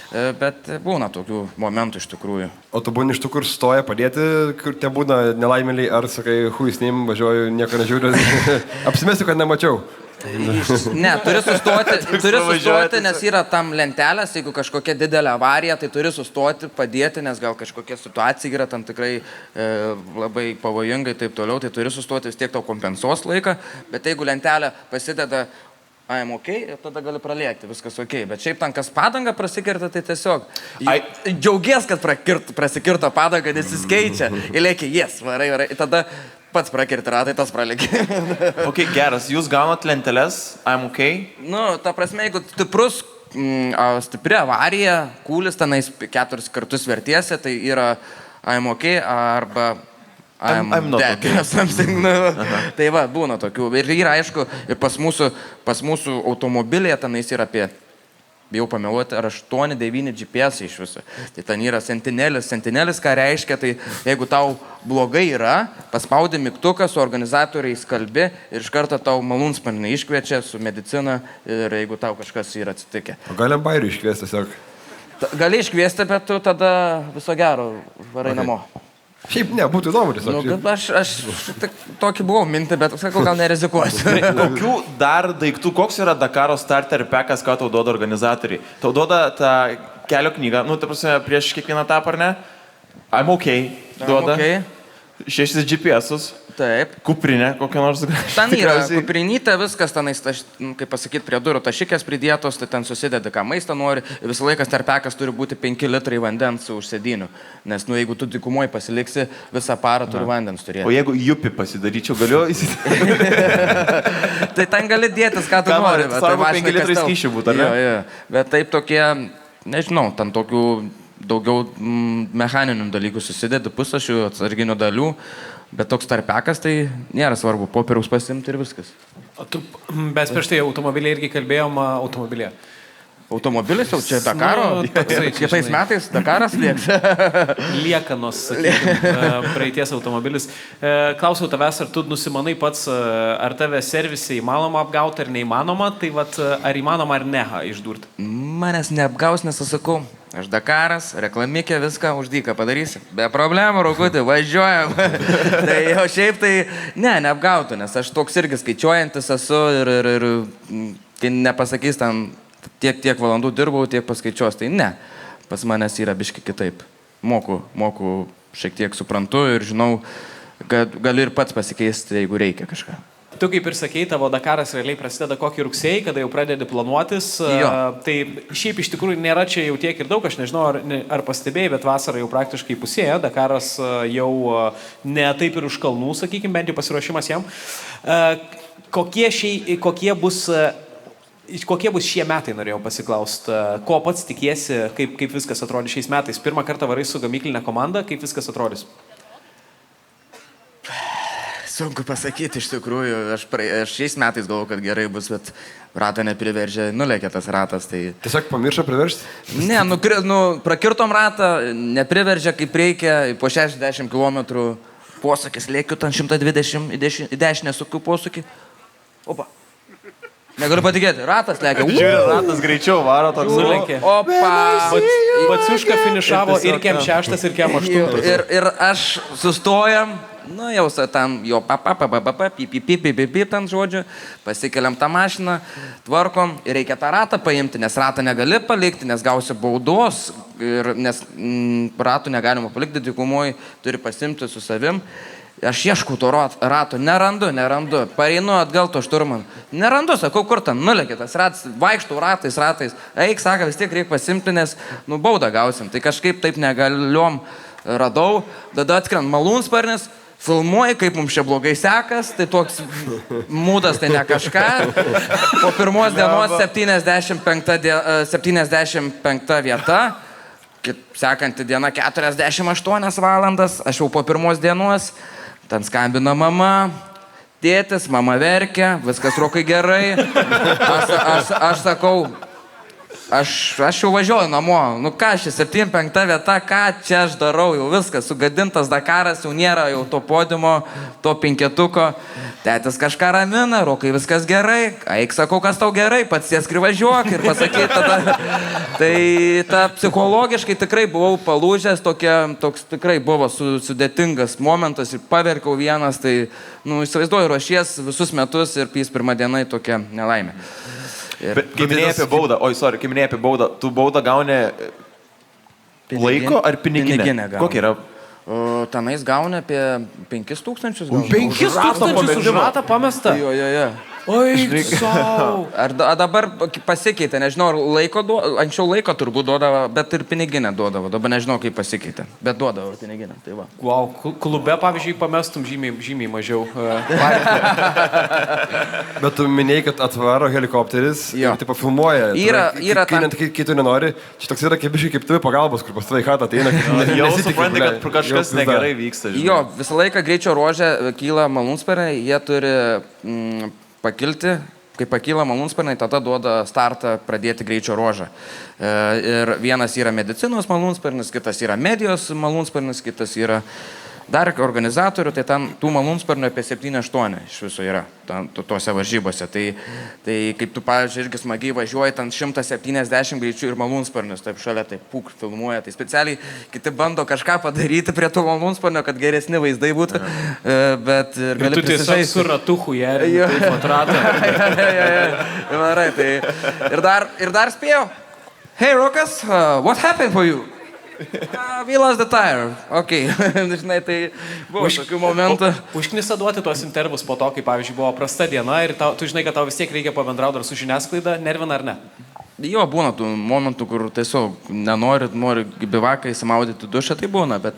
Speaker 1: Bet būna tokių momentų iš tikrųjų.
Speaker 5: O tu būni iš tų, kur stoja padėti, kur tie būna nelaimėliai, ar sakai, huisnim, važiuoju, nieko nežiūriu, apsimesiu, kad nemačiau.
Speaker 1: Ne, turi sustoti, nes yra tam lentelės, jeigu kažkokia didelė avarija, tai turi sustoti, padėti, nes gal kažkokia situacija yra tam tikrai labai pavojingai ir taip toliau, tai turi sustoti, vis tiek tau kompensuos laiką, bet jeigu lentelė pasideda I'm ok, ir tada gali pralėkti, viskas ok. Bet šiaip ten, kas padangą prasikirta, tai tiesiog džiaugies, kad prasikirto padangą, nes jis keičia. Ir lėkia, yes, varai. Ir tada pats prakirti ratai, tas pralėkia.
Speaker 8: Ok, geras. Jūs gaunat lenteles, I'm ok?
Speaker 1: Ta prasme, jeigu stipri avarija, kūlis tenais 4 kartus vertiesi, tai yra I'm ok arba... I'm
Speaker 8: not
Speaker 1: dead,
Speaker 8: okay.
Speaker 1: Something, Tai va, būna tokių. Ir yra, aišku, ir pas mūsų automobilėje tenais yra apie, bijau pameluoti, ar 8-9 GPS iš viso. Tai ten yra sentinelis. Sentinelis, ką reiškia, tai jeigu tau blogai yra, paspaudi mygtuką, su organizatoriais kalbi ir iš karto tau malūnsparnį iškviečia su medicina ir jeigu tau kažkas yra atsitikę.
Speaker 5: O galim bairių iškviesti tiesiog?
Speaker 1: Gali iškviesti, bet tu tada viso gero varai namo.
Speaker 5: Šiaip ne, būtų įdomu tiesiog.
Speaker 1: Aš tokį buvau mintį, bet sakau, gal nerizikuosiu.
Speaker 8: Kokių dar daiktų, koks yra Dakaro starter packas, ką tau duoda organizatoriai? Tau duoda tą kelio knygą, ta prasme, prieš kiekvieną etapą, ar ne? I'm ok, duoda. 6 GPS-us.
Speaker 1: Taip.
Speaker 8: Kuprinė, kokia nors.
Speaker 1: Ten yra kuprinytė, viskas tenais, kaip pasakyti, prie durų tašikės pridėtos, tai ten susideda, ką maistą nori. Visą laiką starpekas turi būti 5 litrai vandens už sėdynių. Nes, jeigu tu dykumoje pasiliksi, visą parą turi vandens turėti.
Speaker 8: O jeigu jupį pasidaryčiau, galiu įsitikti?
Speaker 1: Tai ten gali dėtis, ką tu nori.
Speaker 8: Svarbu 5 litrai skyšių būtų, ar ne?
Speaker 1: Bet taip tokie, nežinau, ten tokių daugiau mechaninių dalykų susideda, pusašių, atsarginių dalių. Bet toks tarpekas, tai nėra svarbu, popieriaus pasimti ir viskas.
Speaker 7: Bet prieš tai automobiliai irgi kalbėjom automobilėje.
Speaker 1: Automobilis jau čia Dakaro, kitais metais Dakaras lieks.
Speaker 7: Liekanos, praeities automobilis. Klausiau tavęs, ar tu nusimanai pats, ar tave servise įmanoma apgauti ar neįmanoma, tai ar įmanoma ar ne išdurti?
Speaker 1: Manęs neapgaus, nes aš sakau, aš Dakaras, reklamikė, viską už dyką padarysiu. Be problemų, Rokutį, važiuojam. Tai jau šiaip tai, neapgautų, nes aš toks irgi skaičiuojantis esu ir tai nepasakys ten, tiek valandų dirbau, tiek paskaičiuos. Tai ne, pas manęs yra biški kitaip. Moku šiek tiek suprantu ir žinau, kad gali ir pats pasikeisti, jeigu reikia kažką.
Speaker 7: Tu kaip ir sakei, tavo Dakaras realiai prasideda kokį rugsėjį, kada jau pradedi planuotis. Tai šiaip iš tikrųjų nėra čia jau tiek ir daug, aš nežinau, ar pastebėjai, bet vasara jau praktiškai pusėja. Dakaras jau ne taip ir už kalnų, sakykime, bent jau pasiruošimas jam. Kokie bus šie metai, norėjau pasiklausti. Ko pats tikiesi, kaip viskas atrodys šiais metais? Pirmą kartą varai su gamyklinė komanda, kaip viskas atrodys?
Speaker 1: Sunku pasakyti iš tikrųjų, aš šiais metais galvoju, kad gerai bus, bet ratą nepriveržė, nulėkė tas ratas. Tai...
Speaker 5: Tiesiog pamiršo priversti?
Speaker 1: Ne, prakirtom ratą, nepriveržė kaip reikia, po 60 km posūkis, lėkiu ten 120 į dešinę sukiu posūkį. Opa. Negaliu patikėti, ratas lėkia.
Speaker 8: Žiūrė, ratas greičiau varo toks.
Speaker 7: Nulenkė.
Speaker 1: Opa.
Speaker 7: Baciuška finišavo ir kem 6 ir kem 8.
Speaker 1: Ir aš sustojam, nu jau tam jo pip, ten žodžiu, pasikeliam tą mašiną, tvarkom ir reikia tą ratą paimti, nes ratą negali palikti, nes gausi baudos, nes ratų negalima palikti, dykumoj turi pasimti su savim. Aš ieškau to rato, nerandu, pareinu atgal to šturman. Nerandu, sakau, kur ten, nulėkė tas ratas, vaikštau ratais. Eik, sako, vis tiek reikia pasimti, nes, baudą gausim. Tai kažkaip taip negaliom radau, tada atkrent malūnsparnis, filmuoji, kaip mums čia blogai sekas, tai toks mūdas, tai ne kažką. Po pirmos dienos 75 vieta. Sekanti diena 48 valandas, aš jau po pirmos dienos, ten skambina mama, tėtis, mama verkia, viskas rokai gerai. Aš sakau, aš jau važiuoju namo, ką šis 75 vieta, ką čia aš darau, jau viskas, sugadintas Dakaras, jau nėra jau to podimo, to penketuko. Tėtis kažką ramina, rokai viskas gerai, eik sakau, kas tau gerai, pats sėsk ir važiuok ir pasakyt tada. Tai ta psichologiškai tikrai buvau palūžęs, toks tikrai buvo sudėtingas momentas ir paverkiau vienas, tai, įsivaizduoju, ruošies visus metus ir pirmą dieną tokia nelaimė.
Speaker 8: Bet kai minėjai apie baudą, tu baudą gauni laiko ar piniginę? Kokia yra?
Speaker 1: Tenais gauni apie 5 000.
Speaker 7: 5 000 už ratą pamestą?
Speaker 1: Jo.
Speaker 7: Oi, sau.
Speaker 1: Ar dabar pasikeitė, nežinau, anksčiau laiko turbūt duodavo, bet ir piniginę duodavo, dabar nežinau, kaip pasikeitė, bet duodavo piniginę, tai va.
Speaker 7: Wow, klube, pavyzdžiui, pamestum žymiai mažiau.
Speaker 5: Bet tu minėjai, kad atvaro helikopteris ir tipo filmuoja. Kai tu nenori, čia toks yra kaip turi pagalbos, kur pas tavai chatą ateina.
Speaker 8: Jau supranti, kad kažkas negerai vyksta.
Speaker 1: Jo, visą laiką greičio ruože kyla malūnsparniai, jie turi pakilti, kai pakyla malūnsparniai, tada duoda startą pradėti greičio ruožą. Ir vienas yra medicinos malūnsparnis, kitas yra medijos malūnsparnis, kitas yra dar organizatorių, tai ten tų malūnsparnių apie 7-8 iš viso yra tuose varžybose. Tai kaip tu, pavyzdžiui, irgi smagiai važiuoji, ten 170 greičių ir malūnsparnius, taip šalia, taip pūk filmuoja. Tai specialiai kiti bando kažką padaryti prie tų malūnsparnių, kad geresni vaizdai būtų. Bet ir gali
Speaker 7: prisižaisti. Tu tiesiog su ratuchu jeri, taip atratą.
Speaker 1: Ir dar spėjau. Hey, Rokas, what happened for you? We lost the tire. Ok. Žinai, tai buvo tokių momentų.
Speaker 7: Užknisa duoti tuos intervus po to, kai, pavyzdžiui, buvo prasta diena ir tu žinai, kad tau vis tiek reikia pabendrauti dar su žiniasklaida, nervina ar ne?
Speaker 1: Jo, būna tų momentų, kur tiesiog nori bivaką įsimaudyti dušą, tai būna, bet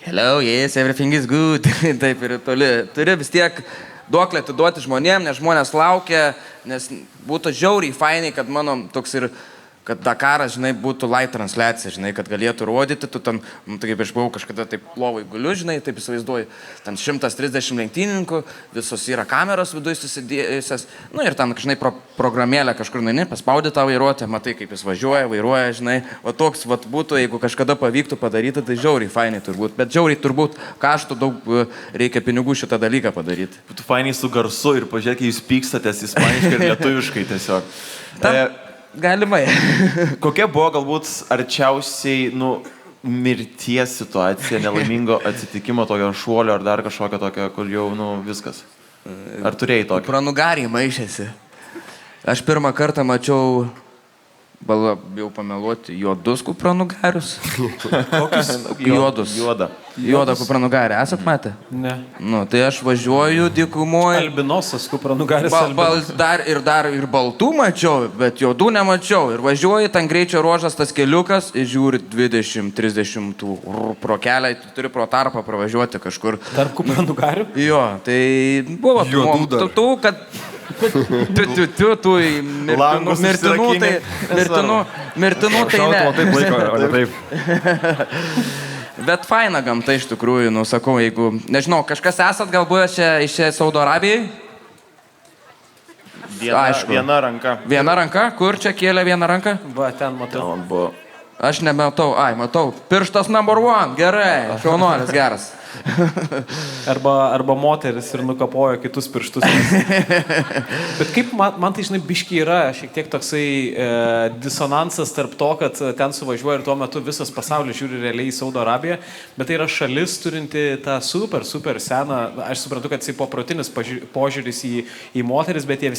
Speaker 1: hello, yes, everything is good. Taip ir toli. Turi vis tiek duoklę atiduoti žmonėm, nes žmonės laukia, nes būtų žiauriai fainai, kad mano toks ir kad Dakaras, žinai, būtų live transliacija, žinai, kad galėtų rodyti, tu ten, tai kaip aš buvau kažkada taip lovai guliu, žinai, taip įsivaizduoju, ten 130 lenktynininkų, visos yra kameros viduje susidėjusios, ir ten, žinai, programėlę kažkur nueini, paspaudi tą vairuotę, matai, kaip jis vairuoja, žinai, o toks, būtų, jeigu kažkada pavyktų padaryti, tai žiauriai fainai turbūt, bet žiauriai turbūt kaštų daug reikia pinigų šitą dalyką padaryti.
Speaker 8: Tu fainai su garsu ir pažiūrėk, jūs pykstatės ispaniškai ir lietuviškai tiesiog.
Speaker 1: Galimai.
Speaker 8: Kokia buvo galbūt arčiausiai, mirties situacija, nelaimingo atsitikimo, tokio šuolio ar dar kažkokio tokio, kur jau, viskas? Ar turėjai tokio?
Speaker 1: Pranugarį maišėsi. Aš pirmą kartą mačiau, jau pameluoti, juodus kupranugarius.
Speaker 7: Kokius?
Speaker 1: Juodus. Juodą kupranugarį. Esat matę?
Speaker 7: Ne.
Speaker 1: Tai aš važiuoju dykumoje.
Speaker 7: Albinosas kupranugaris.
Speaker 1: Ir baltų mačiau, bet juodų nemačiau. Ir važiuoju, ten greičio ruožas tas keliukas, ir žiūri 20-30 tų pro kelią, tu turi pro tarpą pravažiuoti kažkur.
Speaker 7: Tarp kupranugarių?
Speaker 1: Jo, tai buvo tų, kad tu mirtinų tai ne.
Speaker 5: Taip laiko, o ne taip.
Speaker 1: Bet faina gamta iš tikrųjų, sakau, jeigu, nežinau, kažkas esat galbūt iš Saudo Arabijai?
Speaker 8: Viena ranka.
Speaker 1: Viena ranka? Kur čia kėlė viena ranka?
Speaker 7: Va, ten matau.
Speaker 1: Aš nematau, matau. Pirštas number 1, gerai, šaunuolis geras.
Speaker 7: Arba moteris ir nukapojo kitus pirštus. Bet kaip man tai, žinai, biški yra šiek tiek toksai disonansas tarp to, kad ten suvažiuoja ir tuo metu visas pasaulis žiūri realiai į Saudo Arabiją, bet tai yra šalis turinti tą super seną, aš suprantu, kad jisai poprotinis požiūris į moteris, bet jos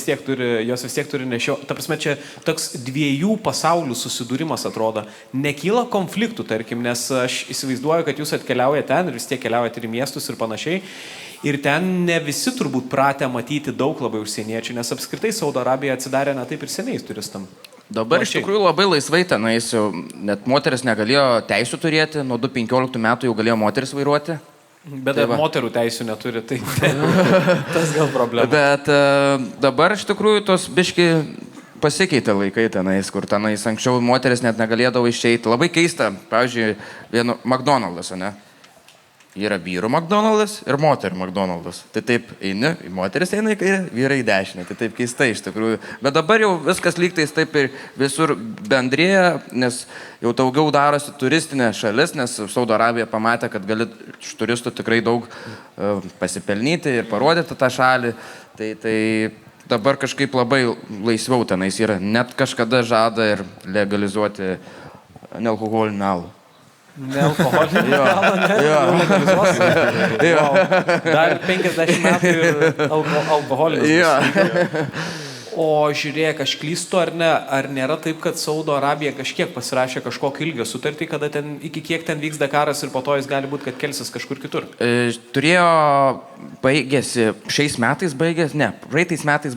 Speaker 7: vis tiek turi nešio. Ta prasme, čia toks dviejų pasaulių susidūrimas atrodo. Nekyla konfliktų, tarkim, nes aš įsivaizduoju, kad jūs atkeliaujate ten ir vis tiek keliaujate ir į miestus ir panašiai. Ir ten ne visi turbūt pratę matyti daug labai užsieniečių, nes apskritai Saudo Arabija atsidarė ne taip ir seniais turistam.
Speaker 1: Dabar iš tikrųjų labai laisvai ten eisiu, net moteris negalėjo teisų turėti, nuo 2015 metų jau galėjo moteris vairuoti.
Speaker 7: Bet tai moterų teisų neturi, tai tas gal problema.
Speaker 1: Bet dabar iš tikrųjų tos biški pasikeitė laikai tenais, kur tenais anksčiau moteris net negalėdavo išeiti. Labai keista, pavyzdžiui, vienu McDonald's, ne? Yra vyrų McDonald's ir moterų McDonald's. Tai taip eini, moteris eina į kairę, vyrai į dešinę. Tai taip keistai iš tikrųjų. Bet dabar jau viskas lygtais taip ir visur bendrėja, nes jau daugiau darosi turistinė šalis, nes Saudo Arabija pamatė, kad gali iš turistų tikrai daug pasipelnyti ir parodyti tą šalį. Tai dabar kažkaip labai laisviau tenais yra. Net kažkada žada ir legalizuoti nealkoholinį alų.
Speaker 7: Nealkoholinį alų, ne?
Speaker 1: Jo.
Speaker 7: Dar 50 metų ir alkoholinis. O žiūrėk, aš klystu ar ne, ar nėra taip, kad Saudo Arabija kažkiek pasirašė kažkokį ilgio sutartį, kada ten, iki kiek ten vyks Dakaras ir po to jis gali būti, kad kelsis kažkur kitur? Praeitais metais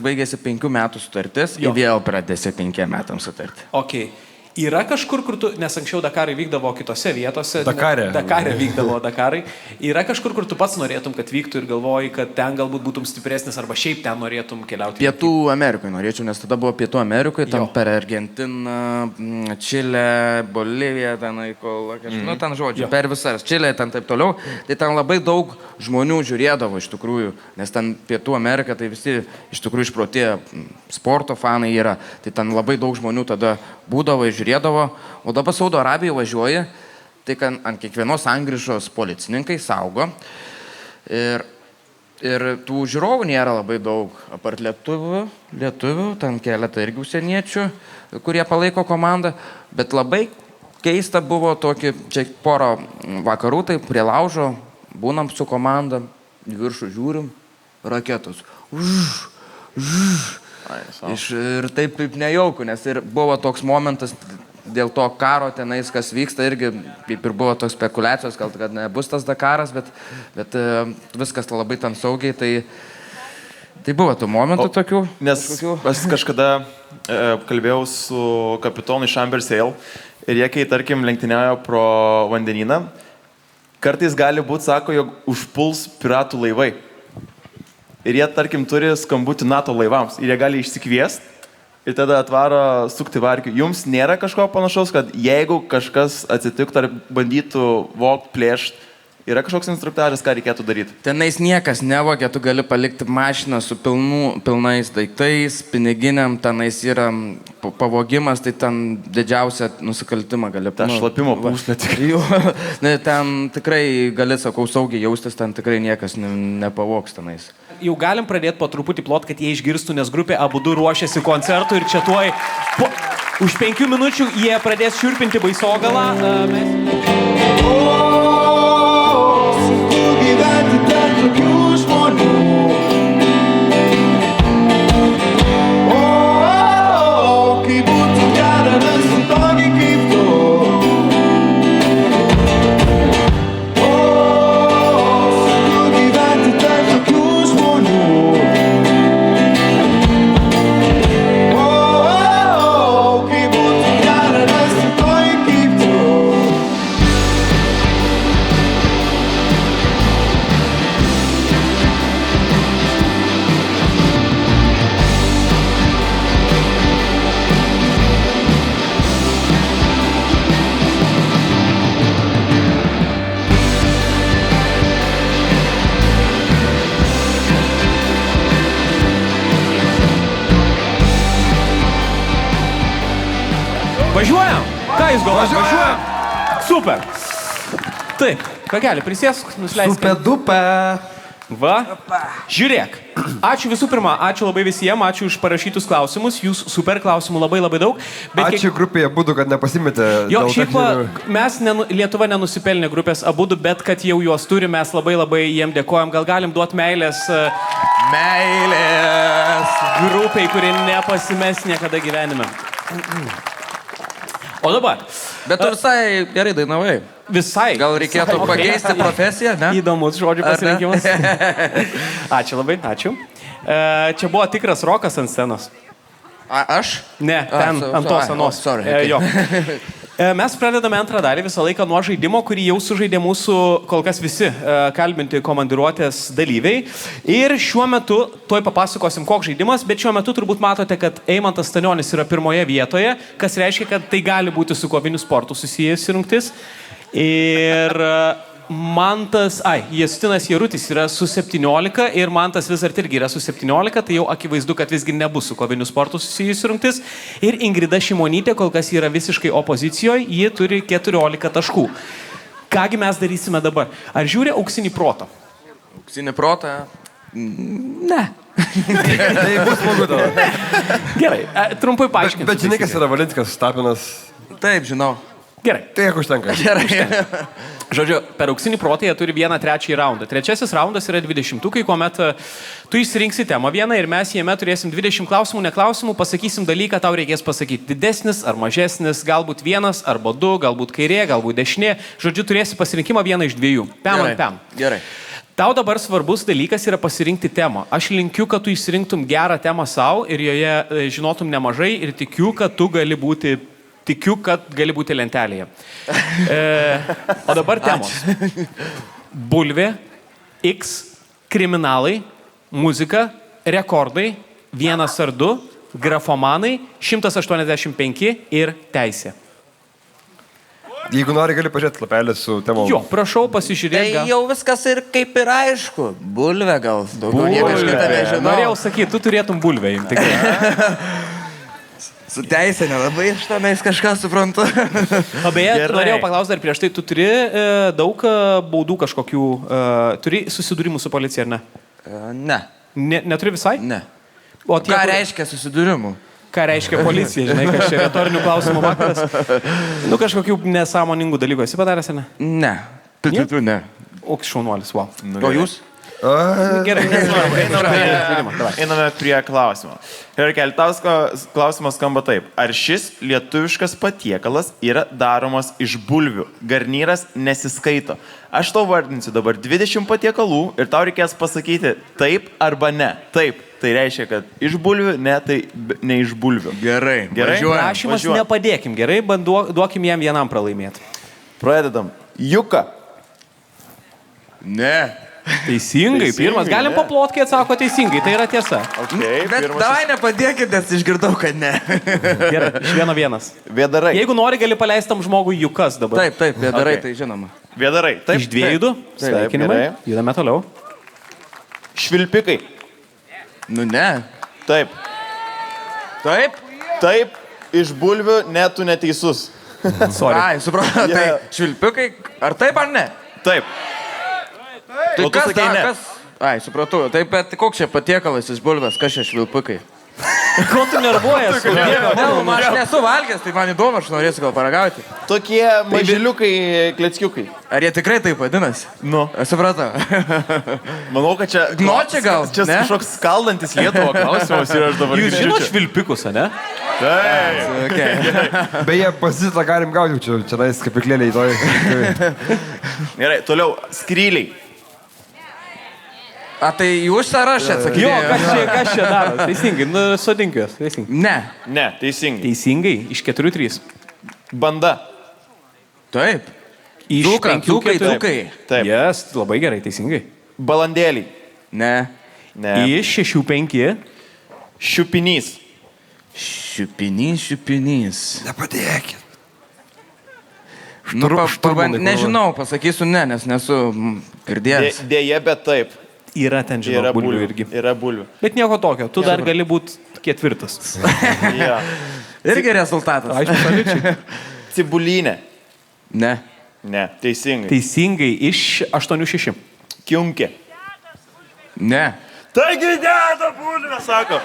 Speaker 7: baigėsi 5 metų sutartis ir vėl pradėsi 5 metams sutartį. Okay. Yra kažkur, kur tu, nes anksčiau Dakarai vykdavo kitose vietose. Dakare vykdavo Dakarai. Yra kažkur, kur tu pats norėtum, kad vyktų ir galvoji, kad ten galbūt būtum stipresnis arba šiaip ten norėtum keliauti?
Speaker 1: Pietų Amerikoje norėčiau, nes tada buvo Pietų Amerikoje, tam per Argentiną, Čilę, Boliviją, ten žodžiu, per visas, Čilę, ten taip toliau. Tai ten labai daug žmonių žiūrėdavo iš tikrųjų, nes ten Pietų Amerika, tai visi iš tikrųjų išprotėję sporto fanai yra. Tai ten labai daug žmonių tada būdavo ir žiūrėdavo, o dabar Saudo Arabijoje važiuoji, tai ant kiekvienos sankryžos policininkai saugo ir tų žiūrovų nėra labai daug, apart lietuvių, ten keletą irgi užsieniečių, kurie palaiko komandą, bet labai keista buvo tokį, čia porą vakarų, tai prie laužo būnam su komanda, viršų žiūrim, raketos. Ir taip nejauku, nes ir buvo toks momentas dėl to karo tenais, kas vyksta, irgi kaip ir buvo tos spekulacijos, kad nebus tas Dakaras, bet viskas labai ten saugiai, tai buvo tų momentų tokių.
Speaker 8: Nes aš kažkada kalbėjau su kapitonu iš Amber Sail ir jie, kai tarkim lenktyniauja pro vandenyną, kartais gali būti, sako, jog užpuls piratų laivai. Ir jie, tarkim, turi skambutį NATO laivams. Ir jie gali išsikviesti ir tada atvaro sukti varkių. Jums nėra kažko panašaus, kad jeigu kažkas atsitiktų ar bandytų vogti, plėšti, yra kažkoks instruktažas, ką reikėtų daryti?
Speaker 1: Tenais niekas nevogia, tu gali palikti mašiną su pilnais daiktais, piniginiam, tenais yra pavogimas, tai ten didžiausia nusikaltimą gali padaryti.
Speaker 8: Ta šlapimo pūslė tikrai.
Speaker 1: Ten tikrai gali, sakau, saugiai jaustis, ten tikrai niekas nepavogs tenais.
Speaker 7: Jau galim pradėti po truputį plot, kad jie išgirstų, nes grupė abudu ruošiasi koncertų ir čia tuoj už 5 minučių jie pradės šiurpinti Baisogalą. Važiuojam? Ką jūs galvojate? Važiuojam? Super. Taip. Kagelį, prisėsk, nusileisk.
Speaker 5: Supedupę.
Speaker 7: Va. Žiūrėk. Ačiū visų pirma, ačiū labai visiems, ačiū už parašytus klausimus. Jūs super klausimų labai daug.
Speaker 5: Ačiū grupėje būdu, kad nepasimetė.
Speaker 7: Jo, šiaip mes Lietuva nenusipelnė grupės abudu, bet kad jau juos turime, mes labai jiem dėkojam. Gal galim duoti meilės grupiai, kuri nepasimes niekada gyvenime. O dabar.
Speaker 1: Bet tu visai gerai dainavai.
Speaker 7: Visai.
Speaker 1: Gal reikėtų pakeisti profesiją, ne?
Speaker 7: Įdomus žodžių pasirinkimas. Ačiū labai, ačiū. Čia buvo tikras rokas ant scenos.
Speaker 1: Aš?
Speaker 7: Ne, ten ant tos anos. Jo. Mes pradedame antrą dalį visą laiką nuo žaidimo, kurį jau sužaidė mūsų kol kas visi kalbinti komandiruotės dalyviai. Ir šiuo metu, tuoj papasakosim, koks žaidimas, bet šiuo metu turbūt matote, kad Eimantas Stanionis yra pirmoje vietoje, kas reiškia, kad tai gali būti su koviniu sportu susijęs rungtis. Ir Justinas Jarutis yra su 17 ir Mantas vis dar irgi yra su 17, tai jau akivaizdu, kad visgi nebus su koviniu sportu susijusi rungtis. Ir Ingrida Šimonytė kol kas yra visiškai opozicijoje, ji turi 14 taškų. Kągi mes darysime dabar? Ar žiūri auksinį protą?
Speaker 1: Auksinį protą? Ne.
Speaker 5: Tai bus smagu tavo.
Speaker 7: Gerai, trumpai paaiškinsiu.
Speaker 5: Bet žinai, kas yra Valinskas, Tapinas?
Speaker 1: Taip, žinau.
Speaker 7: Gerai.
Speaker 5: Tai kiek užtenka?
Speaker 1: Gerai.
Speaker 7: Žodžiu, per auksinį protą jie turi vieną trečiąjį raundą. Trečiasis raundas yra 20-ukai, kuomet tu išsirinksi temą vieną ir mes jame turėsim 20 klausimų, neklausimų, pasakysim dalyką, tau reikės pasakyti didesnis ar mažesnis, galbūt vienas arba du, galbūt kairė, galbūt dešinė. Žodžiu, turėsi pasirinkimą vieną iš dviejų. Pem ant pem.
Speaker 1: Gerai.
Speaker 7: Tau dabar svarbus dalykas yra pasirinkti temą. Aš linkiu, kad tu išsirinktum gerą temą savo ir joje žinotum nemažai ir tikiu, kad gali būti lentelėje. O dabar temos. Bulvė, X, kriminalai, muzika, rekordai, 1 ar 2, grafomanai, 185 ir teisė.
Speaker 5: Jeigu nori, gali pažiūrėti lapelį su temom.
Speaker 7: Jo, prašau pasižiūrėti.
Speaker 1: Tai jau viskas ir kaip ir aišku. Bulvė gal. Daugiau niekas kitą nežinau.
Speaker 7: Norėjau sakyti, tu turėtum bulvę imti.
Speaker 1: Su teisė nelabai iš tenais kažką suprantu.
Speaker 7: O beje, norėjau paklausti dar prieš tai, tu turi daug baudų kažkokių, turi susidūrimų su policija, ar ne?
Speaker 1: Ne.
Speaker 7: Neturi visai?
Speaker 1: Ne.
Speaker 7: O tie,
Speaker 1: ką reiškia susidūrimų?
Speaker 7: Ką reiškia policija, žinai, kas čia retorinių klausimų vakaras? Nu, kažkokių nesąmoningų dalykų esi padaręs, ar ne?
Speaker 1: Ne. Tu ne.
Speaker 7: O, šaunuolis, wow.
Speaker 1: O jūs?
Speaker 7: Gerai,
Speaker 8: einame prie klausimo. Ir keltaus klausimas skamba taip. Ar šis lietuviškas patiekalas yra daromas iš bulvių? Garnyras nesiskaito. Aš tau vardinsiu dabar 20 patiekalų ir tau reikės pasakyti taip arba ne. Taip. Tai reiškia, kad iš bulvių, ne, tai ne iš bulvių.
Speaker 1: Gerai.
Speaker 7: Prašymas nepadėkim, gerai, duokim jam vienam pralaimėti.
Speaker 8: Pradedam. Juka.
Speaker 1: Ne.
Speaker 7: Teisingai. Pirmas. Galim paplot, kai atsako teisingai. Tai yra tiesa.
Speaker 8: Okay,
Speaker 1: bet davai nepadėkit, nes išgirdau, kad ne.
Speaker 7: Gerai, iš 1-1.
Speaker 8: Vėdarai.
Speaker 7: Jeigu nori, gali paleisti tam žmogui jukas dabar.
Speaker 1: Taip, vėdarai, tai žinoma.
Speaker 8: Vėdarai. Taip.
Speaker 7: Iš 2-2. Sveikinimai. Judame toliau.
Speaker 8: Švilpikai.
Speaker 1: Nu ne.
Speaker 8: Taip.
Speaker 1: Taip?
Speaker 8: Taip, iš bulvių, ne, tu neteisus.
Speaker 7: Sorry.
Speaker 1: Ai, supratau, tai švilpiukai, ar taip ar ne?
Speaker 8: Taip.
Speaker 1: Tai
Speaker 8: O tu
Speaker 1: kas
Speaker 8: sakei ne.
Speaker 1: Kas? Ai, supratau, taip, bet koks čia patiekalas iš bulvės, kas čia švilpiukai?
Speaker 7: Ko tu nervuojas?
Speaker 1: Aš nesu valgęs, tai man įdomu, aš norėsiu gal paragauti.
Speaker 8: Tokie mažiliukai, kleckiukai.
Speaker 1: Ar jie tikrai taip vadinasi?
Speaker 8: Nu.
Speaker 1: Aš supratau.
Speaker 8: Manau, kad čia...
Speaker 1: Nočia gal,
Speaker 8: Čia
Speaker 1: ne?
Speaker 8: kažkoks skaldantis Lietuvo klausimas ir aš dabar...
Speaker 7: Jūs žinot švilpikus, ne?
Speaker 8: Taip.
Speaker 1: Okay.
Speaker 5: Beje, pasitą galim gauti, čia nais kapiklėliai toj.
Speaker 8: Gerai, toliau. Skryliai.
Speaker 1: A, tai jūs ar aš
Speaker 7: Jo,
Speaker 1: atsakinėjau?
Speaker 7: kas čia daro? Teisingai, sodink juos. Teisingai.
Speaker 1: Ne.
Speaker 8: Ne, teisingai.
Speaker 7: Teisingai, iš 4-3.
Speaker 8: Banda.
Speaker 1: Taip.
Speaker 7: Iš
Speaker 1: Dzūkai.
Speaker 8: Taip.
Speaker 7: Jas, labai gerai, teisingai.
Speaker 8: Balandėliai.
Speaker 1: Ne.
Speaker 8: Ne.
Speaker 7: Iš 6-5.
Speaker 8: Šiupinys.
Speaker 1: Šiupinys.
Speaker 5: Nepadėkit.
Speaker 1: Nu, nežinau, pasakysiu ne, nes nesu girdėjęs.
Speaker 8: Dėje, bet taip.
Speaker 7: Yra ten, žinau,
Speaker 8: Yra
Speaker 7: bulvių
Speaker 8: bulvių
Speaker 7: irgi.
Speaker 8: Yra bulvių.
Speaker 7: Bet nieko tokio, tu dar gali būti 4.
Speaker 8: Ja.
Speaker 1: Irgi rezultatas.
Speaker 7: Aišku, absoliučiai.
Speaker 8: Cibulinė.
Speaker 1: Ne.
Speaker 8: Ne, teisingai.
Speaker 7: Teisingai iš 8-6.
Speaker 8: Kiunkė.
Speaker 1: Ne.
Speaker 8: Taigi deda bulvę, sako.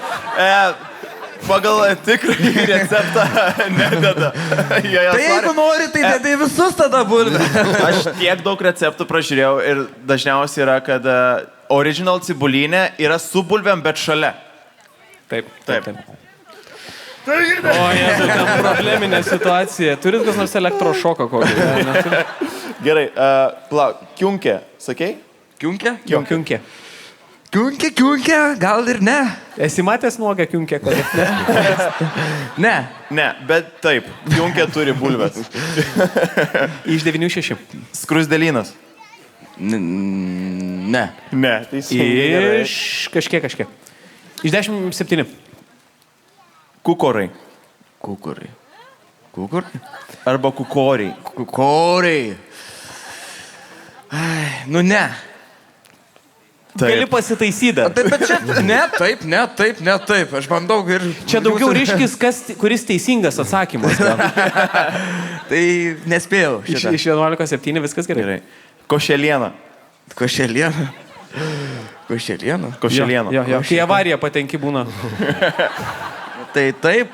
Speaker 8: Pagal tikrąjį receptą nededa.
Speaker 1: Tai jeigu nori, tai dedai visus tada bulvę.
Speaker 8: Aš tiek daug receptų pražiūrėjau ir dažniausiai yra, kad original cibulinė yra su bulvėm, bet šalia.
Speaker 7: Taip.
Speaker 8: Tai
Speaker 7: O, jezu, ten probleminė situacija. Turit kas nors elektrošoką kokį?
Speaker 8: Gerai, kiunkė, sakei?
Speaker 1: Kiunkė?
Speaker 7: Kiunkė.
Speaker 1: Kiunkė, gal ir ne.
Speaker 7: Esi matęs nuogą kiunkė?
Speaker 1: Ne.
Speaker 8: Ne, bet taip, kiunkė turi bulvės.
Speaker 7: Iš 9-6.
Speaker 8: Skrusdelynas.
Speaker 1: Ne.
Speaker 8: Ne, teisingai.
Speaker 7: Iš kažkiek. Iš 10-7.
Speaker 8: Kukorai.
Speaker 1: Kukurai.
Speaker 8: Arba kukoriai.
Speaker 1: Kukorai. Ai, nu ne.
Speaker 7: Gali pasitaisyti.
Speaker 1: Taip, bet čia ne taip. Aš bandau ir...
Speaker 7: Čia daugiau ryškis, kuris teisingas atsakymas.
Speaker 1: Tai nespėjau.
Speaker 7: Iš 11-7 viskas gerai.
Speaker 8: Košeliena.
Speaker 1: Košeliena.
Speaker 7: Jo. Kai avarija patenki būna.
Speaker 1: Tai taip.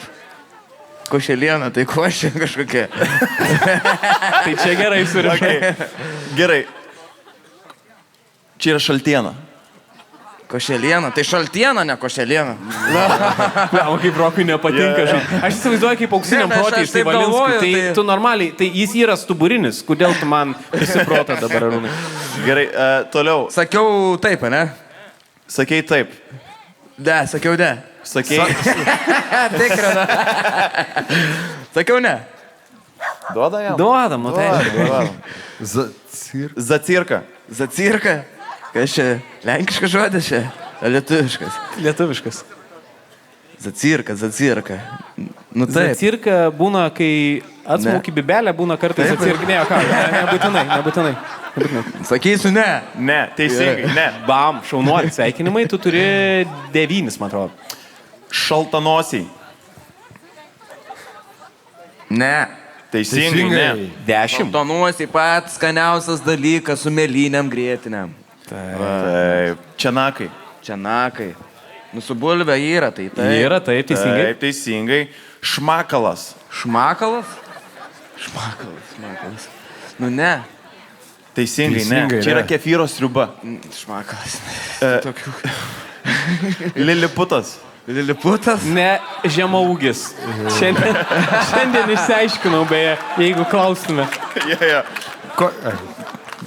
Speaker 1: Košeliena, tai košė kažkokia.
Speaker 7: Tai čia gerai surišai.
Speaker 8: Gerai. Čia yra šaltiena.
Speaker 1: Košeliena, tai šaltiena, ne košeliena.
Speaker 7: O kaip Rokui nepatinka. Aš įsivaizduoju, kaip auksiniam protui iš tai Valinskui. Tai tu normaliai, tai jis yra stuburinis. Kodėl tu man prisiprota dabar, Arūnai?
Speaker 8: Gerai, toliau.
Speaker 1: Sakiau taip, ne?
Speaker 8: Sakei taip.
Speaker 1: Sakiau ne.
Speaker 8: Sakei.
Speaker 1: Tikrina. Sakiau ne.
Speaker 8: Duoda jam?
Speaker 7: Duodam, nu tai.
Speaker 8: Zacirka.
Speaker 1: Zacirka. Kas čia? Lenkiškas žodis čia? Lietuviškas.
Speaker 7: Lietuviškas.
Speaker 1: Zacirka. Nu taip.
Speaker 7: Zacirka būna, kai atsmauki bibelę, būna kartais zacirkinėjo ką. Nebūtinai.
Speaker 1: Sakysiu ne.
Speaker 8: Ne, teisingai, ne.
Speaker 7: Bam, šaunuolis, sveikinimai, tu turi 9, man atrodo.
Speaker 8: Šaltanosiai.
Speaker 1: Ne.
Speaker 8: Teisingai, ne.
Speaker 7: 10.
Speaker 1: Šaltanuosiai pats skaniausias dalykas su mėlyniam grėtiniam.
Speaker 8: Taip. Čianakai.
Speaker 1: Nu su bulvė yra, tai taip.
Speaker 7: Yra, taip, teisingai.
Speaker 8: Taip, teisingai. Šmakalas.
Speaker 1: Šmakalas. Nu ne.
Speaker 8: Teisingai, ne. Čia yra kefyro sriuba.
Speaker 1: Šmakalas.
Speaker 8: Liliputas.
Speaker 1: Liliputas?
Speaker 7: Ne, žemaūgis. Šiandien išsiaiškinau, beje, jeigu klaustume.
Speaker 8: Ja.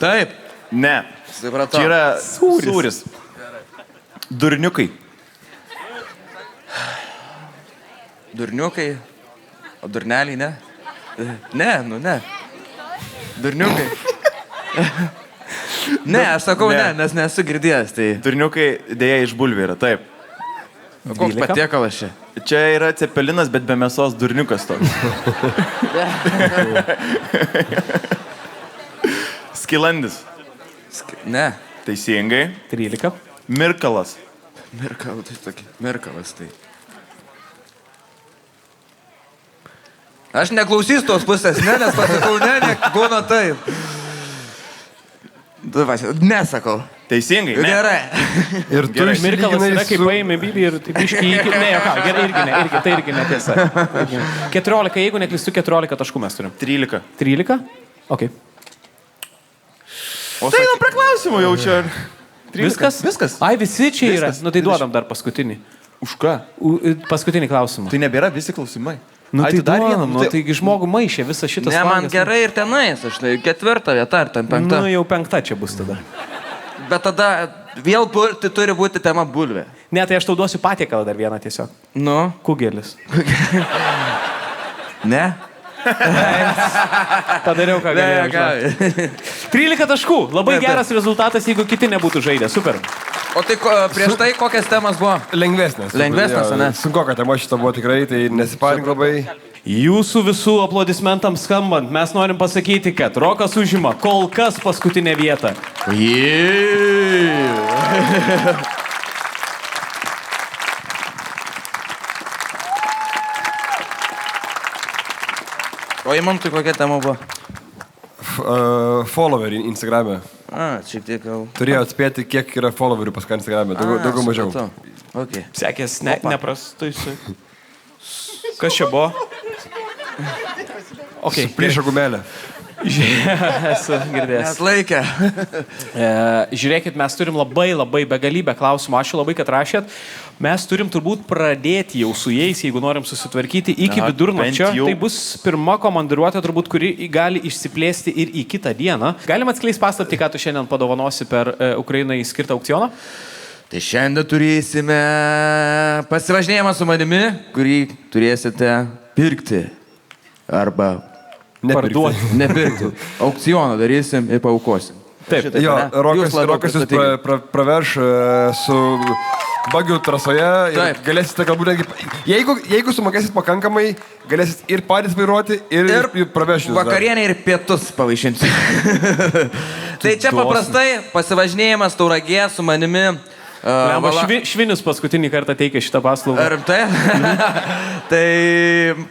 Speaker 1: Taip.
Speaker 8: Ne.
Speaker 1: Supratau.
Speaker 8: Čia yra sūris. Durniukai.
Speaker 1: Durniukai. O durneliai ne? Ne. Durniukai. Ne, aš sakau ne, nes nesu girdėjęs. Tai...
Speaker 8: Durniukai dėja iš bulvių yra, taip.
Speaker 1: Koks patiekalas čia?
Speaker 8: Čia yra cepelinas, bet be mėsos durniukas toks. Skilandis.
Speaker 1: Ne.
Speaker 8: Teisingai.
Speaker 7: 13.
Speaker 8: Mirkalas.
Speaker 1: Mirkalas tai. Aš neklausys tos pusės, nes pasakau ne, būna taip. Nesakau.
Speaker 8: Teisingai, ne.
Speaker 1: Gerai.
Speaker 5: Ir tu
Speaker 7: Mirkalas yra, kai paėmė bibį ir taip iškai iki... Ne, ką, gerai, tai irgi netiesa. 14, jeigu neklystu, 14 taškų mes turim.
Speaker 8: 13.
Speaker 7: 13? Ok.
Speaker 8: Tai jau prie klausimų jau čia.
Speaker 7: Viskas? Ai, visi čia yra. Nu tai duodam dar paskutinį.
Speaker 8: Už ką?
Speaker 7: Paskutinį klausimą.
Speaker 8: Tai nebėra visi klausimai.
Speaker 7: Nu tai
Speaker 8: dar vieną.
Speaker 7: Nu taigi žmogų maišė visą šitą
Speaker 1: Ne, man gerai ir tenais, aš tai 4 vieta ar ten 5.
Speaker 7: Nu jau 5 čia bus tada.
Speaker 1: Bet tada vėl tai turi būti tema bulvė.
Speaker 7: Ne, tai aš tau duosiu patiekalą dar vieną tiesiog.
Speaker 1: Nu?
Speaker 7: Kugelis.
Speaker 1: Ne?
Speaker 7: Padariau, ką galėjau. 13 taškų. Labai geras rezultatas, jeigu kiti nebūtų žaidę. Super.
Speaker 1: O tai prieš tai kokias temas buvo?
Speaker 5: Lengvesnės,
Speaker 1: ne?
Speaker 5: Sunkoka tema šita buvo tikrai, tai nesiparink labai.
Speaker 7: Jūsų visų aplodismentams skambant, mes norim pasakyti, kad Rokas užima kol kas paskutinę vietą.
Speaker 1: O įmantui kokia tema buvo?
Speaker 5: followerį Instagram'e.
Speaker 1: Šiek tiek gal.
Speaker 5: Turėjau atspėti, kiek yra followerių pas ką Instagram'e. Daugiau mažiau.
Speaker 1: Okay.
Speaker 7: Sekės, neprastai. Kas čia buvo? Okay,
Speaker 5: Plyšo gumelė.
Speaker 7: Esu girdėjęs.
Speaker 1: Atlaikė.
Speaker 7: Žiūrėkit, mes turim labai begalybę klausimų. Ačiū labai, kad rašėt. Mes turim turbūt pradėti jau su jais, jeigu norim susitvarkyti iki vidurnakčio. Tai bus pirma komandiruotė, turbūt, kuri gali išsiplėsti ir į kitą dieną. Galim atskleisti paslaptį, ką tu šiandien padovanosi per Ukrainai skirtą aukcioną?
Speaker 1: Tai šiandien turėsime pasivažinėjimą su manimi, kurį turėsite pirkti arba
Speaker 7: parduoti.
Speaker 1: Nepirkti. Aukcioną darysim ir paaukosim.
Speaker 7: Taip.
Speaker 5: Jo, Rokas jūs praverš su bagių trasoje ir galėsite galbūt netgi... Jeigu sumokėsit pakankamai, galėsit ir patys vairuoti ir pravežti.
Speaker 1: Vakarienę ir pietus pavaišinti. Tai čia paprastai pasivažinėjimas Tauragėje su manimi.
Speaker 7: Švinis paskutinį kartą teikia šitą paslaugą.
Speaker 1: Ar tai? Tai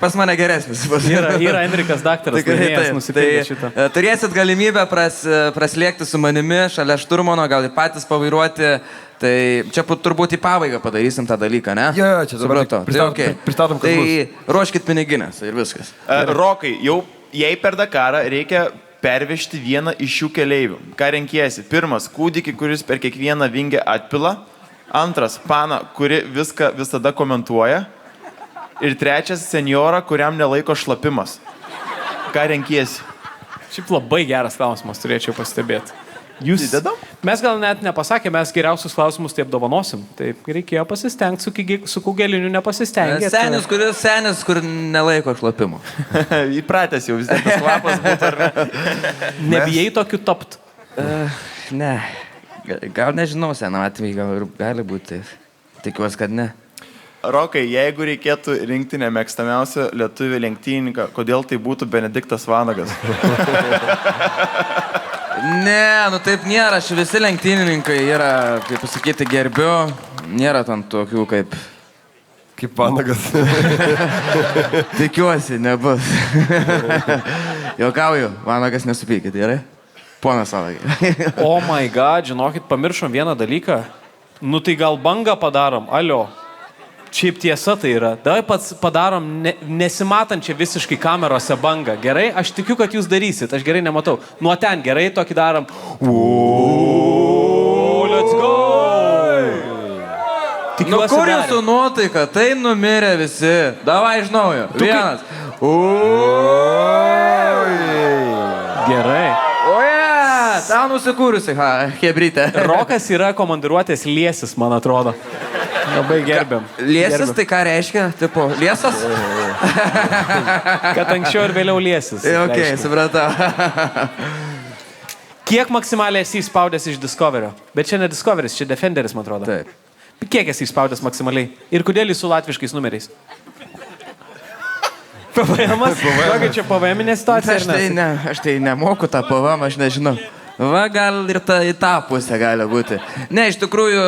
Speaker 1: pas mane geresnis.
Speaker 7: Yra Enrikas daktaras, laimėjęs nusipirkti šitą.
Speaker 1: Turėsit galimybę praslėkti su manimi šalia šturmano, gal ir patys pavairuoti. Tai čia turbūt į pabaigą padarysim tą dalyką, ne?
Speaker 5: Jo, čia dabar pristatom, kas bus.
Speaker 1: Tai ruoškit piniginės ir viskas.
Speaker 8: Rokai, jau jei per Dakarą reikia pervežti vieną iš šių keleivių. Ką renkiesi? Pirmas, kūdikį, kuris per kiekvieną vingę atpila. Antras, pana, kuri viską visada komentuoja. Ir trečias, senjorą, kuriam nelaiko šlapimas. Ką renkiesi?
Speaker 7: Šiaip labai geras klausimas, turėčiau pastebėti. Jūs
Speaker 8: įdedam?
Speaker 7: Mes gal net nepasakė, mes geriausius klausimus taip dovanosim. Tai reikėjo pasistengti, su kugeliniu nepasistengti.
Speaker 1: Senis, kur nelaiko šlapimo.
Speaker 8: Įpratęs jau vis tiek tas lapas būtų, ar ne?
Speaker 7: Nebijai tokių tapt?
Speaker 1: Ne. Gal nežinau, senatvėj gali būti. Tikiuosi, kad ne.
Speaker 8: Rokai, jeigu reikėtų rinkti nemėgstamiausią lietuvių lenktynininką, kodėl tai būtų Benediktas Vanagas?
Speaker 1: Ne, taip nėra, visi lenktynininkai yra, kaip pasakyti, gerbiu, nėra tam tokių kaip
Speaker 5: Vanagas.
Speaker 1: Tikiuosi, nebus. Juokauju, Vanagas nesupykit, gerai? Ponas Vanagai.
Speaker 7: Oh my god, žinokit, pamiršom vieną dalyką. Tai gal bangą padarom, alio. Šiaip tiesa tai yra. Davai pats padarom nesimatančią visiškai kamerose bangą. Gerai? Aš tikiu, kad jūs darysit. Aš gerai nematau. Nuo ten gerai tokį darom. Let's go!
Speaker 1: Tikiuosi, kur jūsų nuotaika? Tai numirė visi. Davai iš naujo. Vienas.
Speaker 7: Gerai.
Speaker 1: Tau nusikūrusi, hebrytė.
Speaker 7: Rokas yra komandiruotės liesis, man atrodo. Labai gerbiam.
Speaker 1: Liesis, tai ką reiškia? Tipo, liesas?
Speaker 7: Kad anksčiau ir vėliau liesis.
Speaker 1: Ok, supratau.
Speaker 7: Kiek maksimaliai esi įspaudęs iš Discoverio? Bet čia ne Discoveris, čia Defenderis, man atrodo.
Speaker 1: Taip.
Speaker 7: Kiek esi įspaudęs maksimaliai? Ir kodėl jis su latviškais numeriais? PVM-as? Kokia čia PVM-inė situacija?
Speaker 1: Aš tai nemoku tą PVM, aš nežinau. Va, gal ir į tą pusę gali būti. Ne, iš tikrųjų,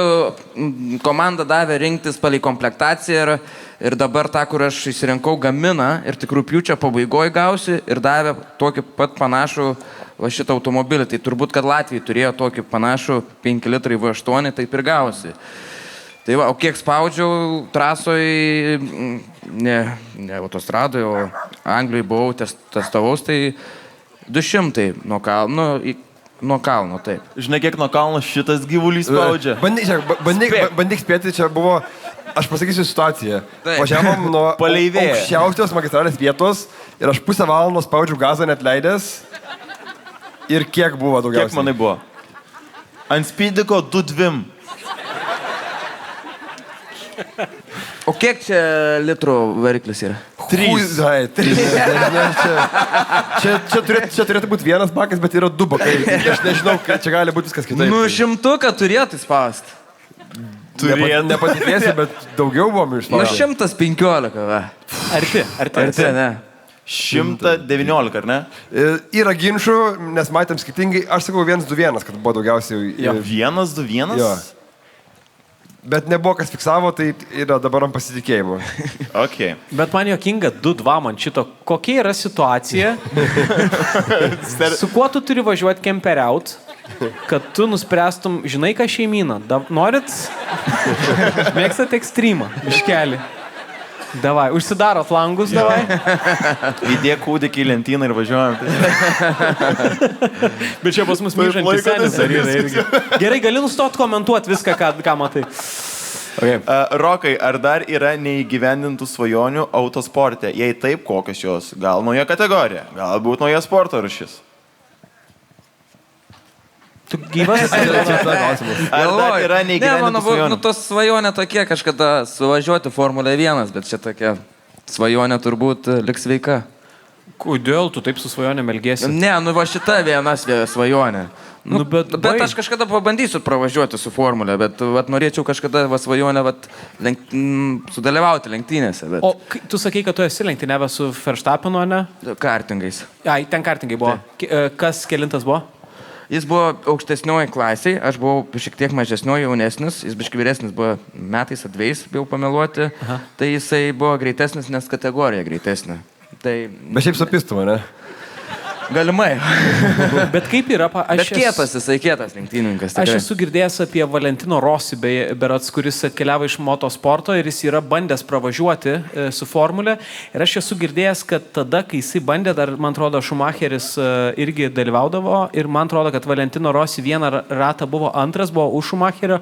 Speaker 1: komanda davė rinktis palei komplektaciją ir dabar tą, kur aš išsirinkau, gamina ir tik rugpjūčio pabaigoje gausi ir davė tokį pat panašų va šitą automobilį. Tai turbūt, kad Latvijai turėjo tokį panašų 5 litrai V8, taip ir gausi. Tai va, o kiek spaudžiau trasoje, ne autostradoje, o Anglijoje buvau, testavaus, tai 200 nuo kalno, taip.
Speaker 8: Žinai, kiek nuo kalno šitas gyvulys spaudžia?
Speaker 5: Bandyk spėti, čia buvo, aš pasakysiu situaciją. Važiavom nuo aukščiausios magistralės vietos ir aš pusę valandos spaudžiu gazą net leidęs. Ir kiek buvo daugiausiai?
Speaker 8: Kiek manai buvo? Ant spydiko 2-2.
Speaker 1: O kiek čia litrų variklis yra?
Speaker 5: 3. Čia turėtų būti vienas bakas, bet yra 2 bakai. Aš nežinau, čia gali būti viskas kitaip.
Speaker 1: 100 turėtų spaust.
Speaker 5: Nepatikėsi, bet daugiau buvom išspausti.
Speaker 1: 115, va.
Speaker 7: Arti,
Speaker 1: ne.
Speaker 8: 119, ar ne?
Speaker 5: Yra ginčių, nes matėm skirtingai. Aš sakau 1-2-1, kad buvo daugiausiai.
Speaker 8: 1-2-1?
Speaker 5: Jo. Bet nebuvo kas fiksavo, tai yra dabar ant pasitikėjimo.
Speaker 8: Okay.
Speaker 7: Bet man jokinga 2-2 man šito. Kokia yra situacija? Su kuo tu turi važiuoti kemperiaut, kad tu nuspręstum, žinai ką šeimyną? Norit? Mėgstat ekstremą, biškelį. Davai, užsidarot langus, davai.
Speaker 8: Įdėk kūdikį į lentyną ir važiuojam.
Speaker 7: Bet čia pas mus myžantis senis dar yra irgi. Gerai, gali nustot komentuoti viską, ką matai. Okay.
Speaker 8: Rokai, ar dar yra neįgyvendintų svajonių autosporte? Jei taip, kokios jos? Gal nauja kategorija? Galbūt nauja sporto rūšis?
Speaker 7: Tu gyvas?
Speaker 8: Ar dar yra neįgyvendintų svajonių?
Speaker 1: Tos svajonė tokie kažkada suvažiuoti Formulė 1, bet čia tokia svajonė turbūt liks sveika.
Speaker 7: Kodėl tu taip su svajonėm elgėsi?
Speaker 1: Ne, va šita viena svajonė. Bet aš kažkada pabandysiu pravažiuoti su Formulė, bet norėčiau kažkada svajonę sudalyvauti lenktynėse. Bet...
Speaker 7: O tu sakai, kad tu esi lenktyniavę su Verstappenu, ne?
Speaker 1: Kartingais.
Speaker 7: Ai, ten kartingai buvo. Kas kelintas buvo?
Speaker 1: Jis buvo aukštesnioji klasiai, aš buvau šiek tiek mažesnioji, jaunesnis, jis biškai vyresnis buvo metais ar 2, bijau pameluoti, tai jisai buvo greitesnis, nes kategorija greitesnė. Tai...
Speaker 5: Bet šiaip supistų, ne?
Speaker 1: Galimai.
Speaker 7: Bet kaip yra?
Speaker 1: Bet jisai kietas lenktynininkas.
Speaker 7: Aš esu girdėjęs apie Valentino Rossi, berats, kuris atkeliavo iš motosporto ir jis yra bandęs pravažiuoti su Formulė. Ir aš esu girdėjęs, kad tada, kai jisai bandė, dar, man atrodo, Schumacheris irgi dalyvaudavo ir man atrodo, kad Valentino Rossi vieną ratą buvo antras, buvo už Schumacherio,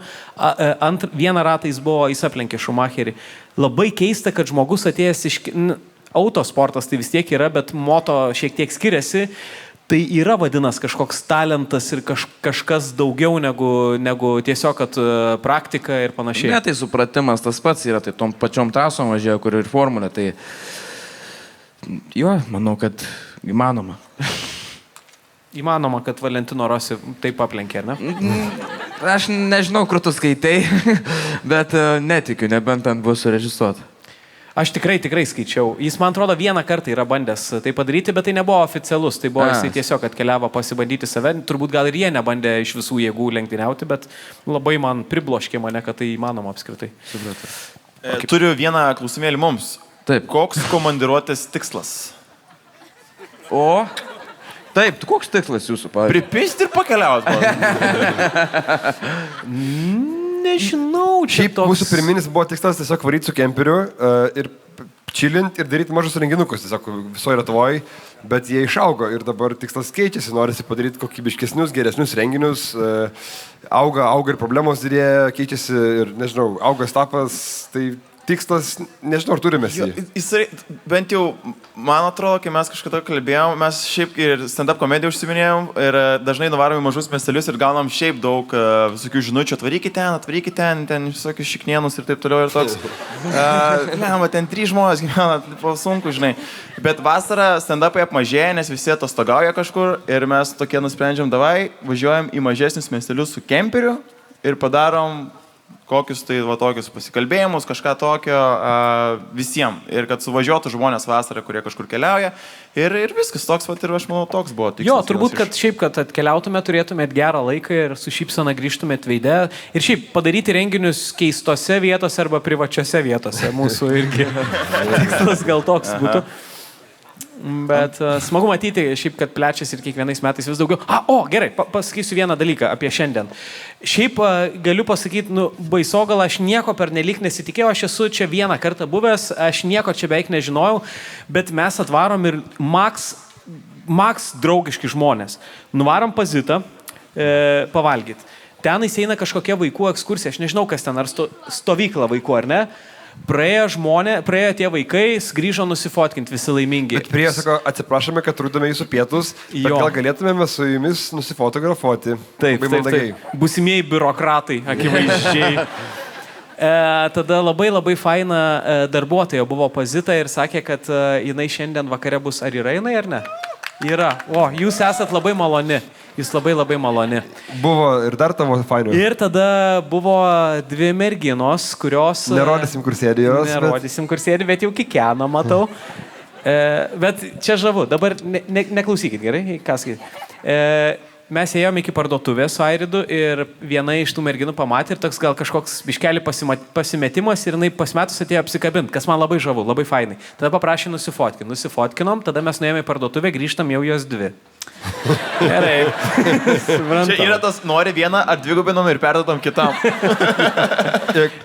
Speaker 7: vieną ratą jis aplenkė Schumacherį. Labai keista, kad žmogus atėjęs iš... Autosportas tai vis tiek yra, bet moto šiek tiek skiriasi. Tai yra vadinas kažkoks talentas ir kažkas daugiau negu tiesiog, kad praktika ir panašiai.
Speaker 1: Ne, tai supratimas tas pats yra, tai tom pačiom trasom važiuoja, kur ir Formulė, tai jo, manau, kad įmanoma.
Speaker 7: Įmanoma, kad Valentino Rossi taip aplenkė, ne?
Speaker 1: Aš nežinau, kur tu skaitai, bet netikiu, nebent ten bus surežisuota.
Speaker 7: Aš tikrai skaičiau. Jis, man atrodo, vieną kartą yra bandęs tai padaryti, bet tai nebuvo oficialus. Tai buvo jisai tiesiog atkeliavo pasibandyti save. Turbūt gal ir jie nebandė iš visų jėgų lenktyniauti, bet labai man pribloškė mane, kad tai įmanoma apskritai.
Speaker 8: Turiu vieną klausimėlį mums.
Speaker 1: Taip.
Speaker 8: Koks komandiruotės tikslas?
Speaker 1: O? Taip, koks tikslas jūsų, pavyzdžiui?
Speaker 8: Pripisti ir pakeliauti.
Speaker 7: Nežinau, čia
Speaker 5: šiaip mūsų pirminis buvo tikslas tiesiog varyti su kemperiu ir čilint ir daryti mažus renginukus tiesiog visoje Lietuvoje, bet jie išaugo ir dabar tikslas keičiasi, norisi padaryti kokybiškesnius, geresnius renginius, auga ir problemos didėja, keičiasi ir, nežinau, auga stapas, tai tikslas, nežinau, ar turime jį.
Speaker 8: Jisai, bent jau, man atrodo, kai mes kažkada kalbėjom, mes šiaip ir stand-up komediją užsiminėjom ir dažnai nuvarom į mažus miestelius ir gaunam šiaip daug visokių žinučių, atvarykit ten visokius šiknienus ir taip toliau ir toks. Ten 3 žmonės gyvena, sunku, žinai. Bet vasarą stand-upai apmažėja, nes visi atostogauja kažkur ir mes tokie nusprendžiam, davai, važiuojam į mažesnius miestelius su kemperiu ir padarom kokius tai va tokius pasikalbėjimus, kažką tokio visiems. Ir kad suvažiuotų žmonės vasarą, kurie kažkur keliauja. Ir viskas toks, va, ir aš manau, toks buvo tikslas.
Speaker 7: Jo, turbūt, kad šiaip, kad atkeliautumėt, turėtumėt gerą laiką ir su šypsena grįžtumėt veide. Ir šiaip padaryti renginius keistose vietose arba privačiose vietose. Mūsų irgi tikslas gal toks būtų. Bet smagu matyti, šiaip, kad plečiasi ir kiekvienais metais vis daugiau. Gerai, pasakysiu vieną dalyką apie šiandien. Šiaip galiu pasakyti, baisogal, aš nieko pernelyg nesitikėjau, aš esu čia vieną kartą buvęs, aš nieko čia beveik nežinojau, bet mes atvarom ir Max draugiški žmonės. Nuvarom pas Zitą pavalgyti. Ten įeina kažkokia vaikų ekskursija, aš nežinau, kas ten, ar stovykla vaikų, ar ne? Praėjo tie vaikai, grįžo nusifotkinti, visi laimingi.
Speaker 5: Bet prie sako, atsiprašome, kad trūdome jūsų pietus, bet gal galėtumėme su jumis nusifotografuoti.
Speaker 7: Taip. Būsimieji biurokratai, akivaizdžiai. Tada labai faina darbuotoja buvo pas Zitą ir sakė, kad jinai šiandien vakare bus. Ar yra jinai, ar ne? Yra. Jūs esat labai maloni. Jūs labai maloni.
Speaker 5: Buvo ir dar tavo fainų.
Speaker 7: Ir tada buvo 2 merginos, kurios...
Speaker 5: Nerodysim kur sėdi jos.
Speaker 7: Nerodysim kur sėdi, bet jau kikeno, matau. Bet čia žavu. Dabar neklausykit, gerai? Ką sakyti? mes ėjome iki parduotuvės su Airidu ir viena iš tų merginų pamatė ir toks gal kažkoks biškelį pasimetimas ir jinai pasimetus atėjo apsikabinti, kas man labai žavu, labai fainai. Tada paprašė nusifotkinom, tada mes nuėjome į parduotuvę, grįžtam jau jos dvi. Gerai.
Speaker 8: Čia yra tas, nori vieną ar dvigubinom ir perduotam kitam.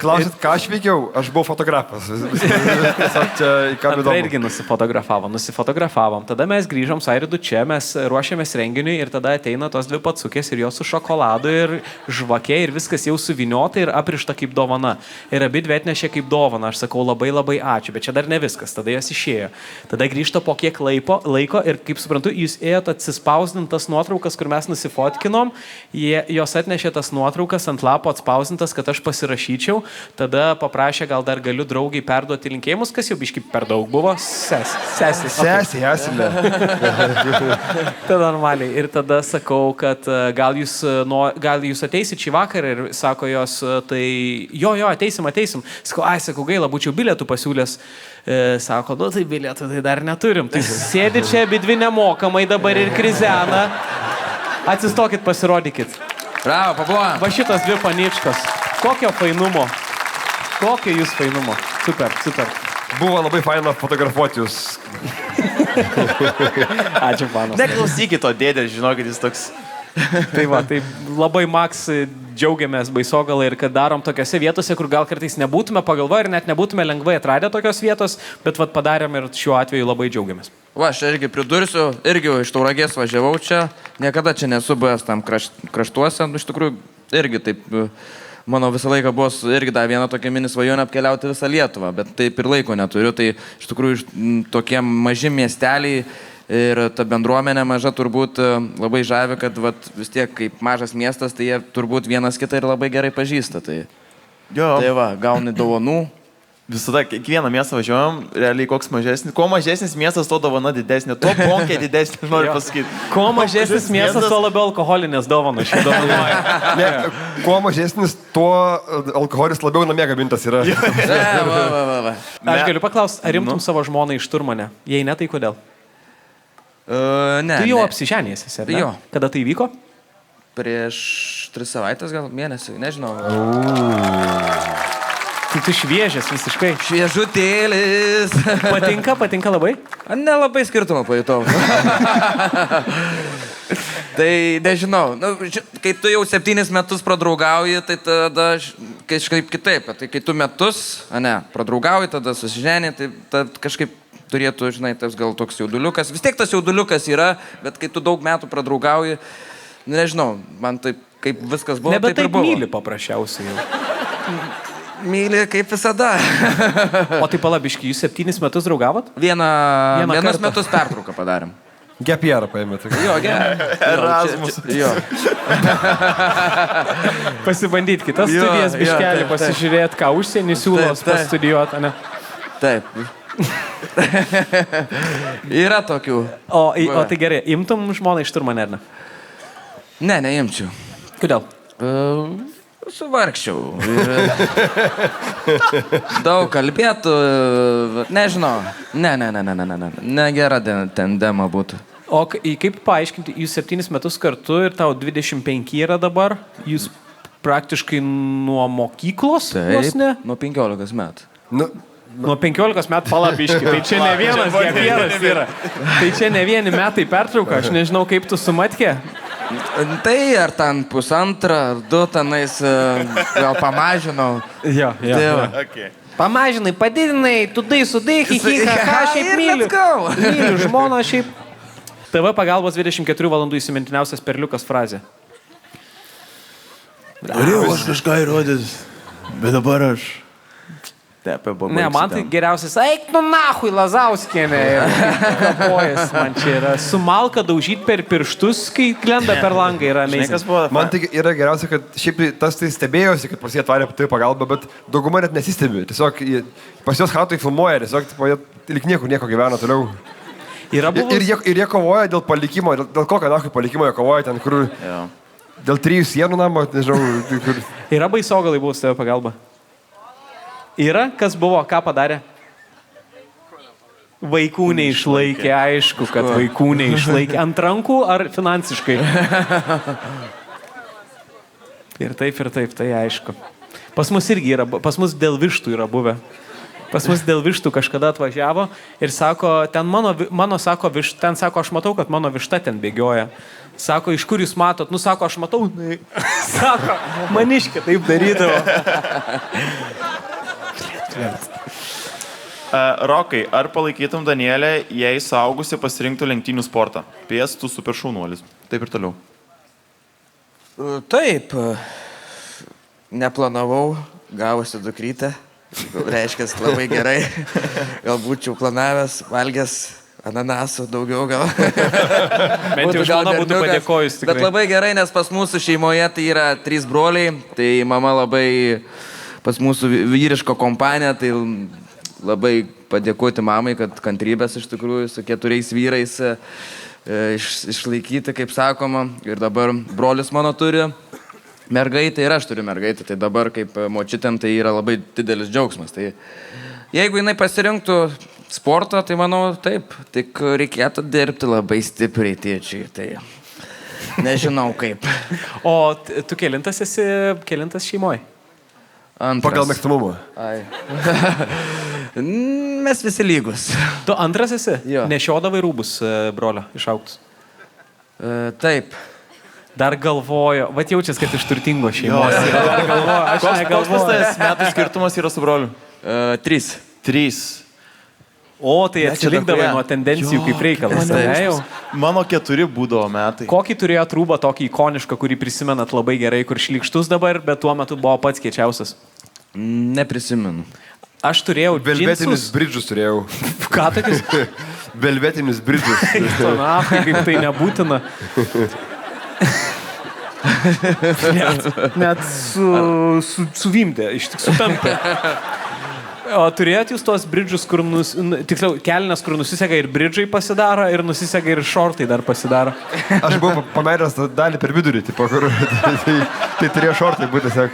Speaker 5: Klausit, ką aš veikiau? Aš buvau fotografas. Tiesiog čia į ką
Speaker 7: Antra irgi nusifotografavom. Tada mes grįžom su Airidu čia, mes ruošiamės renginiui ir tada ateina tos dvi pacukės ir jos su šokoladu ir žvakė ir viskas jau suviniota ir aprišta kaip dovana. Ir abi dvi atnešė kaip dovana. Aš sakau labai labai ačiū, bet čia dar ne viskas. Tada jos išėjo. Tada grįžta po kiek laiko ir kaip suprantu, jūs ėjote atsispausdintas nuotraukas, kur mes nusifotkinom. Jos atnešė tas nuotraukas ant lapo atspausdintas, kad aš pasirašyčiau. Tada paprašė, gal dar galiu draugiai perduoti linkėjimus, kas jau biškai per daug buvo. Sesė.
Speaker 5: Esame.
Speaker 7: Tada normaliai. Ir tada sakau, kad gal jūs ateisit šį vakarą ir sako jos, tai jo, ateisim. Sakau, gaila, būčiau bilietų pasiūlęs. Sako, tai bilietų tai dar neturim. Tai sėdi čia abidvi nemokamai dabar ir krizena. Atsistokit, pasirodykit.
Speaker 1: Bravo, pabuojam.
Speaker 7: Va šitos dvi paničkos. Kokio fainumo. Super.
Speaker 5: Buvo labai faina fotografuoti jūs.
Speaker 7: Ačiū, panas.
Speaker 8: Neklausykit to dėdės, žinokit, jis toks...
Speaker 7: Tai labai Maks džiaugiamės Baisogalą ir kad darom tokiose vietose, kur gal kartais nebūtume pagalvoję ir net nebūtume lengvai atradę tokios vietos, bet padarėm ir šiuo atveju labai džiaugiamės.
Speaker 1: Va, aš irgi pridursiu, irgi iš Tauragės važiavau čia, niekada čia nesu buvęs tam kraštuose, iš tikrųjų irgi taip, mano visą laiką buvo irgi dar viena tokia mini svajonė apkeliauti visą Lietuvą, bet taip ir laiko neturiu, tai iš tikrųjų tokie maži miesteliai ir ta bendruomenė maža turbūt labai žavi, kad vis tiek kaip mažas miestas, tai jie turbūt vienas kitą ir labai gerai pažįsta, tai va, gauni dovanų.
Speaker 8: Visada, kiekvieną miestą važiuojam, realiai koks mažesnis. Kuo mažesnis miestas, to dovana didesnė, tuo bonkė didesnė, noriu pasakyti.
Speaker 7: Kuo mažesnis miestas, tuo labiau alkoholinės dovanos šį dovanuoja.
Speaker 5: Kuo mažesnis, tuo alkoholis labiau namie gamintas yra.
Speaker 1: Va.
Speaker 7: Aš galiu paklausti, ar rimtum savo žmoną iš Turmane? Jei ne, tai kodėl?
Speaker 1: Ne.
Speaker 7: Tu jau apsiženėsis, ar ne?
Speaker 1: Jo.
Speaker 7: Kada tai vyko?
Speaker 1: Prieš 3 savaitės, gal mėnesį, nežinau.
Speaker 7: Tai tu šviežias visiškai.
Speaker 1: Šviežutėlis.
Speaker 7: Patinka labai?
Speaker 1: Nelabai skirtumą pajutau. Tai nežinau, kai tu jau 7 metus pradraugauji, tai tada kažkaip kitaip. Tai kai tu metus, pradraugauji, tada susiženi, tai kažkaip turėtų, žinai, tas gal toks jauduliukas. Vis tiek tas jauduliukas yra, bet kai tu daug metų pradraugauji, nežinau, man taip, kaip viskas buvo,
Speaker 7: taip ir buvo.
Speaker 1: Myli
Speaker 7: paprasčiausiai jau.
Speaker 1: Myli kaip visada.
Speaker 7: O tai palabiški, jūs 7 metus draugavot?
Speaker 1: Vienus metus pertrauką padarėm.
Speaker 5: Gepierą paėmė.
Speaker 1: Jo, Erasmus. Jo.
Speaker 7: Pasibandyt kitas studijas biškelį, pasižiūrėt, ką užsienį siūlos pastudijuot, ne?
Speaker 1: Taip. Yra tokių.
Speaker 7: O tai gerai, imtum žmoną iš Turmane, ar ne?
Speaker 1: Ne, neimčiau.
Speaker 7: Kodėl?
Speaker 1: Suvargščiau. Daug kalbėtų, nežinau. Ne gera tendema būtų.
Speaker 7: O kaip paaiškinti, jūs 7 metus kartu ir tau 25 yra dabar, jūs praktiškai nuo mokyklos?
Speaker 1: Taip, nuo 15 metų.
Speaker 7: Nuo 15 metų palabiški, tai čia ne vienas gepieras yra. Tai čia ne vieni metai pertrauka, aš nežinau, kaip tu sumatkė.
Speaker 1: Tai ar ten 1,5 ar 2 tenais gal pamažinau.
Speaker 7: Jo.
Speaker 8: Okay.
Speaker 7: Pamažinai, padidinai, tudai, sudai, hihiha, šiaip myliu. Myliu žmoną, šiaip. TV pagalbos 24 valandų įsimintiniausias perliukas frazė.
Speaker 8: Norėjau aš kažką įrodyti, bet dabar aš...
Speaker 7: Ne, man tai geriausias, eik tu nahui, Lazauskienė. Kapojas man čia yra. Su malka daužyti per pirštus, kai klenda per langą yra amazing.
Speaker 5: Man tai yra geriausia, kad šiaip tas tai stebėjosi, kad pas jie atvarė tai pagalbą, bet dauguma net nesistebi. Tiesiog pas jos chatai filmuoja, tiesiog lyg nieko gyvena toliau. Ir jie kovoja dėl palikimo, dėl kokio nahui palikimo jie kovoja ten, kur... Dėl 3 sienų namo, nežinau.
Speaker 7: Yra Baisogalai buvo su tavo pagalba? Yra? Kas buvo? Ką padarė? Vaikų neišlaikė, aišku, kad vaikų neišlaikė. Ant rankų ar finansiškai? Ir taip, tai aišku. Pas mus irgi yra, pas mus dėl vištų yra buvę. Pas mus dėl vištų kažkada atvažiavo ir sako, ten mano sako, ten sako, aš matau, kad mano višta ten bėgioja. Sako, iš kur jūs matot? Nu, sako, aš matau. Sako, maniškė taip darydavo.
Speaker 8: Rokai, ar palaikytum Danielę, jei saugusi pasirinktų lenktynių sportą? Pėstų super šaunuolis. Taip ir toliau.
Speaker 1: Taip, neplanavau, gavosi dukrytę, reiškia labai gerai, gal būčiau planavęs, valgęs ananasų daugiau gal.
Speaker 7: Bent jau žmona būtų padėkojus tikrai.
Speaker 1: Bet labai gerai, nes pas mūsų šeimoje tai yra 3 broliai, tai mama labai pas mūsų vyriško kompaniją, tai labai padėkoti mamai, kad kantrybės iš tikrųjų su 4 vyrais išlaikyti, kaip sakoma. Ir dabar brolis mano turi mergaitę ir aš turiu mergaitę. Tai dabar kaip močiutėm tai yra labai didelis džiaugsmas. Tai jeigu jinai pasirinktų sportą, tai manau taip. Tik reikėtų dirbti labai stipriai tėčiai. Tai nežinau kaip.
Speaker 7: O tu kelintas esi, kelintas šeimoje?
Speaker 1: Antras.
Speaker 5: Pagal mėgstamumą.
Speaker 1: Ai. Mes visi lygus.
Speaker 7: Tu antras esi?
Speaker 1: Jo.
Speaker 7: Nešiodavai rūbus brolio išaugtus?
Speaker 1: Taip.
Speaker 7: Dar galvoju, vat jaučias, kad iš turtingo šeimos. Dar galvoju, aš negalvoju.
Speaker 8: Koks tas metų skirtumas yra su broliu?
Speaker 1: 3.
Speaker 8: 3.
Speaker 7: O, tai atsilikdavai nuo tendencijų kaip reikalas.
Speaker 8: Mano 4 būdavo metai.
Speaker 7: Kokį turėjo rūbą tokį ikonišką, kurį prisimenat labai gerai, kur šlykštus dabar, bet tuo metu buvo pats kiečiausias?
Speaker 1: Neprisimenu.
Speaker 7: Aš turėjau
Speaker 5: Velvetinius bridžus turėjau.
Speaker 7: Ką tokius?
Speaker 5: Velvetinius bridžus.
Speaker 7: Kaip tai nebūtina. Net suvimdė, iš tik sutampė. O turėjot jūs tos bridžus, kur, tiksliau, kelnes, kur nusiseka ir bridžai pasidaro, ir nusiseka ir šortai dar pasidaro?
Speaker 5: Aš buvau pameiręs dalį per vidurį, tipo, kur tai turėjo šortai būti tiesiog.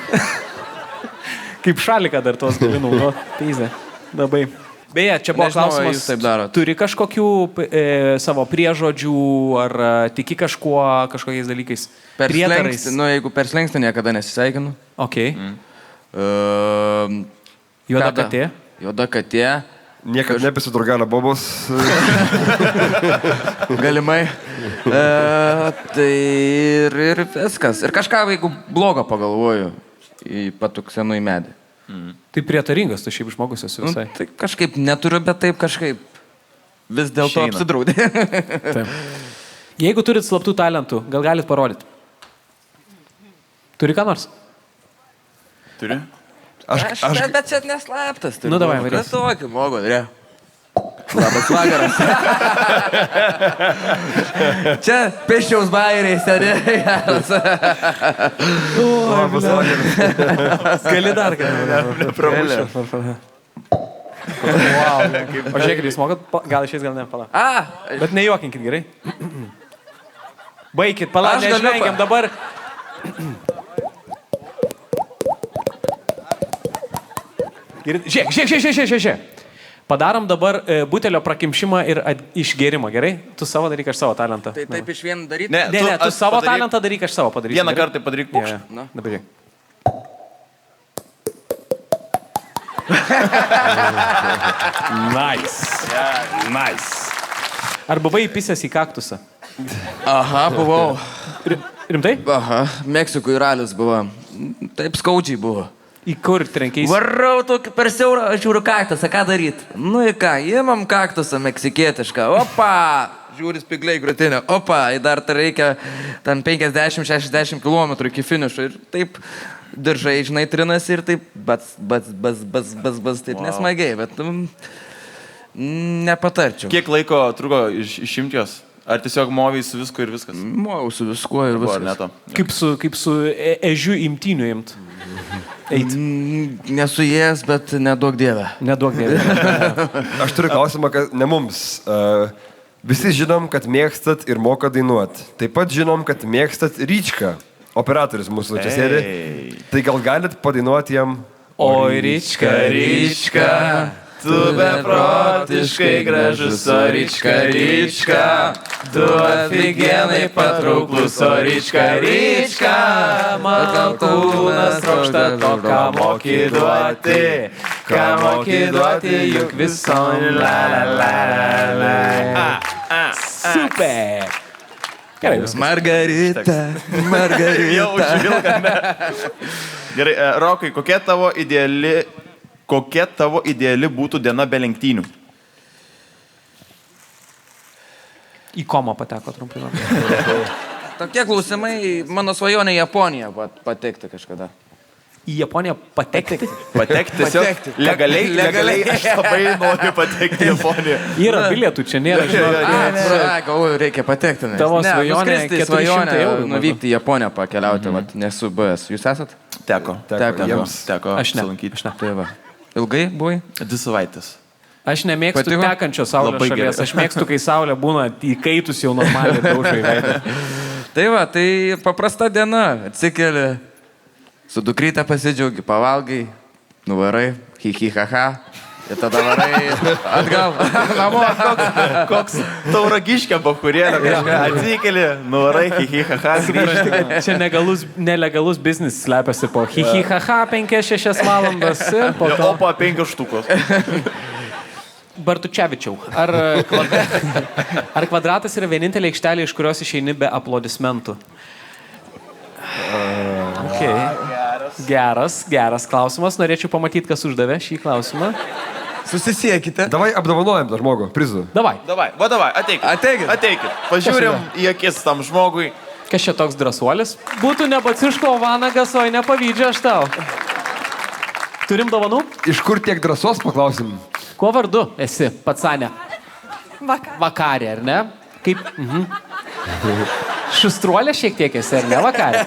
Speaker 7: Kaip šaliką dar tos gali naudoti. Teizė. Labai. Beje, čia buvo klausimas,
Speaker 1: taip darot.
Speaker 7: Turi kažkokių savo priežodžių ar tiki kažkokiais dalykais?
Speaker 1: Prietarais. Nu, jeigu per slengstą niekada nesisveikinu.
Speaker 7: Ok. Juoda katė?
Speaker 1: Juoda katė.
Speaker 5: Niekad nepasidraugalio bobos.
Speaker 1: Galimai. Tai ir viskas. Ir kažką, jeigu blogo pagalvoju, patuksenu į medį.
Speaker 7: Tai prietaringas, tu šiaip žmogus esi visai.
Speaker 1: Tai kažkaip neturiu, bet taip kažkaip vis dėlto apsidraudė.
Speaker 7: Jeigu turit slaptų talentų, gal galit parodyti? Turi ką nors?
Speaker 8: Turi?
Speaker 1: Bet čia neslaptas.
Speaker 7: Nu, davai, varės.
Speaker 1: Bet tokį mogu, ne. Labas vakaras. Čia pėsčiaus bairiais, ne?
Speaker 5: Labas vakaras.
Speaker 7: Gali dar ką. O žiūrėkit, jūs mokat, gal išės, gal ne, pala. Bet nejuokinkit, gerai? Baikit, pala, nežvengiam dabar. Žiūrėk. Padarom dabar butelio prakimšimą ir išgėrimą, gerai? Tu savo daryk, aš savo talentą.
Speaker 1: Tai taip iš vieną daryti?
Speaker 7: Ne, tu savo talentą daryk, aš savo padarysiu.
Speaker 8: Vieną kartą padaryk pukštą.
Speaker 7: Dabar žiūrėk. Nice. Ar buvai įpisęs į kaktusą?
Speaker 1: Aha, buvau.
Speaker 7: Rimtai?
Speaker 1: Aha, Meksikui ralis buvo. Taip skaudžiai buvo.
Speaker 7: Į kur trenkiais?
Speaker 1: Varau tokį per siaurą, aš žiūriu kaktusą, ką daryti? Nu į ką, imam kaktusą meksikietišką, opa, žiūri spigliai grūtinę, opa, dar tai reikia ten 50-60 km iki finišo ir taip diržai, žinai, trinasi ir taip bas, taip nesmagiai, bet nepatarčiau.
Speaker 8: Kiek laiko truko išimti jos? Ar tiesiog moviai su visku ir viskas?
Speaker 1: Moviau su viskuo ir viskas.
Speaker 7: Kaip su ežiu imtyniu imt?
Speaker 1: Nesu jės, bet neduok dievę.
Speaker 7: Neduok dievę.
Speaker 5: Aš turiu klausimą, kad ne mums. Visi žinom, kad mėgstat ir moka dainuot. Taip pat žinom, kad mėgstat Ryčką. Operatorius mūsų čia sėdi. Tai gal galit padainuoti jam?
Speaker 1: Oi, Ryčka, Ryčka,
Speaker 8: tu beprotiškai gražus, Orička, Rička, tu aфиgenai patrauklus, Orička, Rička, mano kūnas trokšta to, ką moki duoti, juk visom la la la la.
Speaker 7: Super. Gerai, viskas.
Speaker 1: Margarita.
Speaker 8: Jau užvilka, ne? Gerai, Rokai, kokia tavo ideali būtų diena be lenktynių?
Speaker 7: Į komą pateko trumpai.
Speaker 1: Tokie klausimai, mano svajonė Japonija patekti kažkada.
Speaker 7: Į Japoniją patekti?
Speaker 8: Patekti tiesiog legaliai, aš labai noriu patekti į Japoniją.
Speaker 7: Yra bilietų, čia nėra,
Speaker 1: Galvoju, reikia patekti.
Speaker 7: Tavo svajonė 400 eurų.
Speaker 1: Nuvykti į Japoniją pakeliauti, nesu buvęs. Jūs esat?
Speaker 8: Teko.
Speaker 1: Jiems
Speaker 8: teko
Speaker 7: Aš ne.
Speaker 8: apsilankyti.
Speaker 1: Tai va. Ilgai buvai?
Speaker 8: 2 savaitės.
Speaker 7: Aš nemėgstu
Speaker 1: Patiko?
Speaker 7: tekančio saulės
Speaker 8: Labai
Speaker 7: šalies.
Speaker 8: gerai.
Speaker 7: Aš mėgstu, kai saulė būna įkaitus jau normaliai daužai veidą.
Speaker 1: Tai va, tai paprasta diena. Atsikeli, su dukryte pasidžiaugi, pavalgai, nuvarai, hi-hi-ha-ha. Ir tada varai atgal. Namo.
Speaker 8: Koks tauragiškio bapkurėlio kažką. Atsikeli, nuvarai, hi-hi-ha-ha, grįžti.
Speaker 7: Čia nelegalus biznis slepiasi po hi-hi-ha-ha 5-6 valandas ir po to.
Speaker 8: O po 5 štukos.
Speaker 7: Bartučevičiau, ar kvadratas yra vienintelė aikštelė, iš kurios išeini be aplodismentų? Okay. Geras klausimas. Norėčiau pamatyti, kas uždavė šį klausimą.
Speaker 1: Susisiekite.
Speaker 5: Davai apdovanojam tą žmogų, prizų.
Speaker 7: Davai.
Speaker 8: Davai, ateikit. Pažiūrim į akis tam žmogui.
Speaker 7: Kas čia toks drąsuolis? Būtų ne Baciuško, o Vanagas, oi nepavydžiu aš tau. Turim dovanų?
Speaker 5: Iš kur tiek drąsos, paklausim?
Speaker 7: Kuo vardu esi, Pacanė?
Speaker 6: Vakarė,
Speaker 7: ar ne? Kaip? Šustruolė šiek tiek esi, ar ne Vakarė?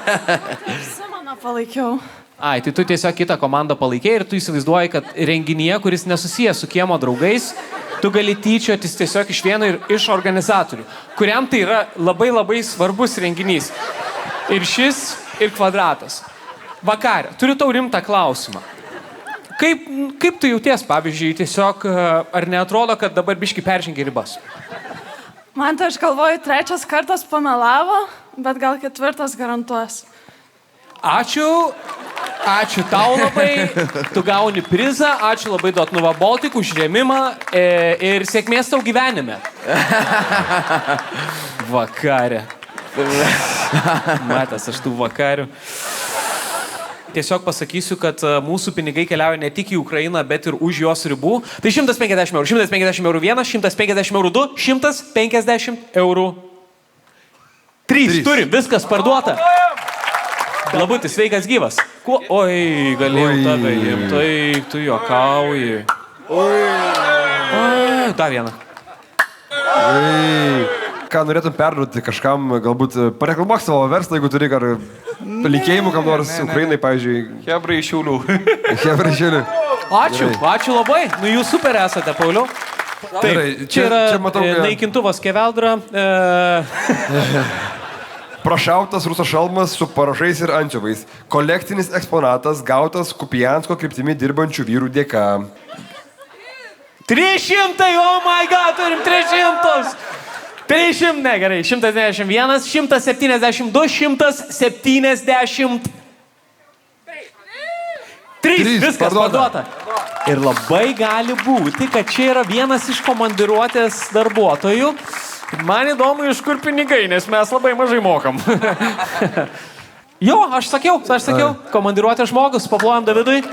Speaker 6: Simoną palaikiau.
Speaker 7: Ai, tai tu tiesiog kitą komandą palaikėjai ir tu įsivaizduoji, kad renginyje, kuris nesusijęs su kiemo draugais, tu gali tyčiotis tiesiog iš vieno iš organizatorių, kuriam tai yra labai svarbus renginys. Ir šis, ir kvadratas. Vakarė, turiu tau rimtą klausimą. Kaip tu jauties, pavyzdžiui, tiesiog, ar neatrodo, kad dabar biški peržengia ribas?
Speaker 6: Man tai aš galvoju, 3 kartas pamelavo, bet gal 4 garantuos.
Speaker 7: Ačiū tau labai, tu gauni prizą, ačiū labai Dotnuva Baltic už rėmimą ir sėkmės tau gyvenime. Vakarė. Matęs aš tų vakarių. Tiesiog pasakysiu, kad mūsų pinigai keliauja ne tik į Ukrainą, bet ir už jos ribų. Tai 150 eurų. 150 eurų 1, 150 eurų 2, 150 eurų 3. Turim, viskas parduota. Labutis, sveikas gyvas. Oi, galėjau tave imti. Tai tu juokauji. Dar vieną.
Speaker 5: Ką norėtum perduoti kažkam, galbūt pareklamuok savo verslą, jeigu turi ar linkėjimų kam nors Ukrainai, pavyzdžiui.
Speaker 8: Hebrai iš Šiaulių.
Speaker 5: Hebrai iš Šiaulių.
Speaker 7: Ačiū labai. Nu, jūs super esate, Pauliau.
Speaker 5: Taip,
Speaker 7: čia yra naikintuvas Keveldra.
Speaker 5: Prašautas ruso šalmas su parašais ir ančiavais. Kolekcinis eksponatas gautas Kupiansko kryptimi dirbančių vyrų dėka.
Speaker 7: 300, oh my god, turim 300. 300, ne, gerai, 191, 172, 170. 3, viskas parduota. Ir labai gali būti, kad čia yra vienas iš komandiruotės darbuotojų. Man įdomu, iš kur pinigai, nes mes labai mažai mokam. Jo, aš sakiau, komandiruotės žmogus, paplojam Davidui.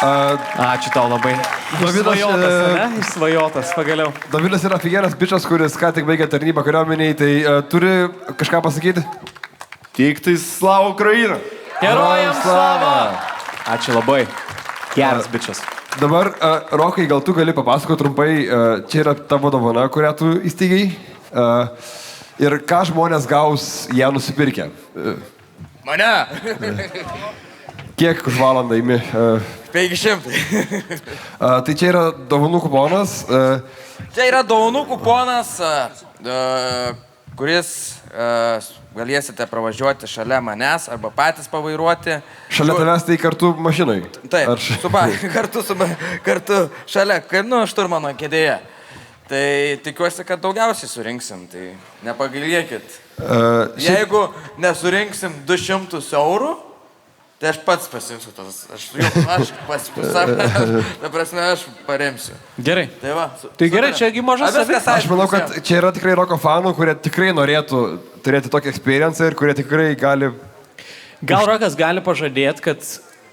Speaker 7: Ačiū tau labai. Išsvajotas, ne? Išsvajotas, pagaliau.
Speaker 5: Davidas yra aфиgenas bičas, kuris ką tik baigė tarnybą kariuomeniai, tai turi kažką pasakyti?
Speaker 8: Tik tai slava Ukraina.
Speaker 7: Herojams slava. Ačiū labai. Geras bičas.
Speaker 5: Dabar, Rokai, gal tu gali papasakoti trumpai, čia yra tavo dovana, kurią tu įsteigai, ir ką žmonės gaus ją nusipirkę.
Speaker 1: Mane!
Speaker 5: Kiek už valandą imi?
Speaker 1: 500.
Speaker 5: Tai čia yra dovanų kuponas.
Speaker 1: Čia yra dovanų kuponas kuris galėsite pravažiuoti šalia manęs arba patys pavairuoti.
Speaker 5: Šalia tavęs tai kartu mašinai.
Speaker 1: Taip, kartu šalia, šturmano kėdėje. Tai tikiuosi, kad daugiausiai surinksim, tai nepagailėkit. Jeigu nesurinksim 200 eurų, tai aš pats pasimsiu tas. Ta prasme, aš paremsiu.
Speaker 7: Gerai.
Speaker 1: Tai va.
Speaker 7: Tai gerai, čiagi mažas
Speaker 1: Viskas
Speaker 5: Aš manau, kad čia yra tikrai roko fanų, kurie tikrai norėtų turėti tokį experience ir kurie tikrai gali...
Speaker 7: Gal Rokas gali pažadėti, kad...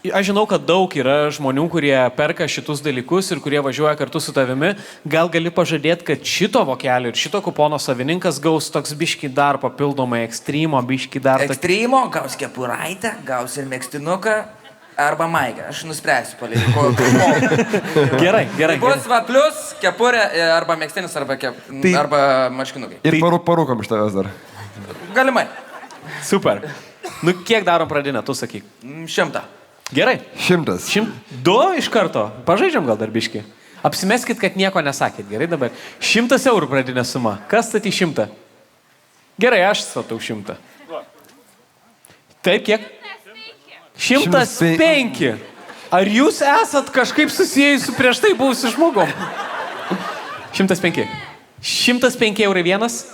Speaker 7: Aš žinau, kad daug yra žmonių, kurie perka šitus dalykus ir kurie važiuoja kartu su tavimi. Gal gali pažadėti, kad šito vokelio ir šito kupono savininkas gaus toks biški dar papildomai ekstrymo, biški dar...
Speaker 1: Ekstrymo, gaus kepuraitę, gaus ir mėgstinuką arba maigą. Aš nuspręsiu palikti.
Speaker 7: Gerai.
Speaker 1: Bus va plus kepurė arba mėgstinis arba marškinukai.
Speaker 5: Ir parūkom iš tavęs dar.
Speaker 1: Galimai.
Speaker 7: Super. Nu, kiek darom pradinę, tu sakyk.
Speaker 1: 100.
Speaker 7: Gerai.
Speaker 5: 100.
Speaker 7: 2 iš karto. Pažaidžiam gal dar biški. Apsimeskit, kad nieko nesakėt. Gerai dabar. 100 eurų pradinė suma. Kas statys 100? Gerai, aš statau 100. Taip, kiek? 105. Ar jūs esat kažkaip susijęs su prieš tai buvusiu žmogum? 105. 105 eurai vienas?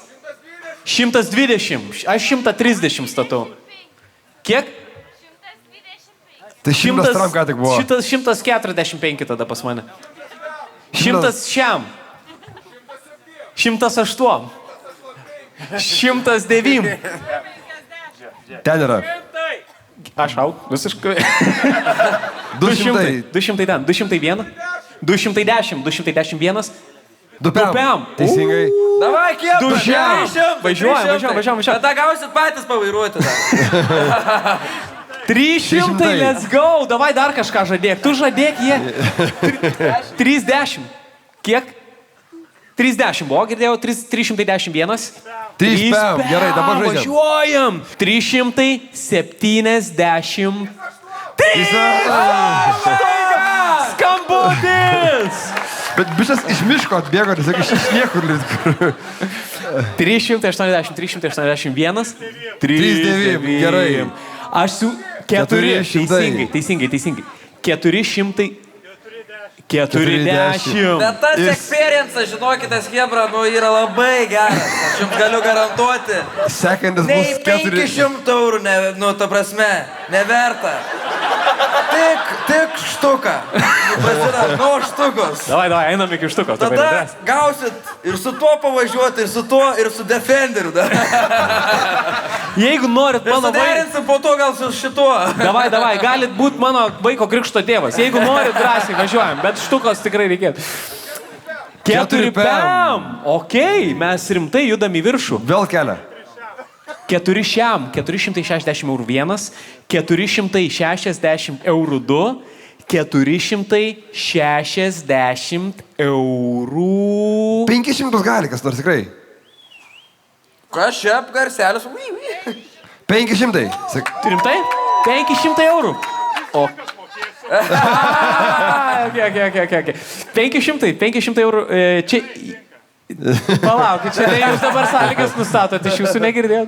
Speaker 7: 120. Aš 130 statau. Kiek?
Speaker 5: Tai 100 tram ką tik buvo.
Speaker 7: 145 tada pas mane. 100 šiam. 108. 109.
Speaker 5: Ten yra.
Speaker 7: Aš auk, visiškai.
Speaker 5: 200.
Speaker 7: 200 ten, 201. 210, 211.
Speaker 5: 2 Teisingai.
Speaker 1: Davai, kiek?
Speaker 7: 200. Važiuojam.
Speaker 1: Tada gausit patys pavairuoti dar.
Speaker 7: 300, let's go. Davai dar kažką žadėk. Tu žadėk jie. 30. Kiek? 30 buvo, girdėjau, 311.
Speaker 5: 3 pam, gerai, dabar žaidžiam.
Speaker 7: Važiuojam. 370. Skambutis.
Speaker 5: Bet bišas iš miško atbėgo, nes iš niekur lizgur.
Speaker 7: 380, 381.
Speaker 5: 39, gerai.
Speaker 7: Aš su 400. Teisingai. 440.
Speaker 1: Bet tas experience, žinokite, Hebra, yra labai geras. Aš jums galiu garantuoti.
Speaker 5: Sekandas
Speaker 1: Nei
Speaker 5: bus 400.
Speaker 1: 500 eurų, ta prasme, neverta. Tik štuką. Štukos.
Speaker 7: Davai, einam iki štukos.
Speaker 1: Tada gausit ir su tuo pavažiuoti, ir su tuo, ir su Defenderiu.
Speaker 7: Jeigu norit mano vaiką...
Speaker 1: Suderinsim po to gal su šituo.
Speaker 7: Davai, galit būti mano vaiko krikšto tėvas. Jeigu norit, drąsiai važiuojam, bet štukos tikrai reikėtų. 4 pam. Okei, mes rimtai judam į viršų.
Speaker 5: Vėl kelia.
Speaker 7: 4 šiam, 460 eurų vienas, 460 eurų 2, 460 eurų...
Speaker 5: 500 gali, kas nors tikrai.
Speaker 1: Kas čia garselis?
Speaker 5: 500.
Speaker 7: Rimtai? 500 eurų. O. Okay. 500 eurų. Čia... Palaukit, čia jūs dabar sąlygas nustatot, iš jūsų negirdėjot.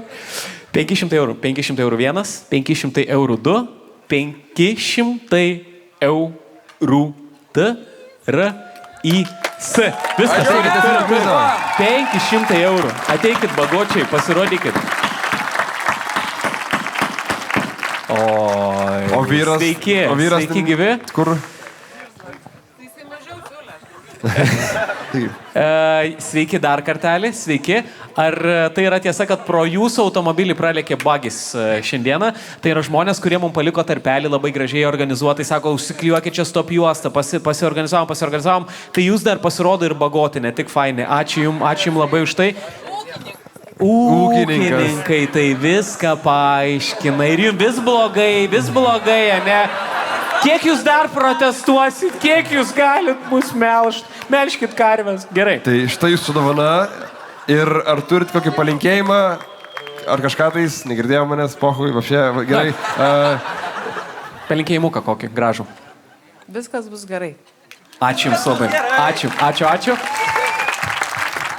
Speaker 7: 500 eurų. 500 eurų vienas, 500 eurų 2, 500 eurų T, R, I, S. Viskas. 500 eurų. Ateikit bagočiai, pasirodykit.
Speaker 5: O vyras...
Speaker 7: Sveiki gyvi.
Speaker 5: Kur?
Speaker 7: Sveiki dar kartelį, sveiki. Ar tai yra tiesa, kad pro jūsų automobilį pralėkė bagis šiandieną? Tai yra žmonės, kurie mums paliko tarpelį labai gražiai organizuotai, sako, užsiklijuokit čia stop juostą, pasiorganizavom. Tai jūs dar pasirodo ir bagoti, ne tik faini. Ačiū jums labai už tai. Ūkininkai tai viską paaiškina. Ir jums vis blogai, ne? Kiek jūs dar protestuosit, kiek jūs galit mus melžt, melžkit karves. Gerai.
Speaker 5: Tai štai jūsų dovana. Ir ar turit kokį palinkėjimą, ar kažką tais, negirdėjau manęs, pohui, vapšė, gerai.
Speaker 7: Palinkėjimuką kokį, gražų.
Speaker 9: Viskas bus gerai.
Speaker 7: Ačiū jums labai. Ačiū.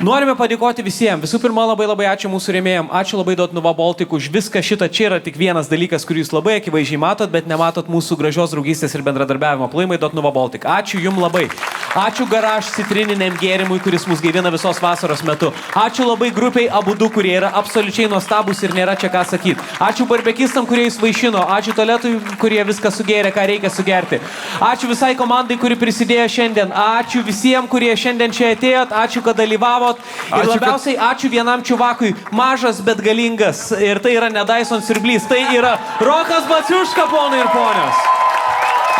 Speaker 7: Norime padėkoti visiems. Visų pirma, labai ačiū mūsų rėmėjams. Ačiū labai Dotnuva Baltic už viską šitą. Čia yra tik vienas dalykas, kurį jūs labai akivaizdžiai matot, bet nematot mūsų gražios draugystės ir bendradarbiavimo. Plojimai Dotnuva Baltic. Ačiū jums labai. Ačiū Garaž citrininiam gėrimui, kuris mus gaivina visos vasaros metu. Ačiū labai grupiai Abudu, kurie yra absoliučiai nuostabus ir nėra čia ką sakyti. Ačiū barbekistam, kurie jūs vaišino. Ačiū tualetui, kurie viską sugėrė, ką reikia sugerti. Ačiū visai komandai, kuri prisidėjo šiandien. Ačiū visiems, kurie šiandien čia atėjot. Ačiū, kad dalyvavot. Ir labiausiai ačiū vienam čiuvakui. Mažas, bet galingas. Ir tai yra ne Dyson siurblys. Tai yra Rokas Baciuška, ponai ir ponios.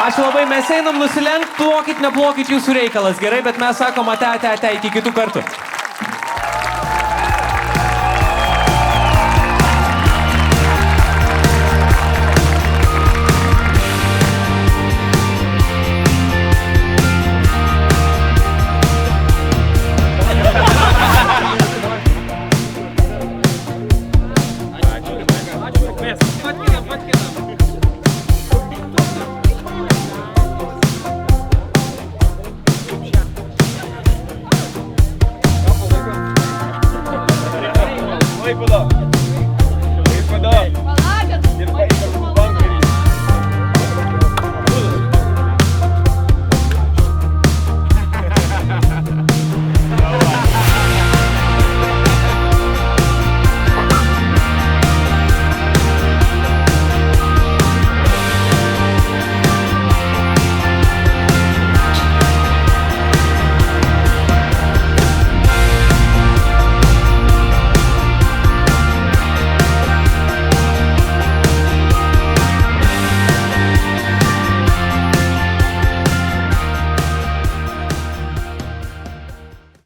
Speaker 7: Ačiū labai, mes einam nusilenkt, plokit, neplokit jūsų reikalas. Gerai, bet mes sakom ate, iki kitų kartų.